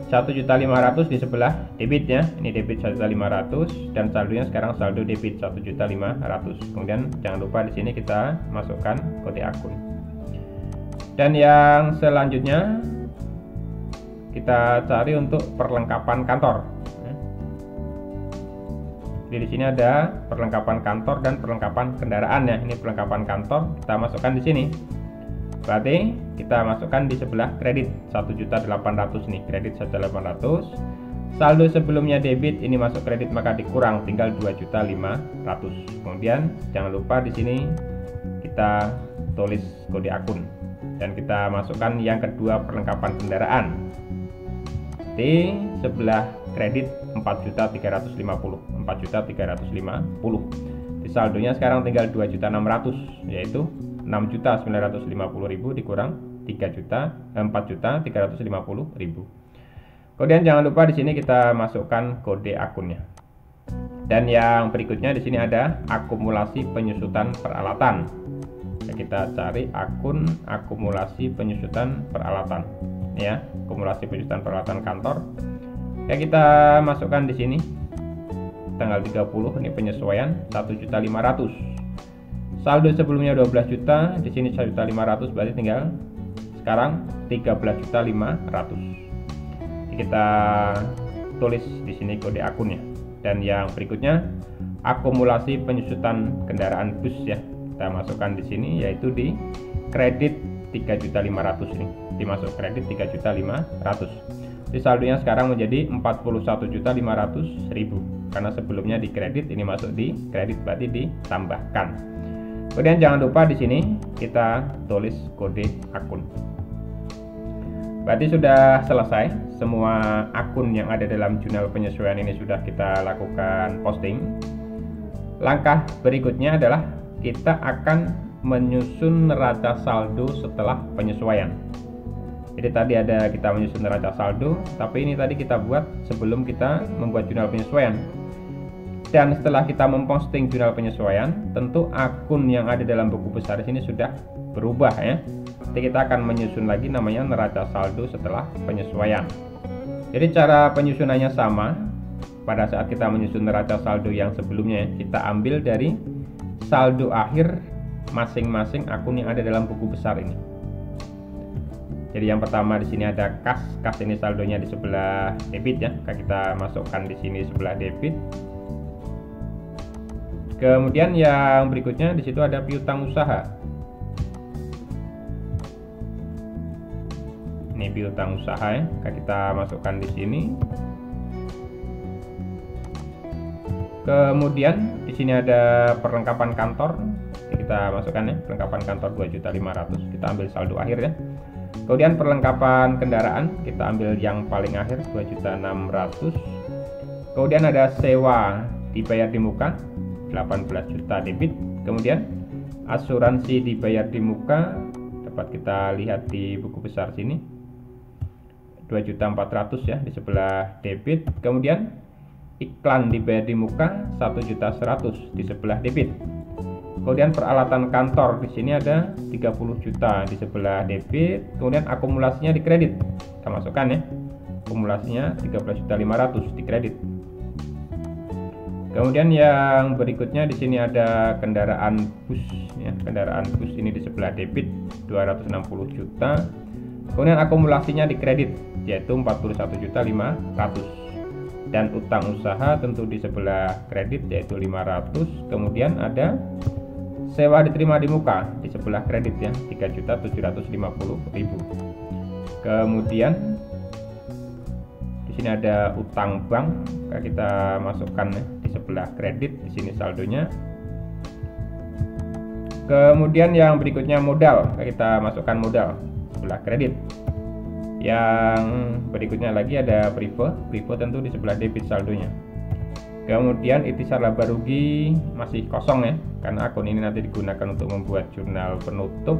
1.500 di sebelah debit ya, ini debit 1.500 dan saldonya sekarang saldo debit 1.500. Kemudian jangan lupa di sini kita masukkan kode akun. Dan yang selanjutnya kita cari untuk perlengkapan kantor. Jadi di sini ada perlengkapan kantor dan perlengkapan kendaraan ya. Ini perlengkapan kantor, kita masukkan di sini. Berarti kita masukkan di sebelah kredit 1.800 nih, kredit 1.800. Saldo sebelumnya debit, ini masuk kredit maka dikurang tinggal 2.500. Kemudian jangan lupa di sini kita tulis kode akun dan kita masukkan yang kedua perlengkapan kendaraan. Di sebelah kredit 4.350, 4.350. Di saldonya sekarang tinggal 2.600, yaitu 6.950.000 dikurang 4.350.000. Kemudian jangan lupa di sini kita masukkan kode akunnya. Dan yang berikutnya di sini ada akumulasi penyusutan peralatan. Kita cari akun akumulasi penyusutan peralatan. Ya, akumulasi penyusutan peralatan kantor. Kita masukkan di sini tanggal 30 ini penyesuaian 1.500. Saldo sebelumnya 12 juta, di sini 1.500, berarti tinggal sekarang 13.500. Kita tulis di sini kode akunnya. Dan yang berikutnya akumulasi penyusutan kendaraan bus ya. Kita masukkan di sini yaitu di kredit 3.500 ini. Dimasuk kredit 3.500. Di saldonya sekarang menjadi 41.500.000 karena sebelumnya di kredit, ini masuk di kredit berarti ditambahkan. Kemudian jangan lupa di sini kita tulis kode akun. Berarti sudah selesai, semua akun yang ada dalam jurnal penyesuaian ini sudah kita lakukan posting. Langkah berikutnya adalah kita akan menyusun neraca saldo setelah penyesuaian. Jadi tadi ada kita menyusun neraca saldo, tapi ini tadi kita buat sebelum kita membuat jurnal penyesuaian. Dan setelah kita memposting jurnal penyesuaian, tentu akun yang ada dalam buku besar di sini sudah berubah ya. Jadi kita akan menyusun lagi namanya neraca saldo setelah penyesuaian. Jadi cara penyusunannya sama. Pada saat kita menyusun neraca saldo yang sebelumnya, kita ambil dari saldo akhir masing-masing akun yang ada dalam buku besar ini. Jadi yang pertama di sini ada kas ini saldonya di sebelah debit ya. Kita masukkan di sini sebelah debit. Kemudian yang berikutnya di situ ada piutang usaha. Ini piutang usaha ya, kita masukkan di sini. Kemudian di sini ada perlengkapan kantor. Kita masukkan ya, perlengkapan kantor 2.500. Kita ambil saldo akhir ya. Kemudian perlengkapan kendaraan kita ambil yang paling akhir 2.600. Kemudian ada sewa dibayar di muka 18 juta debit. Kemudian asuransi dibayar di muka dapat kita lihat di buku besar sini 2.400.000 ya di sebelah debit. Kemudian iklan dibayar di muka 1.100.000 di sebelah debit. Kemudian peralatan kantor di sini ada 30 juta di sebelah debit. Kemudian akumulasinya di kredit. Kita masukkan ya. Akumulasinya 13.500.000 di kredit. Kemudian yang berikutnya di sini ada kendaraan bus ya. Kendaraan bus ini di sebelah debit 260 juta. Kemudian akumulasinya di kredit yaitu 41.500.000. Dan utang usaha tentu di sebelah kredit yaitu 500. Kemudian ada sewa diterima di muka di sebelah kredit ya 3.750.000. Kemudian di sini ada utang bank, kita masukkan ya, di sebelah kredit, di sini saldonya. Kemudian yang berikutnya modal, kita masukkan modal sebelah kredit. Yang berikutnya lagi ada prive tentu di sebelah debit saldonya. Kemudian ikhtisar laba rugi masih kosong ya, karena akun ini nanti digunakan untuk membuat jurnal penutup.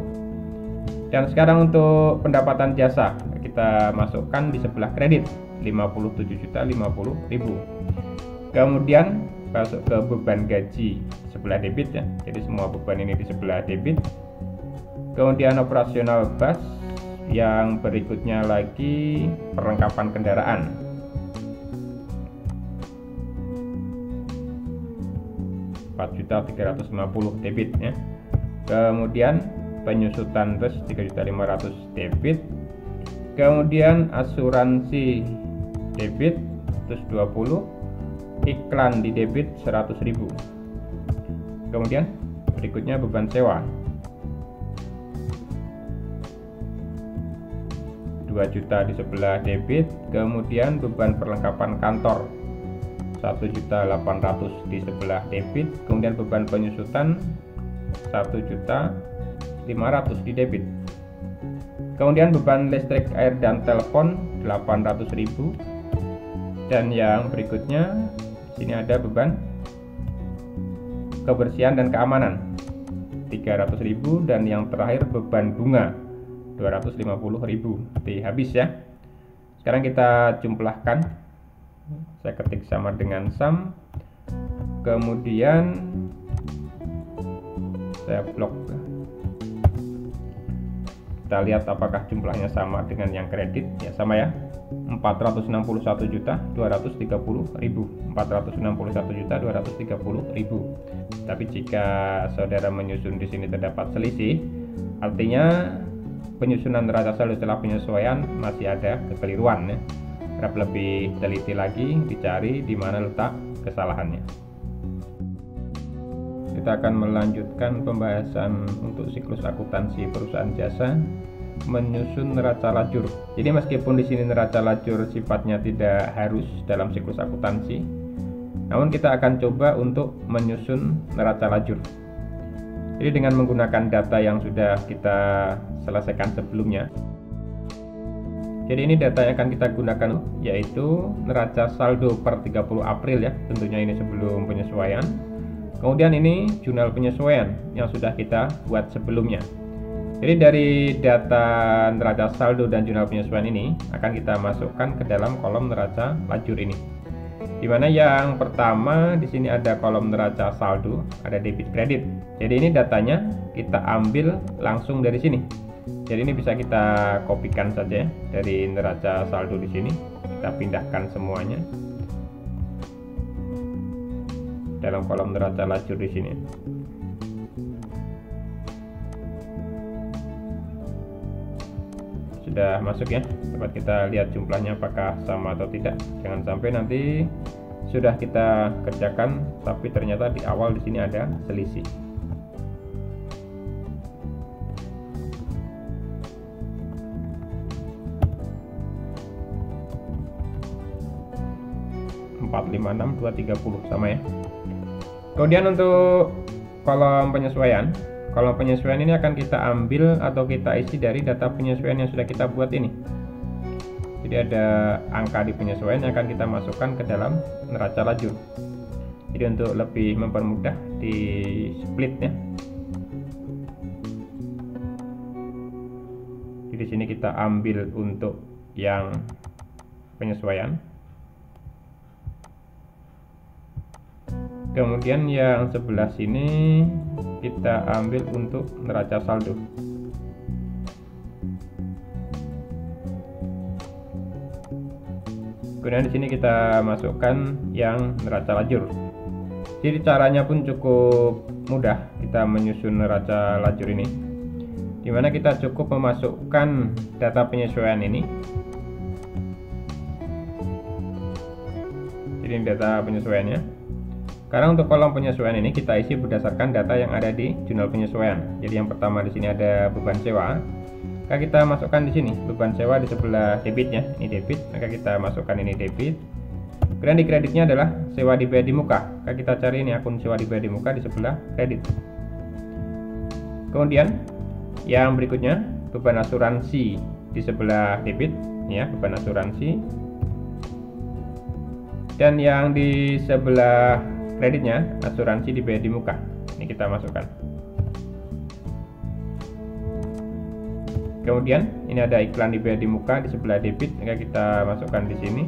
Dan sekarang untuk pendapatan jasa kita masukkan di sebelah kredit 57.050.000. Kemudian masuk ke beban gaji sebelah debit ya, jadi semua beban ini di sebelah debit. Kemudian operasional bus. Yang berikutnya lagi perlengkapan kendaraan 4.350.000 debit ya. Kemudian penyusutan bus 3.500.000 debit. Kemudian asuransi debit 120, iklan di debit 100.000. Kemudian berikutnya beban sewa 2 juta di sebelah debit. Kemudian beban perlengkapan kantor 1.800.000 di sebelah debit. Kemudian beban penyusutan 1.500.000 di debit. Kemudian beban listrik, air dan telepon 800.000. Dan yang berikutnya sini ada beban kebersihan dan keamanan 300.000. Dan yang terakhir beban bunga 250.000. Habis ya. Sekarang kita jumlahkan. Saya ketik sama dengan sum. Kemudian saya blok. Kita lihat apakah jumlahnya sama dengan yang kredit. Ya sama ya. 461.230.000. 461.230.000. Tapi jika saudara menyusun di sini terdapat selisih, artinya penyusunan neraca saldo setelah penyesuaian masih ada kekeliruan ya. Harap lebih teliti lagi, dicari di mana letak kesalahannya. Kita akan melanjutkan pembahasan untuk siklus akuntansi perusahaan jasa, menyusun neraca lajur. Jadi meskipun di sini neraca lajur sifatnya tidak harus dalam siklus akuntansi, namun kita akan coba untuk menyusun neraca lajur. Jadi dengan menggunakan data yang sudah kita selesaikan sebelumnya. Jadi ini data yang akan kita gunakan yaitu neraca saldo per 30 April ya. Tentunya ini sebelum penyesuaian. Kemudian ini jurnal penyesuaian yang sudah kita buat sebelumnya. Jadi dari data neraca saldo dan jurnal penyesuaian ini akan kita masukkan ke dalam kolom neraca lajur ini. Di mana yang pertama di sini ada kolom neraca saldo, ada debit kredit. Jadi ini datanya kita ambil langsung dari sini. Jadi ini bisa kita kopikan saja ya, dari neraca saldo di sini. Kita pindahkan semuanya dalam kolom neraca lajur di sini. Sudah masuk ya, dapat kita lihat jumlahnya apakah sama atau tidak. Jangan sampai nanti sudah kita kerjakan tapi ternyata di awal di sini ada selisih. sama ya. Kemudian untuk kolom penyesuaian ini akan kita ambil atau kita isi dari data penyesuaian yang sudah kita buat ini. Jadi ada angka di penyesuaian yang akan kita masukkan ke dalam neraca lajur. Jadi untuk lebih mempermudah di split ya. Jadi di sini kita ambil untuk yang penyesuaian. Kemudian yang sebelah sini kita ambil untuk neraca saldo. Kemudian di sini kita masukkan yang neraca lajur. Jadi caranya pun cukup mudah kita menyusun neraca lajur ini, dimana kita cukup memasukkan data penyesuaian ini. Jadi ini data penyesuaiannya. Sekarang untuk kolom penyesuaian ini kita isi berdasarkan data yang ada di jurnal penyesuaian. Jadi yang pertama di sini ada beban sewa. Maka kita masukkan di sini beban sewa di sebelah debitnya. Ini debit, maka kita masukkan ini debit. Kemudian di kreditnya adalah sewa dibayar di muka. Maka kita cari ini akun sewa dibayar di muka di sebelah kredit. Kemudian yang berikutnya beban asuransi di sebelah debit, ya, beban asuransi. Dan yang di sebelah kreditnya asuransi dibayar di muka. Ini kita masukkan. Kemudian ini ada iklan dibayar di muka di sebelah debit, maka kita masukkan di sini.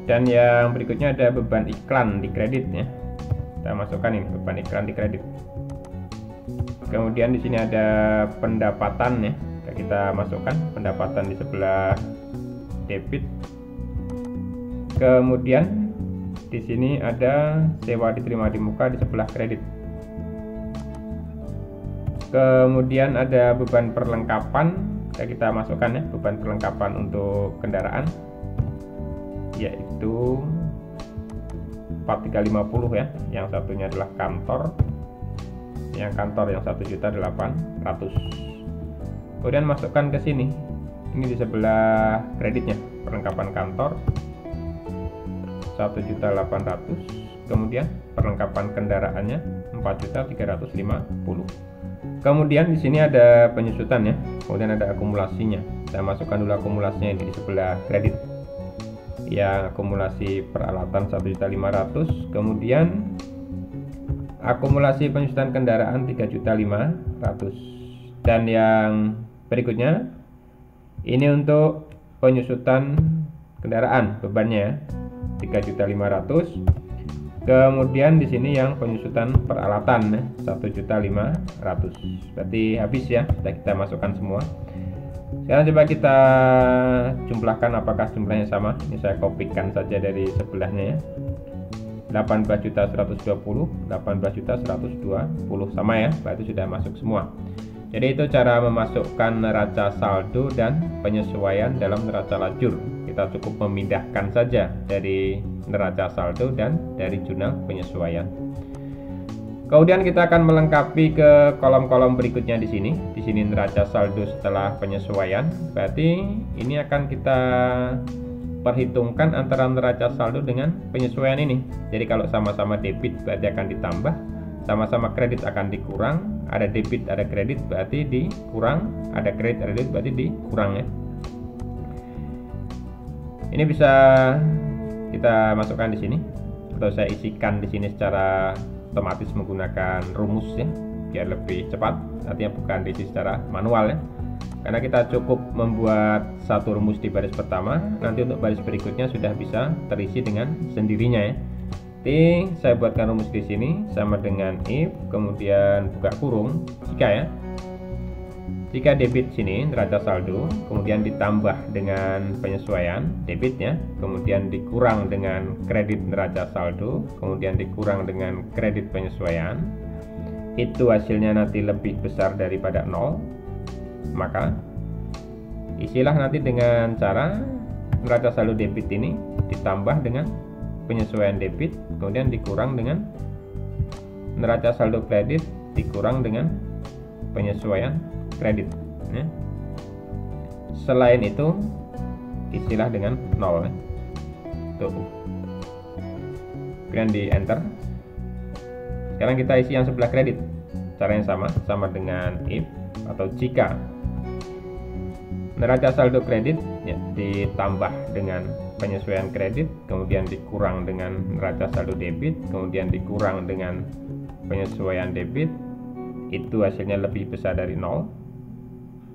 Dan yang berikutnya ada beban iklan di kredit ya. Kita masukkan ini beban iklan di kredit. Kemudian di sini ada pendapatan ya. Kita masukkan pendapatan di sebelah debit. Kemudian di sini ada sewa diterima di muka di sebelah kredit. Kemudian ada beban perlengkapan, kita masukkan ya, beban perlengkapan untuk kendaraan, yaitu 4350 ya. Yang satunya adalah kantor, yang 1.800.000. Kemudian masukkan ke sini, ini di sebelah kreditnya, perlengkapan kantor 1.800.000. Kemudian perlengkapan kendaraannya 4.350.000. Kemudian di sini ada penyusutan ya, kemudian ada akumulasinya. Saya masukkan dulu akumulasinya ini di sebelah kredit. Ya, akumulasi peralatan 1.500.000, kemudian akumulasi penyusutan kendaraan 3.500.000. Dan yang berikutnya ini untuk penyusutan kendaraan bebannya 3.500.000. Kemudian di sini yang penyusutan peralatan 1.500.000. Berarti habis ya, sudah kita masukkan semua. Sekarang coba kita jumlahkan apakah jumlahnya sama. Ini saya kopikan saja dari sebelahnya ya. 18.120, 18.120 sama ya, berarti sudah masuk semua. Jadi itu cara memasukkan neraca saldo dan penyesuaian dalam neraca lajur. Kita cukup memindahkan saja dari neraca saldo dan dari jurnal penyesuaian. Kemudian kita akan melengkapi ke kolom-kolom berikutnya di sini. Di sini neraca saldo setelah penyesuaian. Berarti ini akan kita perhitungkan antara neraca saldo dengan penyesuaian ini. Jadi kalau sama-sama debit berarti akan ditambah, sama-sama kredit akan dikurang. Ada debit, ada kredit berarti dikurang, ada kredit, ada debit berarti dikurang ya. Ini bisa kita masukkan di sini atau saya isikan di sini secara otomatis menggunakan rumus ya, biar lebih cepat. Artinya bukan diisi secara manual ya. Karena kita cukup membuat satu rumus di baris pertama, nanti untuk baris berikutnya sudah bisa terisi dengan sendirinya ya. Jadi saya buatkan rumus di sini sama dengan if, kemudian buka kurung, jika debit sini neraca saldo, kemudian ditambah dengan penyesuaian debitnya, kemudian dikurang dengan kredit neraca saldo, kemudian dikurang dengan kredit penyesuaian, itu hasilnya nanti lebih besar daripada 0, maka isilah nanti dengan cara neraca saldo debit ini ditambah dengan penyesuaian debit, kemudian dikurang dengan neraca saldo kredit, dikurang dengan penyesuaian kredit ya. Selain itu isilah dengan 0 ya. Tuh. Kemudian di enter. Sekarang kita isi yang sebelah kredit. Caranya sama dengan if atau jika neraca saldo kredit ya, ditambah dengan penyesuaian kredit, kemudian dikurang dengan neraca saldo debit, kemudian dikurang dengan penyesuaian debit, itu hasilnya lebih besar dari 0,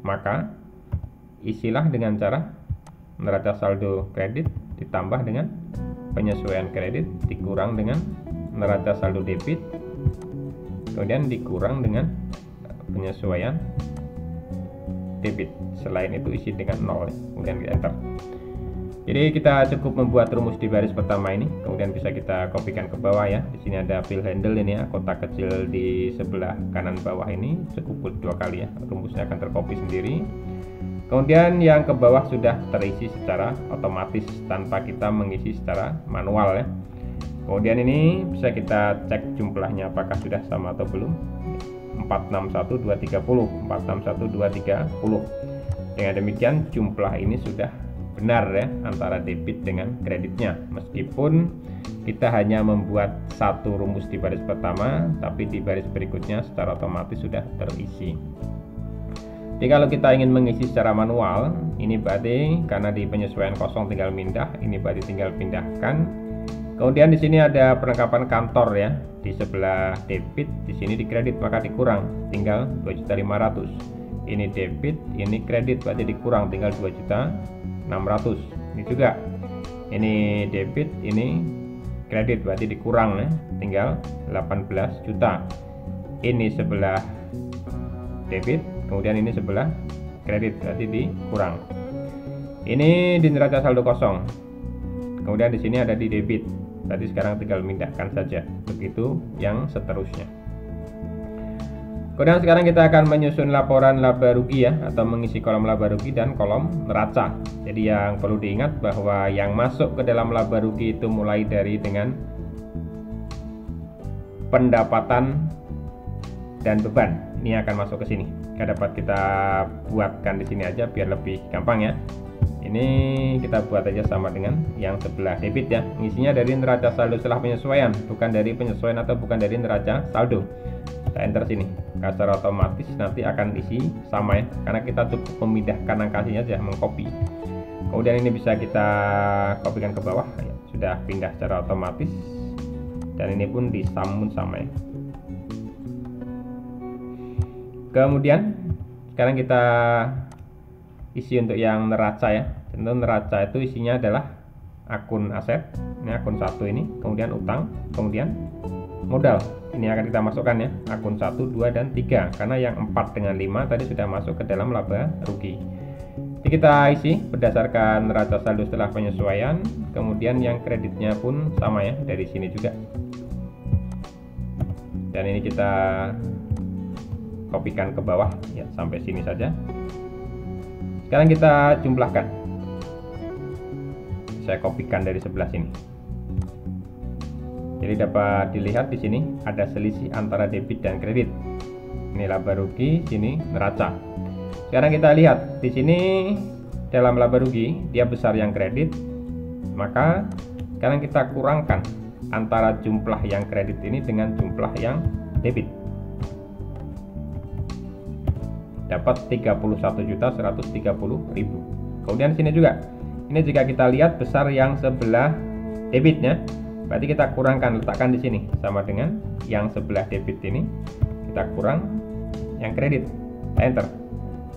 maka isilah dengan cara neraca saldo kredit ditambah dengan penyesuaian kredit dikurang dengan neraca saldo debit, kemudian dikurang dengan penyesuaian debit. Selain itu isi dengan 0, kemudian kita enter. Jadi kita cukup membuat rumus di baris pertama ini, kemudian bisa kita kopikan ke bawah ya. Di sini ada fill handle ini ya, kotak kecil di sebelah kanan bawah ini, cukup 2 kali ya, rumusnya akan tercopy sendiri. Kemudian yang ke bawah sudah terisi secara otomatis tanpa kita mengisi secara manual ya. Kemudian ini bisa kita cek jumlahnya apakah sudah sama atau belum. 461230, 461230. Dengan demikian jumlah ini sudah benar ya antara debit dengan kreditnya, meskipun kita hanya membuat satu rumus di baris pertama, tapi di baris berikutnya secara otomatis sudah terisi. Jadi kalau kita ingin mengisi secara manual, ini berarti karena di penyesuaian kosong tinggal pindah, ini berarti tinggal pindahkan. Kemudian di sini ada perlengkapan kantor ya, di sebelah debit, di sini di kredit, maka dikurang tinggal 2.500.000. Ini debit, ini kredit, berarti dikurang tinggal 2.600.000. Ini juga, ini debit, ini kredit, berarti dikurang ya, tinggal 18 juta. Ini sebelah debit, kemudian ini sebelah kredit, berarti dikurang. Ini di neraca saldo kosong, kemudian di sini ada di debit, berarti sekarang tinggal memindahkan saja. Begitu yang seterusnya. Kemudian sekarang kita akan menyusun laporan laba rugi ya, atau mengisi kolom laba rugi dan kolom neraca. Jadi yang perlu diingat bahwa yang masuk ke dalam laba rugi itu mulai dari dengan pendapatan dan beban. Ini akan masuk ke sini. Dapat kita buatkan di sini aja biar lebih gampang ya. Ini kita buat aja sama dengan yang sebelah debit ya. Ngisinya dari neraca saldo setelah penyesuaian, bukan dari penyesuaian atau bukan dari neraca saldo. Kita enter sini. Secara otomatis nanti akan isi sama ya, karena kita cukup memindahkan angkanya aja, mengcopy. Kemudian ini bisa kita kopikan ke bawah ya, sudah pindah secara otomatis. Dan ini pun disambung sama ya. Kemudian sekarang kita isi untuk yang neraca ya. Tentu neraca itu isinya adalah akun aset, ini akun 1 ini, kemudian utang, kemudian modal. Ini akan kita masukkan ya, akun 1, 2, dan 3, karena yang 4 dengan 5 tadi sudah masuk ke dalam laba rugi. Jadi kita isi berdasarkan neraca saldo setelah penyesuaian, kemudian yang kreditnya pun sama ya, dari sini juga. Dan ini kita kopikan ke bawah ya, sampai sini saja. Sekarang kita jumlahkan. Saya kopikan dari sebelah sini. Jadi dapat dilihat di sini ada selisih antara debit dan kredit. Ini laba rugi, sini neraca. Sekarang kita lihat di sini dalam laba rugi dia besar yang kredit, maka sekarang kita kurangkan antara jumlah yang kredit ini dengan jumlah yang debit. Dapat 31.130.000. Kemudian sini juga. Ini jika kita lihat besar yang sebelah debitnya, berarti kita kurangkan, letakkan di sini sama dengan yang sebelah debit ini, kita kurang yang kredit. Enter.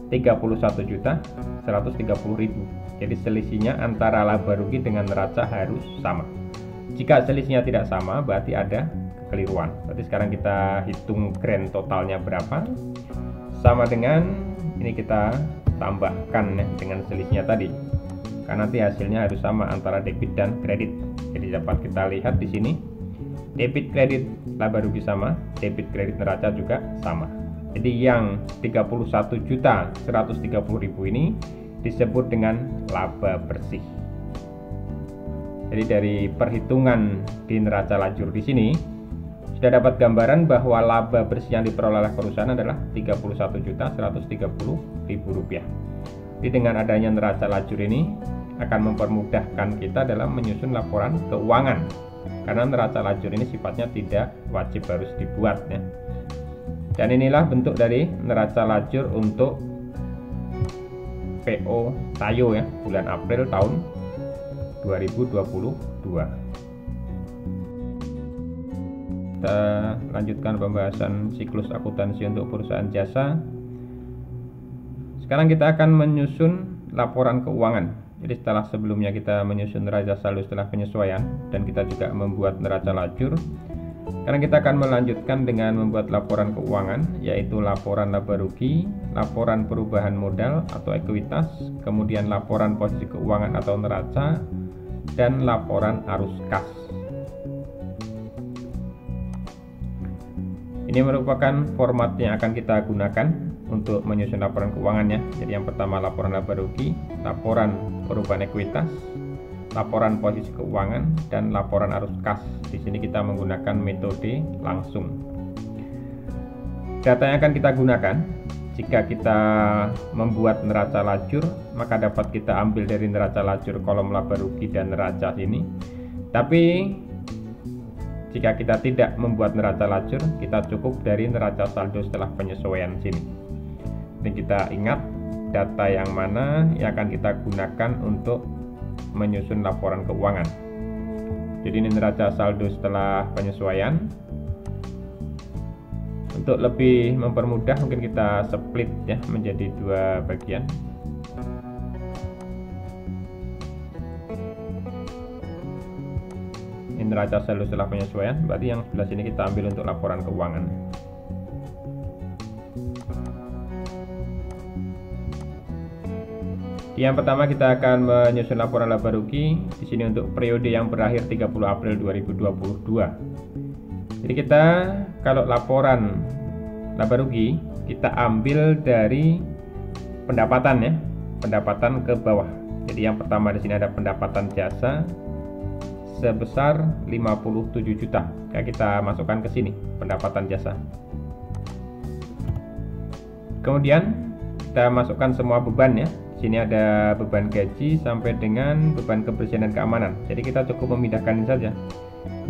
31.130.000. Jadi selisihnya antara laba rugi dengan neraca harus sama. Jika selisihnya tidak sama, berarti ada kekeliruan. Berarti sekarang kita hitung grand totalnya berapa. Sama dengan ini kita tambahkan ya, dengan selisihnya tadi. Karena nanti hasilnya harus sama antara debit dan kredit. Jadi dapat kita lihat di sini debit kredit laba rugi sama, debit kredit neraca juga sama. Jadi yang 31.130.000 ini disebut dengan laba bersih. Jadi dari perhitungan di neraca lajur di sini sudah dapat gambaran bahwa laba bersih yang diperoleh oleh perusahaan adalah Rp31.130.000. Jadi dengan adanya neraca lajur ini akan mempermudahkan kita dalam menyusun laporan keuangan, karena neraca lajur ini sifatnya tidak wajib harus dibuat ya. Dan inilah bentuk dari neraca lajur untuk PO Tayo ya, bulan April tahun 2022. Kita lanjutkan pembahasan siklus akuntansi untuk perusahaan jasa. Sekarang kita akan menyusun laporan keuangan. Jadi setelah sebelumnya kita menyusun neraca saldo setelah penyesuaian dan kita juga membuat neraca lajur, sekarang kita akan melanjutkan dengan membuat laporan keuangan, yaitu laporan laba rugi, laporan perubahan modal atau ekuitas, kemudian laporan posisi keuangan atau neraca, dan laporan arus kas. Ini merupakan format yang akan kita gunakan untuk menyusun laporan keuangannya. Jadi yang pertama laporan laba rugi, laporan perubahan ekuitas, laporan posisi keuangan, dan laporan arus kas. Di sini kita menggunakan metode langsung. Data yang akan kita gunakan jika kita membuat neraca lajur, maka dapat kita ambil dari neraca lajur kolom laba rugi dan neraca sini. Tapi jika kita tidak membuat neraca lajur, kita cukup dari neraca saldo setelah penyesuaian sini. Dan kita ingat data yang mana yang akan kita gunakan untuk menyusun laporan keuangan. Jadi ini neraca saldo setelah penyesuaian. Untuk lebih mempermudah mungkin kita split ya menjadi dua bagian. Ini neraca saldo setelah penyesuaian, berarti yang sebelah sini kita ambil untuk laporan keuangan. Yang pertama kita akan menyusun laporan laba rugi di sini untuk periode yang berakhir 30 April 2022. Jadi kita kalau laporan laba rugi kita ambil dari pendapatan ya, pendapatan ke bawah. Jadi yang pertama di sini ada pendapatan jasa sebesar 57 juta. Kita masukkan ke sini pendapatan jasa. Kemudian kita masukkan semua beban ya. Sini ada beban gaji sampai dengan beban kebersihan dan keamanan. Jadi kita cukup memindahkan ini saja.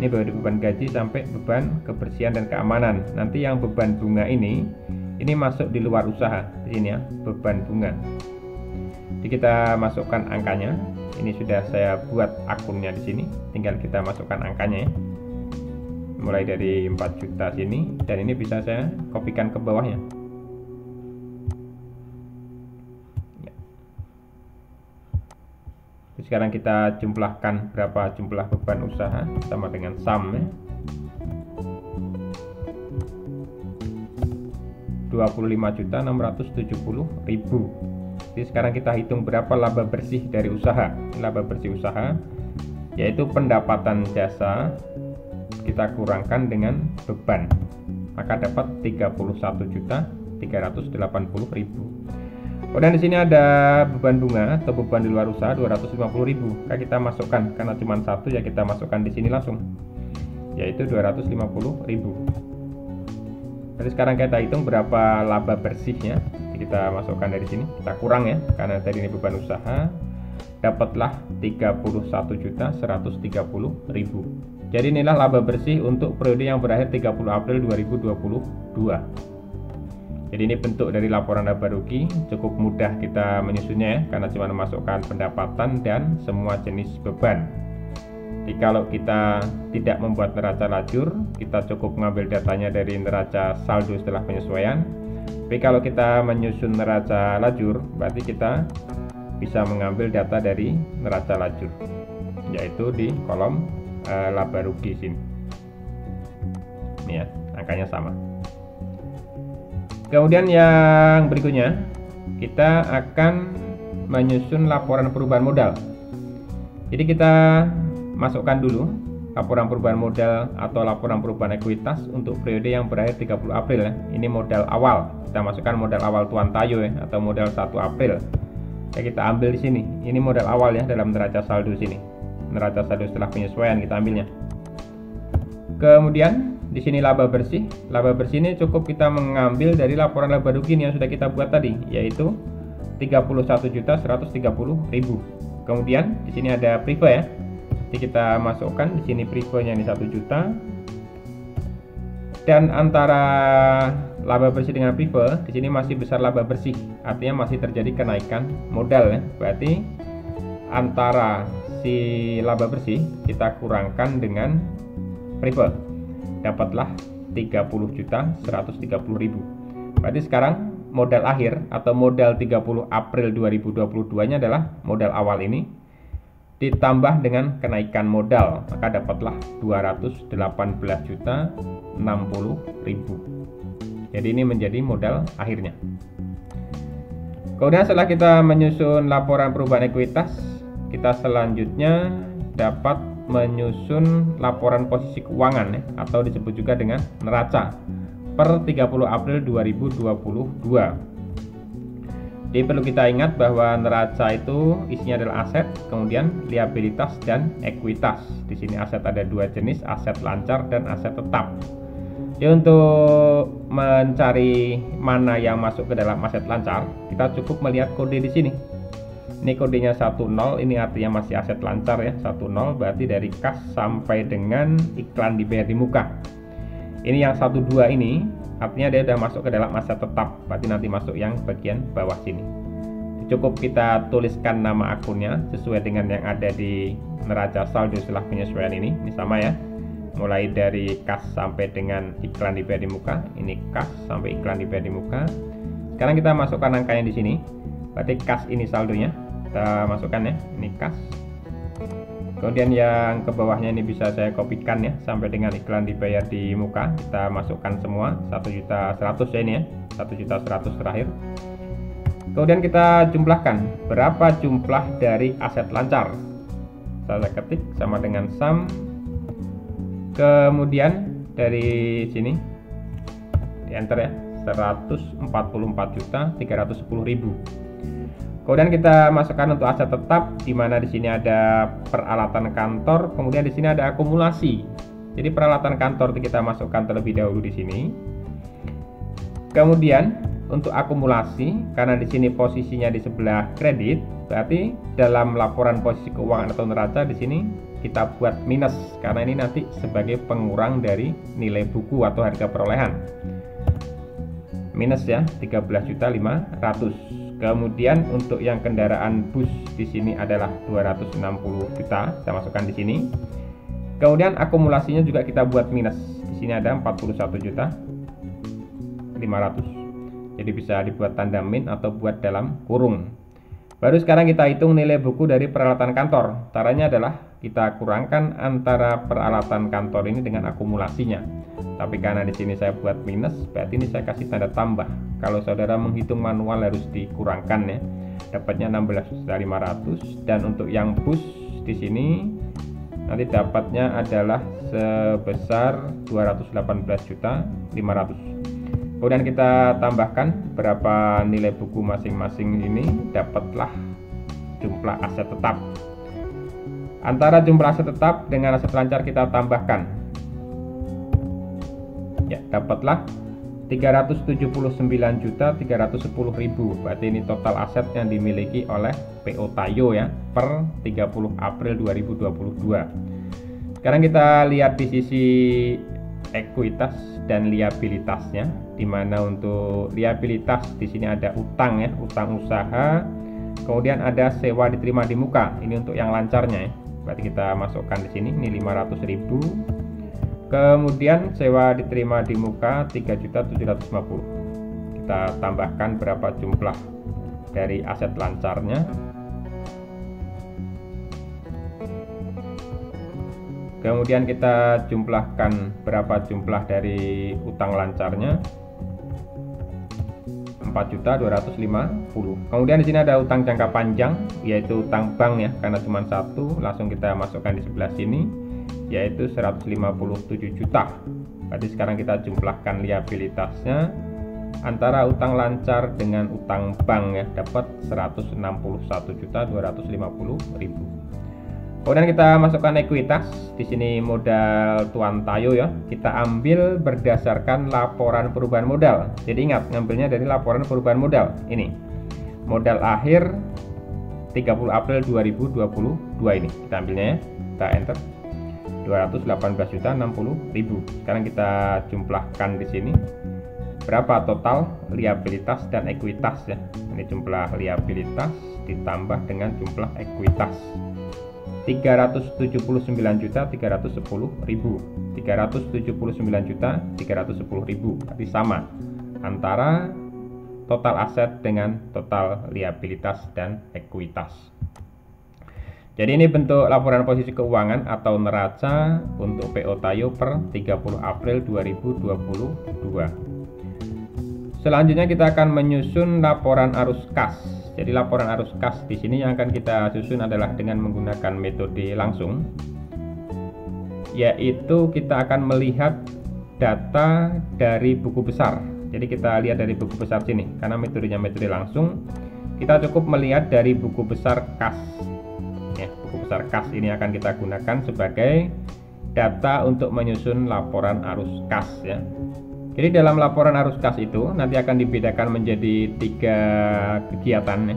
Ini beban gaji sampai beban kebersihan dan keamanan. Nanti yang beban bunga ini masuk di luar usaha di sini ya, beban bunga. Jadi kita masukkan angkanya. Ini sudah saya buat akunnya di sini. Tinggal kita masukkan angkanya ya. Mulai dari 4 juta sini dan ini bisa saya kopikan ke bawahnya. Sekarang kita jumlahkan berapa jumlah beban usaha sama dengan sum ya. 25.670.000. Jadi sekarang kita hitung berapa laba bersih dari usaha. Laba bersih usaha yaitu pendapatan jasa kita kurangkan dengan beban, maka dapat 31.380.000. Kemudian di sini ada beban bunga atau beban di luar usaha 250.000. Kita masukkan karena cuma satu ya, kita masukkan di sini langsung, yaitu 250.000. Jadi sekarang kita hitung berapa laba bersihnya. Kita masukkan dari sini, kita kurang ya, karena tadi ini beban usaha, dapatlah 31.130.000. Jadi inilah laba bersih untuk periode yang berakhir 30 April 2022. Jadi ini bentuk dari laporan laba rugi, cukup mudah kita menyusunnya ya, karena cuma memasukkan pendapatan dan semua jenis beban. Jadi kalau kita tidak membuat neraca lajur, kita cukup mengambil datanya dari neraca saldo setelah penyesuaian. Tapi kalau kita menyusun neraca lajur, berarti kita bisa mengambil data dari neraca lajur, yaitu di kolom laba rugi sini. Ini ya, angkanya sama. Kemudian yang berikutnya kita akan menyusun laporan perubahan modal. Jadi kita masukkan dulu laporan perubahan modal atau laporan perubahan ekuitas untuk periode yang berakhir 30 April ya. Ini modal awal. Kita masukkan modal awal Tuan Tayo ya, atau modal 1 April. Kita ambil di sini. Ini modal awal ya dalam neraca saldo sini. Neraca saldo setelah penyesuaian kita ambilnya. Kemudian di sini laba bersih. Laba bersih ini cukup kita mengambil dari laporan laba rugi yang sudah kita buat tadi, yaitu 31.130.000. Kemudian di sini ada prive ya. Jadi kita masukkan di sini privenya ini 1 juta. Dan antara laba bersih dengan prive, di sini masih besar laba bersih. Artinya masih terjadi kenaikan modal ya. Berarti antara sisi laba bersih kita kurangkan dengan preferred, dapatlah 30.130.000. Berarti sekarang modal akhir atau modal 30 April 2022 nya adalah modal awal ini ditambah dengan kenaikan modal, maka dapatlah 218.060.000. Jadi ini menjadi modal akhirnya. Kemudian setelah kita menyusun laporan perubahan ekuitas, kita selanjutnya dapat menyusun laporan posisi keuangan ya, atau disebut juga dengan neraca per 30 April 2022. Jadi perlu kita ingat bahwa neraca itu isinya adalah aset, kemudian liabilitas dan ekuitas. Di sini aset ada dua jenis, aset lancar dan aset tetap. Jadi untuk mencari mana yang masuk ke dalam aset lancar, kita cukup melihat kode di sini. Ini kodenya 10, ini artinya masih aset lancar ya, 10 berarti dari kas sampai dengan iklan dibayar di muka. Ini yang 12 ini artinya dia sudah masuk ke dalam aset tetap, berarti nanti masuk yang bagian bawah sini. Cukup kita tuliskan nama akunnya sesuai dengan yang ada di neraca saldo setelah penyesuaian ini sama ya. Mulai dari kas sampai dengan iklan dibayar di muka, ini kas sampai iklan dibayar di muka. Sekarang kita masukkan angkanya di sini, berarti kas ini saldonya kita masukkan ya, ini kas. Kemudian yang ke bawahnya ini bisa saya kopikan ya, sampai dengan iklan dibayar di muka kita masukkan semua 1.100.000 ya, ini ya, 1.100.000 terakhir. Kemudian kita jumlahkan berapa jumlah dari aset lancar. Saya ketik sama dengan sum. Kemudian dari sini di enter ya, 144.310.000. Kemudian kita masukkan untuk aset tetap, di mana di sini ada peralatan kantor, kemudian di sini ada akumulasi. Jadi peralatan kantor kita masukkan terlebih dahulu di sini. Kemudian untuk akumulasi, karena di sini posisinya di sebelah kredit, berarti dalam laporan posisi keuangan atau neraca di sini kita buat minus, karena ini nanti sebagai pengurang dari nilai buku atau harga perolehan. Minus ya, 13.500.000. Kemudian untuk yang kendaraan bus di sini adalah 260 juta, kita masukkan di sini. Kemudian akumulasinya juga kita buat minus. Di sini ada 41.500.000. Jadi bisa dibuat tanda min atau buat dalam kurung. Baru sekarang kita hitung nilai buku dari peralatan kantor. Caranya adalah kita kurangkan antara peralatan kantor ini dengan akumulasinya. Tapi karena di sini saya buat minus, berarti ini saya kasih tanda tambah. Kalau saudara menghitung manual harus dikurangkan ya. Dapatnya 16.500.000, dan untuk yang bus di sini nanti dapatnya adalah sebesar 218.500.000. Kemudian kita tambahkan berapa nilai buku masing-masing ini, dapatlah jumlah aset tetap. Antara jumlah aset tetap dengan aset lancar kita tambahkan. Ya, dapatlah 379.310.000. Berarti ini total aset yang dimiliki oleh PO Tayo ya per 30 April 2022. Sekarang kita lihat di sisi ekuitas dan liabilitasnya, di mana untuk liabilitas di sini ada utang ya, utang usaha, kemudian ada sewa diterima di muka, ini untuk yang lancarnya ya. Berarti kita masukkan di sini, ini 500.000. Kemudian sewa diterima di muka 3.750.000. Kita tambahkan berapa jumlah dari aset lancarnya. Kemudian kita jumlahkan berapa jumlah dari utang lancarnya, 4.250.000. Kemudian di sini ada utang jangka panjang, yaitu utang bank ya, karena cuma satu, langsung kita masukkan di sebelah sini, yaitu 157 juta. Berarti sekarang kita jumlahkan liabilitasnya antara utang lancar dengan utang bank ya, dapat 161.250.000. Kemudian kita masukkan ekuitas. Di sini modal Tuan Tayo ya. Kita ambil berdasarkan laporan perubahan modal. Jadi ingat, ngambilnya dari laporan perubahan modal. Ini modal akhir 30 April 2022 ini. Kita ambilnya ya. Kita enter. 218.060.000. Sekarang kita jumlahkan di sini. Berapa total liabilitas dan ekuitas ya. Ini jumlah liabilitas ditambah dengan jumlah ekuitas. 379.310.000. 379.310.000 berarti sama antara total aset dengan total liabilitas dan ekuitas. Jadi ini bentuk laporan posisi keuangan atau neraca untuk PO Tayo per 30 April 2022. Selanjutnya kita akan menyusun laporan arus kas. Jadi laporan arus kas di sini yang akan kita susun adalah dengan menggunakan metode langsung, yaitu kita akan melihat data dari buku besar. Jadi kita lihat dari buku besar sini, karena metodenya metode langsung, kita cukup melihat dari buku besar kas. Ya, buku besar kas ini akan kita gunakan sebagai data untuk menyusun laporan arus kas ya. Jadi dalam laporan arus kas itu nanti akan dibedakan menjadi 3 kegiatan ya.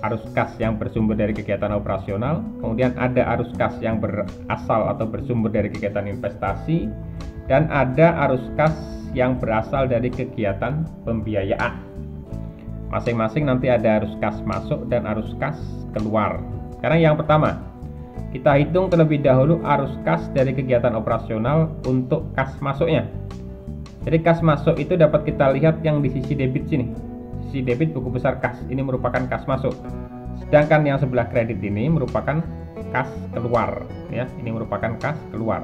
Arus kas yang bersumber dari kegiatan operasional, kemudian ada arus kas yang berasal atau bersumber dari kegiatan investasi, dan ada arus kas yang berasal dari kegiatan pembiayaan. Masing-masing nanti ada arus kas masuk dan arus kas keluar. Sekarang yang pertama, kita hitung terlebih dahulu arus kas dari kegiatan operasional untuk kas masuknya. Jadi kas masuk itu dapat kita lihat yang di sisi debit sini. Sisi debit buku besar kas ini merupakan kas masuk. Sedangkan yang sebelah kredit ini merupakan kas keluar ya. Ini merupakan kas keluar.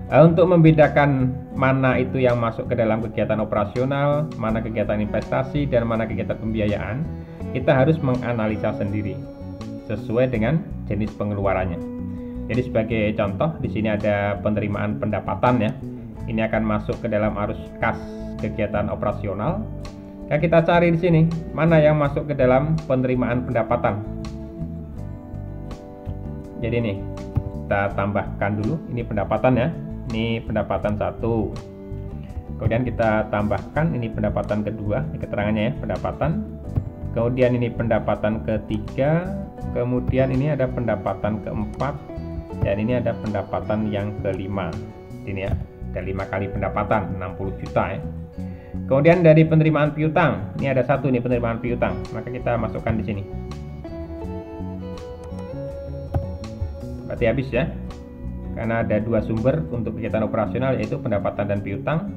Untuk membedakan mana itu yang masuk ke dalam kegiatan operasional, mana kegiatan investasi, dan mana kegiatan pembiayaan, kita harus menganalisa sendiri sesuai dengan jenis pengeluarannya. Jadi sebagai contoh di sini ada penerimaan pendapatan ya. Ini akan masuk ke dalam arus kas kegiatan operasional. Nah, kita cari di sini mana yang masuk ke dalam penerimaan pendapatan. Jadi nih kita tambahkan dulu, ini pendapatan ya. Ini pendapatan 1. Kemudian kita tambahkan ini pendapatan kedua, ini keterangannya ya, pendapatan. Kemudian ini pendapatan ketiga, kemudian ini ada pendapatan keempat, dan ini ada pendapatan yang kelima. Ini ya, ada 5 kali pendapatan, 60 juta ya. Kemudian dari penerimaan piutang, ini ada 1 nih penerimaan piutang, maka kita masukkan di sini. Berarti habis ya. Karena ada 2 sumber untuk kegiatan operasional yaitu pendapatan dan piutang,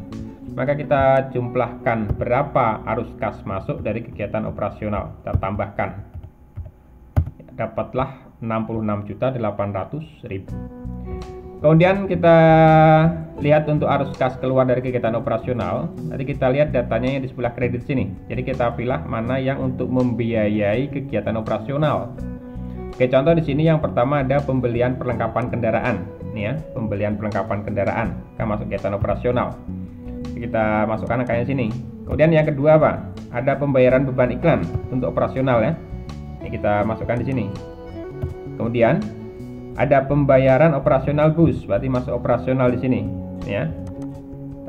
maka kita jumlahkan berapa arus kas masuk dari kegiatan operasional, kita tambahkan. Dapatlah 66.800.000. Kemudian kita lihat untuk arus kas keluar dari kegiatan operasional. Nanti kita lihat datanya yang di sebelah kredit sini. Jadi kita pilih mana yang untuk membiayai kegiatan operasional. Oke, contoh di sini yang pertama ada pembelian perlengkapan kendaraan. Ini ya, pembelian perlengkapan kendaraan kan masuk kegiatan operasional. Kita masukkan angkanya sini. Kemudian yang kedua apa? Ada pembayaran beban iklan untuk operasional ya. Ini kita masukkan di sini. Kemudian ada pembayaran operasional bus, berarti masuk operasional di sini ya.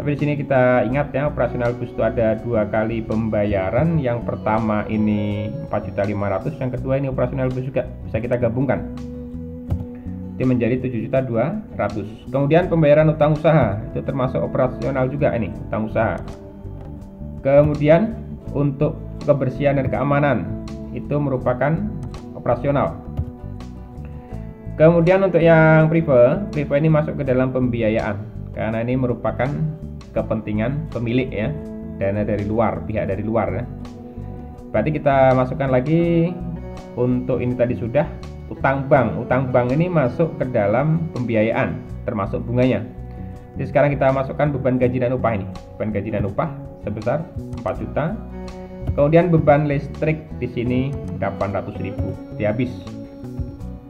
Tapi di sini kita ingat ya, operasional bus itu ada 2 kali pembayaran. Yang pertama ini 4.500.000, yang kedua ini operasional bus juga, bisa kita gabungkan. Itu menjadi 7.200.000. Kemudian pembayaran utang usaha itu termasuk operasional juga ini, utang usaha. Kemudian untuk kebersihan dan keamanan itu merupakan operasional. Kemudian untuk yang prive ini masuk ke dalam pembiayaan karena ini merupakan kepentingan pemilik ya, dana dari luar, pihak dari luar ya. Berarti kita masukkan lagi untuk ini tadi sudah utang bank. Utang bank ini masuk ke dalam pembiayaan termasuk bunganya. Jadi sekarang kita masukkan beban gaji dan upah ini. Beban gaji dan upah sebesar 4 juta. Kemudian beban listrik di sini 800.000. Dia habis.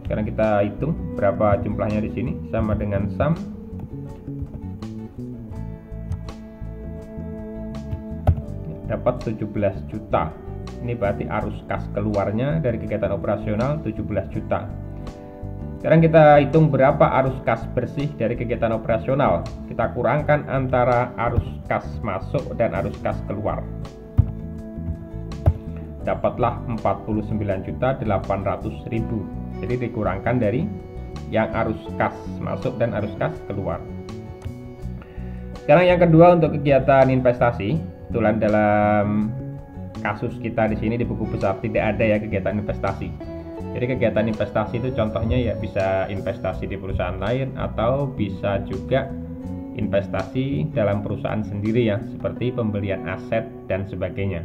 Sekarang kita hitung berapa jumlahnya di sini sama dengan sum dapat 17 juta. Ini berarti arus kas keluarnya dari kegiatan operasional 17 juta. Sekarang kita hitung berapa arus kas bersih dari kegiatan operasional. Kita kurangkan antara arus kas masuk dan arus kas keluar. Dapatlah 49.800.000. Jadi dikurangkan dari yang arus kas masuk dan arus kas keluar. Sekarang yang kedua untuk kegiatan investasi. Kebetulan dalam kasus kita di sini di buku besar tidak ada ya kegiatan investasi. Jadi kegiatan investasi itu contohnya ya bisa investasi di perusahaan lain atau bisa juga investasi dalam perusahaan sendiri ya, seperti pembelian aset dan sebagainya.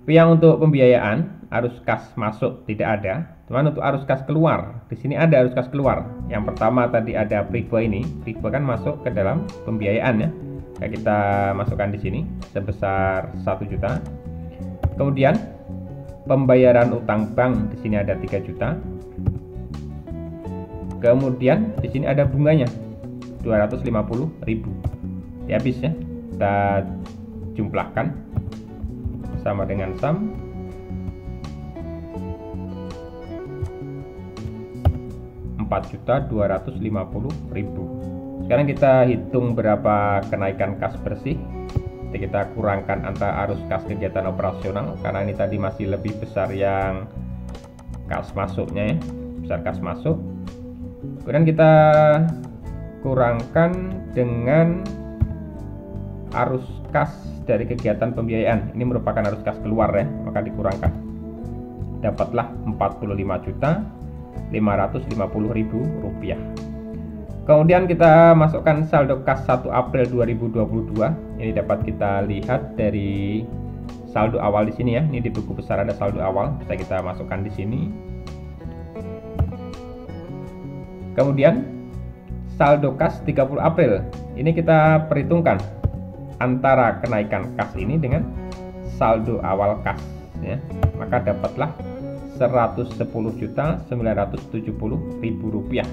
Yang untuk pembiayaan arus kas masuk tidak ada, cuman untuk arus kas keluar di sini ada arus kas keluar. Yang pertama tadi ada Priva ini, Priva kan masuk ke dalam pembiayaan ya. Nah, kita masukkan di sini sebesar 1 juta. Kemudian pembayaran utang bank di sini ada 3 juta. Kemudian di sini ada bunganya 250.000. Ya habis ya. Kita jumlahkan sama dengan sum 4.250.000. Sekarang kita hitung berapa kenaikan kas bersih. Jadi kita kurangkan antara arus kas kegiatan operasional, karena ini tadi masih lebih besar yang kas masuknya ya, besar kas masuk. Kemudian kita kurangkan dengan arus kas dari kegiatan pembiayaan. Ini merupakan arus kas keluar ya, maka dikurangkan. Dapatlah 45.550.000 rupiah. Kemudian kita masukkan saldo kas 1 April 2022. Ini dapat kita lihat dari saldo awal di sini ya. Ini di buku besar ada saldo awal, bisa kita masukkan di sini. Kemudian saldo kas 30 April. Ini kita perhitungkan antara kenaikan kas ini dengan saldo awal kas ya. Maka dapatlah 110.970.000 rupiah.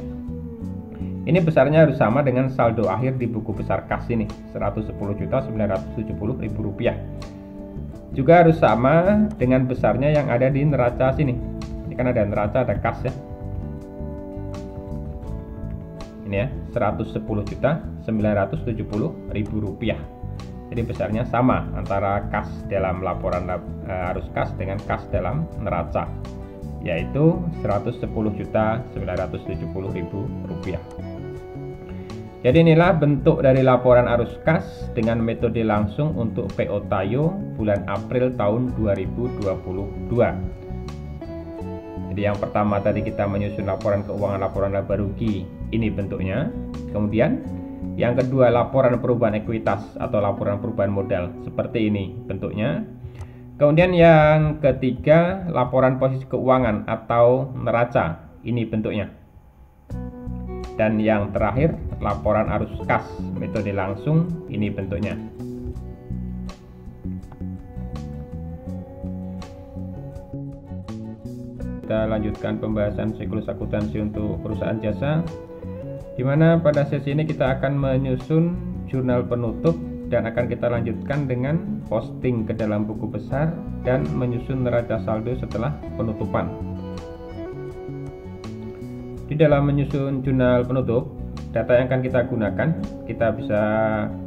Ini besarnya harus sama dengan saldo akhir di buku besar kas ini, 110.970.000 rupiah. Juga harus sama dengan besarnya yang ada di neraca sini. Ini kan ada neraca, ada kas ya. Ini ya, 110.970.000 rupiah. Jadi besarnya sama antara kas dalam laporan arus kas dengan kas dalam neraca, yaitu 110.970.000 rupiah. Jadi inilah bentuk dari laporan arus kas dengan metode langsung untuk PO Tayo bulan April tahun 2022. Jadi yang pertama tadi kita menyusun laporan keuangan, laporan laba rugi, ini bentuknya. Kemudian yang kedua laporan perubahan ekuitas atau laporan perubahan modal, seperti ini bentuknya. Kemudian yang ketiga laporan posisi keuangan atau neraca, ini bentuknya. Dan yang terakhir laporan arus kas metode langsung, ini bentuknya. Kita lanjutkan pembahasan siklus akuntansi untuk perusahaan jasa, di mana pada sesi ini kita akan menyusun jurnal penutup dan akan kita lanjutkan dengan posting ke dalam buku besar dan menyusun neraca saldo setelah penutupan. Di dalam menyusun jurnal penutup, data yang akan kita gunakan, kita bisa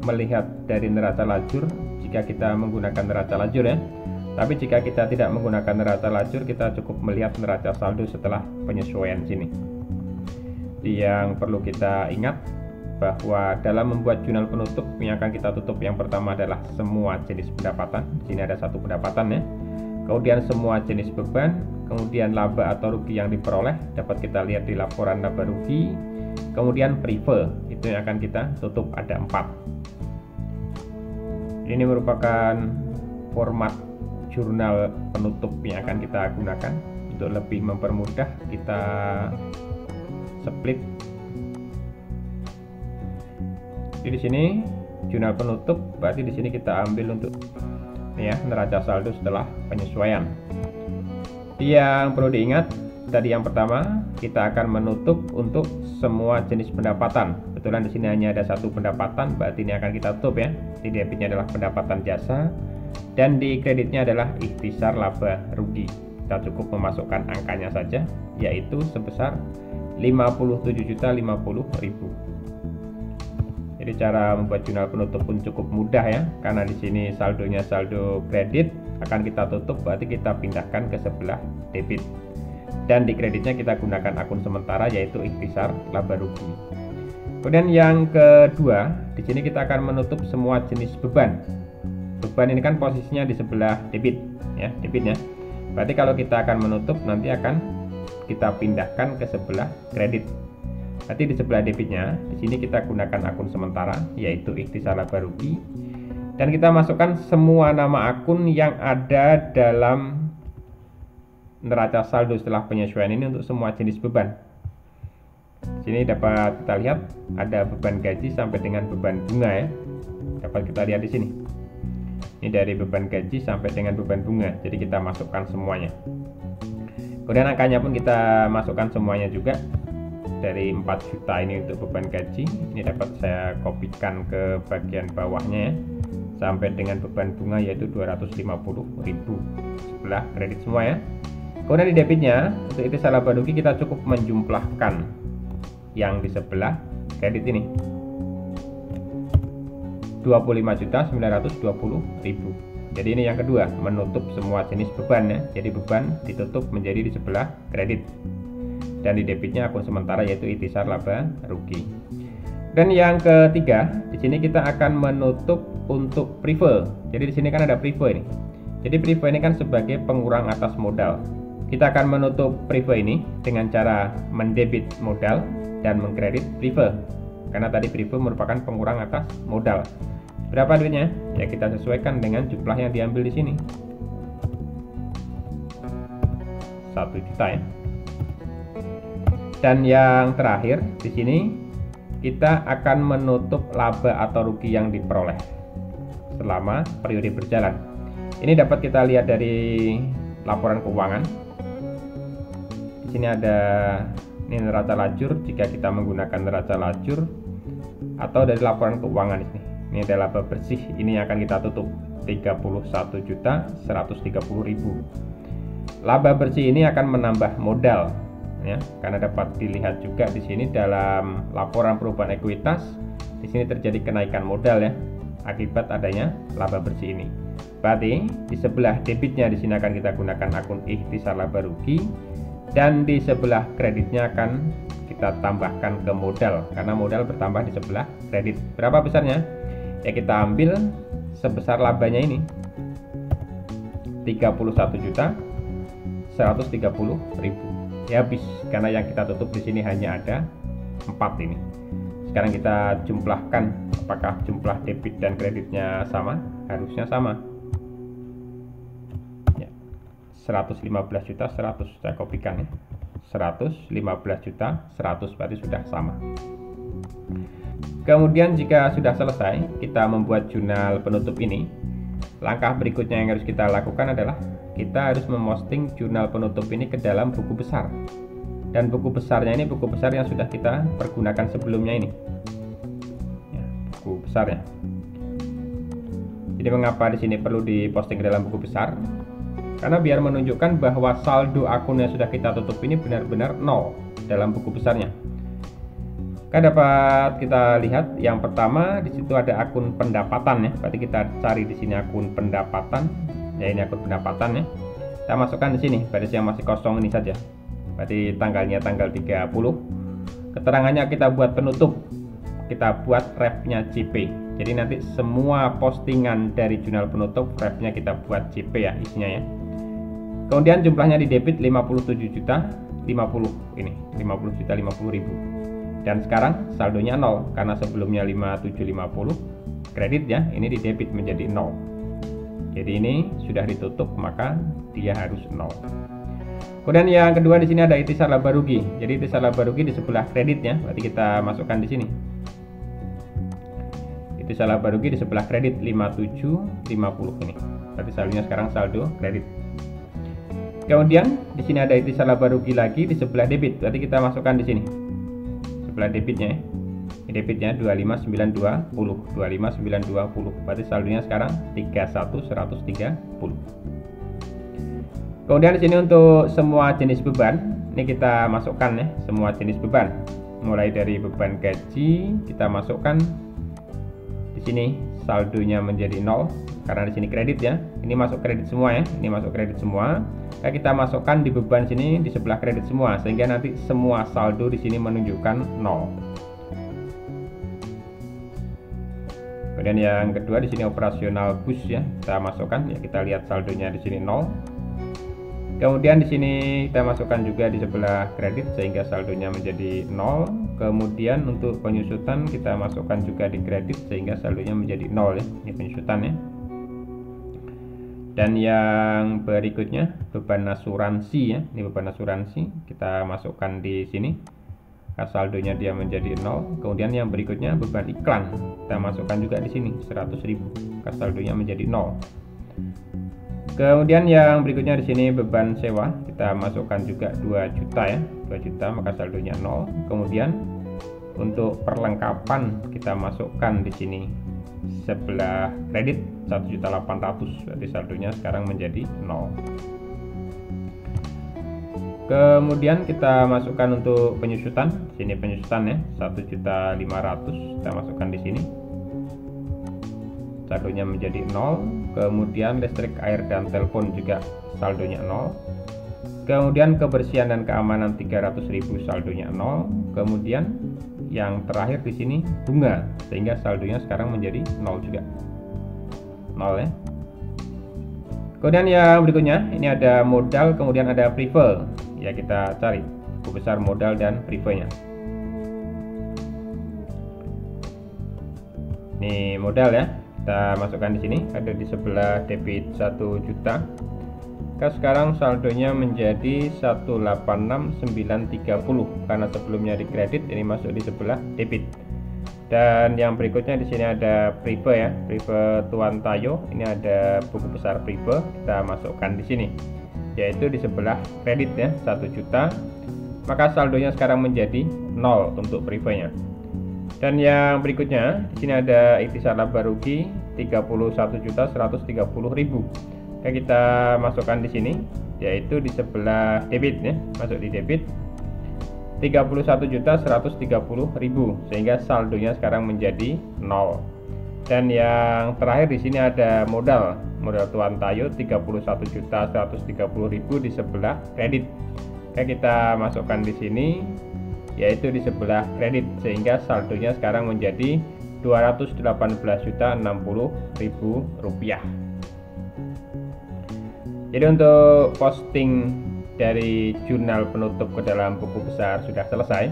melihat dari neraca lajur jika kita menggunakan neraca lajur ya. Tapi jika kita tidak menggunakan neraca lajur, kita cukup melihat neraca saldo setelah penyesuaian sini. Yang perlu kita ingat bahwa dalam membuat jurnal penutup yang akan kita tutup, yang pertama adalah semua jenis pendapatan. Sini ada satu pendapatan ya. Kemudian semua jenis beban, kemudian laba atau rugi yang diperoleh dapat kita lihat di laporan laba rugi. Kemudian prive, itu yang akan kita tutup, ada 4. Ini merupakan format jurnal penutup yang akan kita gunakan. Untuk lebih mempermudah, kita split. Jadi di sini jurnal penutup, berarti di sini kita ambil untuk ya neraca saldo setelah penyesuaian. Yang perlu diingat tadi yang pertama, kita akan menutup untuk semua jenis pendapatan. Kebetulan di sini hanya ada satu pendapatan, berarti ini akan kita tutup ya. Di debitnya adalah pendapatan jasa dan di kreditnya adalah ikhtisar laba rugi. Kita cukup memasukkan angkanya saja, yaitu sebesar 57.050.000. Jadi cara membuat jurnal penutup pun cukup mudah ya, karena di sini saldonya saldo kredit, akan kita tutup berarti kita pindahkan ke sebelah debit. Dan di kreditnya kita gunakan akun sementara, yaitu ikhtisar laba rugi. Kemudian yang kedua, di sini kita akan menutup semua jenis beban. Beban ini kan posisinya di sebelah debit ya, debitnya. Berarti kalau kita akan menutup, nanti akan kita pindahkan ke sebelah kredit. Berarti di sebelah debitnya, di sini kita gunakan akun sementara, yaitu ikhtisar laba rugi, dan kita masukkan semua nama akun yang ada dalam neraca saldo setelah penyesuaian ini untuk semua jenis beban. Sini dapat kita lihat ada beban gaji sampai dengan beban bunga ya. Dapat kita lihat di sini. Ini dari beban gaji sampai dengan beban bunga. Jadi kita masukkan semuanya. Kemudian angkanya pun kita masukkan semuanya juga. Dari 4 juta ini untuk beban gaji. Ini dapat saya kopikan ke bagian bawahnya ya. Sampai dengan beban bunga yaitu 250.000 sebelah kredit semua ya. Kemudian di debitnya untuk ikhtisar laba rugi kita cukup menjumlahkan yang di sebelah kredit ini 25.920.000. Jadi ini yang kedua, menutup semua jenis beban ya. Jadi beban ditutup menjadi di sebelah kredit. Dan di debitnya akun sementara yaitu ikhtisar laba rugi. Dan yang ketiga, di sini kita akan menutup untuk prive. Jadi di sini kan ada prive ini. Jadi prive ini kan sebagai pengurang atas modal. Kita akan menutup prive ini dengan cara mendebit modal dan mengkredit prive. Karena tadi prive merupakan pengurang atas modal. Berapa duitnya? Ya kita sesuaikan dengan jumlah yang diambil di sini. 1 juta ya. Dan yang terakhir di sini kita akan menutup laba atau rugi yang diperoleh selama periode berjalan. Ini dapat kita lihat dari laporan keuangan. Di sini ada ini neraca lajur jika kita menggunakan neraca lajur, atau dari laporan keuangan ini. Ini ada laba bersih, ini akan kita tutup 31.130.000. Laba bersih ini akan menambah modal ya, karena dapat dilihat juga di sini dalam laporan perubahan ekuitas. Di sini terjadi kenaikan modal ya akibat adanya laba bersih ini. Berarti di sebelah debitnya di sini akan kita gunakan akun ikhtisar laba rugi, dan di sebelah kreditnya akan kita tambahkan ke modal karena modal bertambah di sebelah kredit. Berapa besarnya? Ya kita ambil sebesar labanya ini 31.130.000. Ya habis, karena yang kita tutup di sini hanya ada 4 ini. Sekarang kita jumlahkan, apakah jumlah debit dan kreditnya sama? Harusnya sama. 115.100.000 saya kopikan ya. 115.100.000 berarti sudah sama. Kemudian jika sudah selesai kita membuat jurnal penutup ini, langkah berikutnya yang harus kita lakukan adalah kita harus memposting jurnal penutup ini ke dalam buku besar. Dan buku besarnya ini buku besar yang sudah kita pergunakan sebelumnya ini ya, buku besarnya. Jadi mengapa di sini perlu diposting ke dalam buku besar? Karena biar menunjukkan bahwa saldo akun yang sudah kita tutup ini benar-benar nol dalam buku besarnya. Kan dapat kita lihat yang pertama di situ ada akun pendapatan ya. Berarti kita cari di sini akun pendapatan. Ya ini akun pendapatan ya. Kita masukkan di sini baris yang masih kosong ini saja. Berarti tanggalnya tanggal 30. Keterangannya kita buat penutup. Kita buat refnya JP. Jadi nanti semua postingan dari jurnal penutup refnya kita buat JP ya isinya ya. Kemudian jumlahnya di debit 57.050 ini 50.050.000. Dan sekarang saldonya 0 karena sebelumnya 5750 kredit ya, ini di debit menjadi 0. Jadi ini sudah ditutup maka dia harus 0. Kemudian yang kedua di sini ada ikhtisar laba rugi. Jadi ikhtisar laba rugi di sebelah kreditnya, berarti kita masukkan di sini. Ikhtisar laba rugi di sebelah kredit 5750 ini. Berarti saldonya sekarang saldo kredit. Kemudian di sini ada ikhtisar laba rugi lagi di sebelah debit. Berarti kita masukkan di sini. Sebelah debitnya ya. Debitnya 25.920. 25.920. Berarti saldonya sekarang 31.130. Kemudian di sini untuk semua jenis beban, ini kita masukkan ya, semua jenis beban. Mulai dari beban gaji kita masukkan di sini saldonya menjadi 0 karena di sini kredit ya. Ini masuk kredit semua ya. Ini masuk kredit semua. Nah, kita masukkan di beban sini di sebelah kredit semua sehingga nanti semua saldo di sini menunjukkan 0. Kemudian yang kedua di sini operasional bus ya. Kita masukkan ya, kita lihat saldonya di sini 0. Kemudian di sini kita masukkan juga di sebelah kredit sehingga saldonya menjadi 0. Kemudian untuk penyusutan kita masukkan juga di kredit sehingga saldonya menjadi 0 ya. Ini penyusutannya. Dan yang berikutnya beban asuransi ya. Ini beban asuransi kita masukkan di sini. Saldonya dia menjadi 0. Kemudian yang berikutnya beban iklan kita masukkan juga di sini 100.000. Saldonya menjadi 0. Kemudian yang berikutnya di sini beban sewa kita masukkan juga 2 juta ya, 2 juta maka saldonya 0. Kemudian untuk perlengkapan kita masukkan di sini sebelah kredit 1.800.000, berarti saldonya sekarang menjadi 0. Kemudian kita masukkan untuk penyusutan, sini penyusutan ya 1.500.000 kita masukkan di sini. Saldonya menjadi 0. Kemudian listrik, air, dan telepon juga saldonya 0. Kemudian kebersihan dan keamanan 300.000 saldonya 0. Kemudian yang terakhir di sini bunga sehingga saldonya sekarang menjadi 0 juga. 0 ya. Kemudian yang berikutnya ini ada modal, kemudian ada prive. Ya kita cari buku besar modal dan privenya. Ini modal ya. Kita masukkan di sini, ada di sebelah debit 1 juta. Sekarang saldonya menjadi 186.930 karena sebelumnya di kredit, ini masuk di sebelah debit. Dan yang berikutnya di sini ada prive ya, prive Tuan Tayo. Ini ada buku besar prive, kita masukkan di sini, yaitu di sebelah kredit ya 1 juta. Maka saldonya sekarang menjadi 0 untuk privenya. Dan yang berikutnya di sini ada ikhtisar laba rugi 31.130.000. Kita masukkan di sini, yaitu di sebelah debit ya, masuk di debit 31.130.000 sehingga saldonya sekarang menjadi 0. Dan yang terakhir di sini ada modal Tuan Tayo 31.130.000 di sebelah kredit. Kita masukkan di sini, yaitu di sebelah kredit sehingga saldonya sekarang menjadi 218.060.000 rupiah. Jadi untuk posting dari jurnal penutup ke dalam buku besar sudah selesai.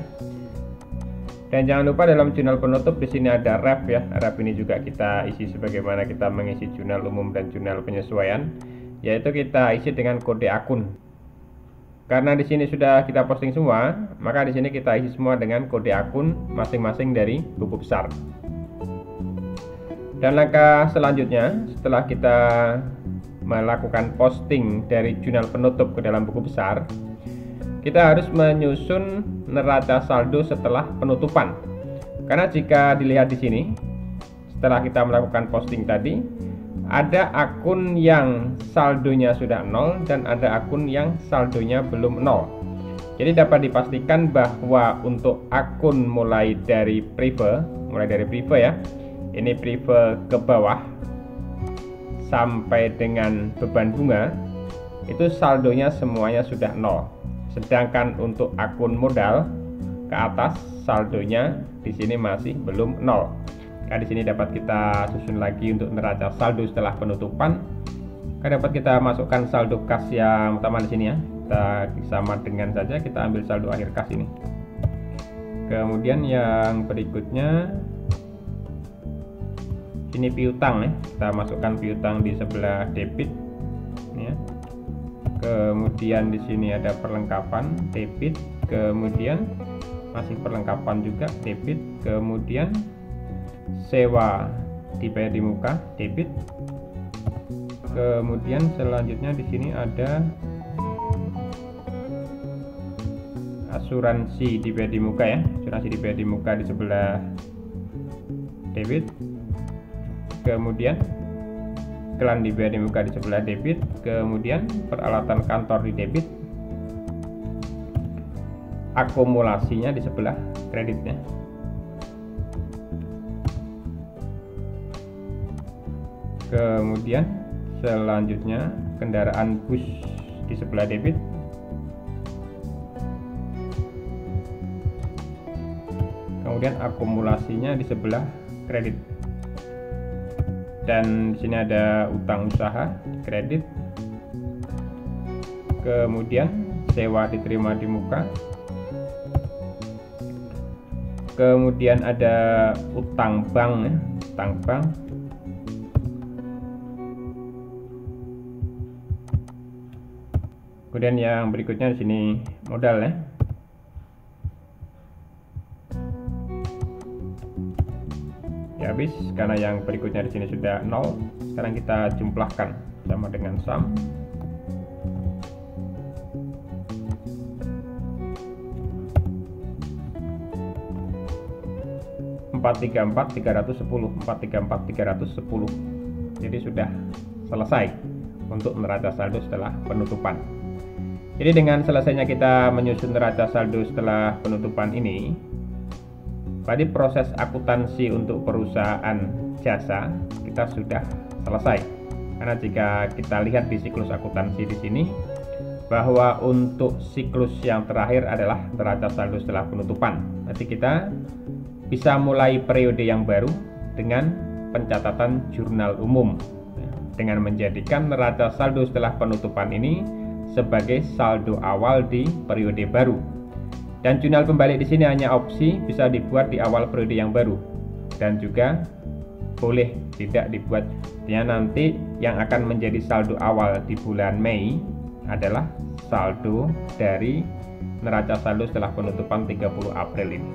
Dan jangan lupa dalam jurnal penutup di sini ada ref ya. Ref ini juga kita isi sebagaimana kita mengisi jurnal umum dan jurnal penyesuaian, yaitu kita isi dengan kode akun. Karena di sini sudah kita posting semua, maka di sini kita isi semua dengan kode akun masing-masing dari buku besar. Dan langkah selanjutnya, setelah kita melakukan posting dari jurnal penutup ke dalam buku besar, kita harus menyusun neraca saldo setelah penutupan. Karena jika dilihat di sini, setelah kita melakukan posting tadi, ada akun yang saldonya sudah 0 dan ada akun yang saldonya belum 0. Jadi dapat dipastikan bahwa untuk akun mulai dari prive ya, ini prive ke bawah sampai dengan beban bunga, itu saldonya semuanya sudah 0. Sedangkan untuk akun modal ke atas saldonya di sini masih belum 0. Nah, di sini dapat kita susun lagi untuk neraca saldo setelah penutupan. Dapat kita masukkan saldo kas yang utama di sini ya. Kita sama dengan saja kita ambil saldo akhir kas ini. Kemudian yang berikutnya ini piutang ya. Kita masukkan piutang di sebelah debit ya. Kemudian di sini ada perlengkapan debit, kemudian masih perlengkapan juga debit, kemudian sewa dibayar di muka debit. Kemudian selanjutnya di sini ada asuransi dibayar di muka ya, asuransi dibayar di muka di sebelah debit. Kemudian iklan dibayar di muka di sebelah debit. Kemudian peralatan kantor di debit. Akumulasinya di sebelah kreditnya. Kemudian selanjutnya kendaraan bus di sebelah debit. Kemudian akumulasinya di sebelah kredit. Dan di sini ada utang usaha kredit. kemudian sewa diterima di muka, kemudian ada utang bank ya, utang bank, kemudian yang berikutnya di sini modal ya. Ya habis, karena yang berikutnya di sini sudah 0. Sekarang kita jumlahkan sama dengan sum. (434 310) 434 310. Jadi sudah selesai untuk neraca saldo setelah penutupan. Jadi dengan selesainya kita menyusun neraca saldo setelah penutupan ini, pada proses akuntansi untuk perusahaan jasa kita sudah selesai. Karena jika kita lihat di siklus akuntansi di sini, bahwa untuk siklus yang terakhir adalah neraca saldo setelah penutupan. Nanti kita bisa mulai periode yang baru dengan pencatatan jurnal umum, dengan menjadikan neraca saldo setelah penutupan ini sebagai saldo awal di periode baru. Dan jurnal pembalik di sini hanya opsi, bisa dibuat di awal periode yang baru dan juga boleh tidak dibuat. Nanti yang akan menjadi saldo awal di bulan Mei adalah saldo dari neraca saldo setelah penutupan 30 April ini.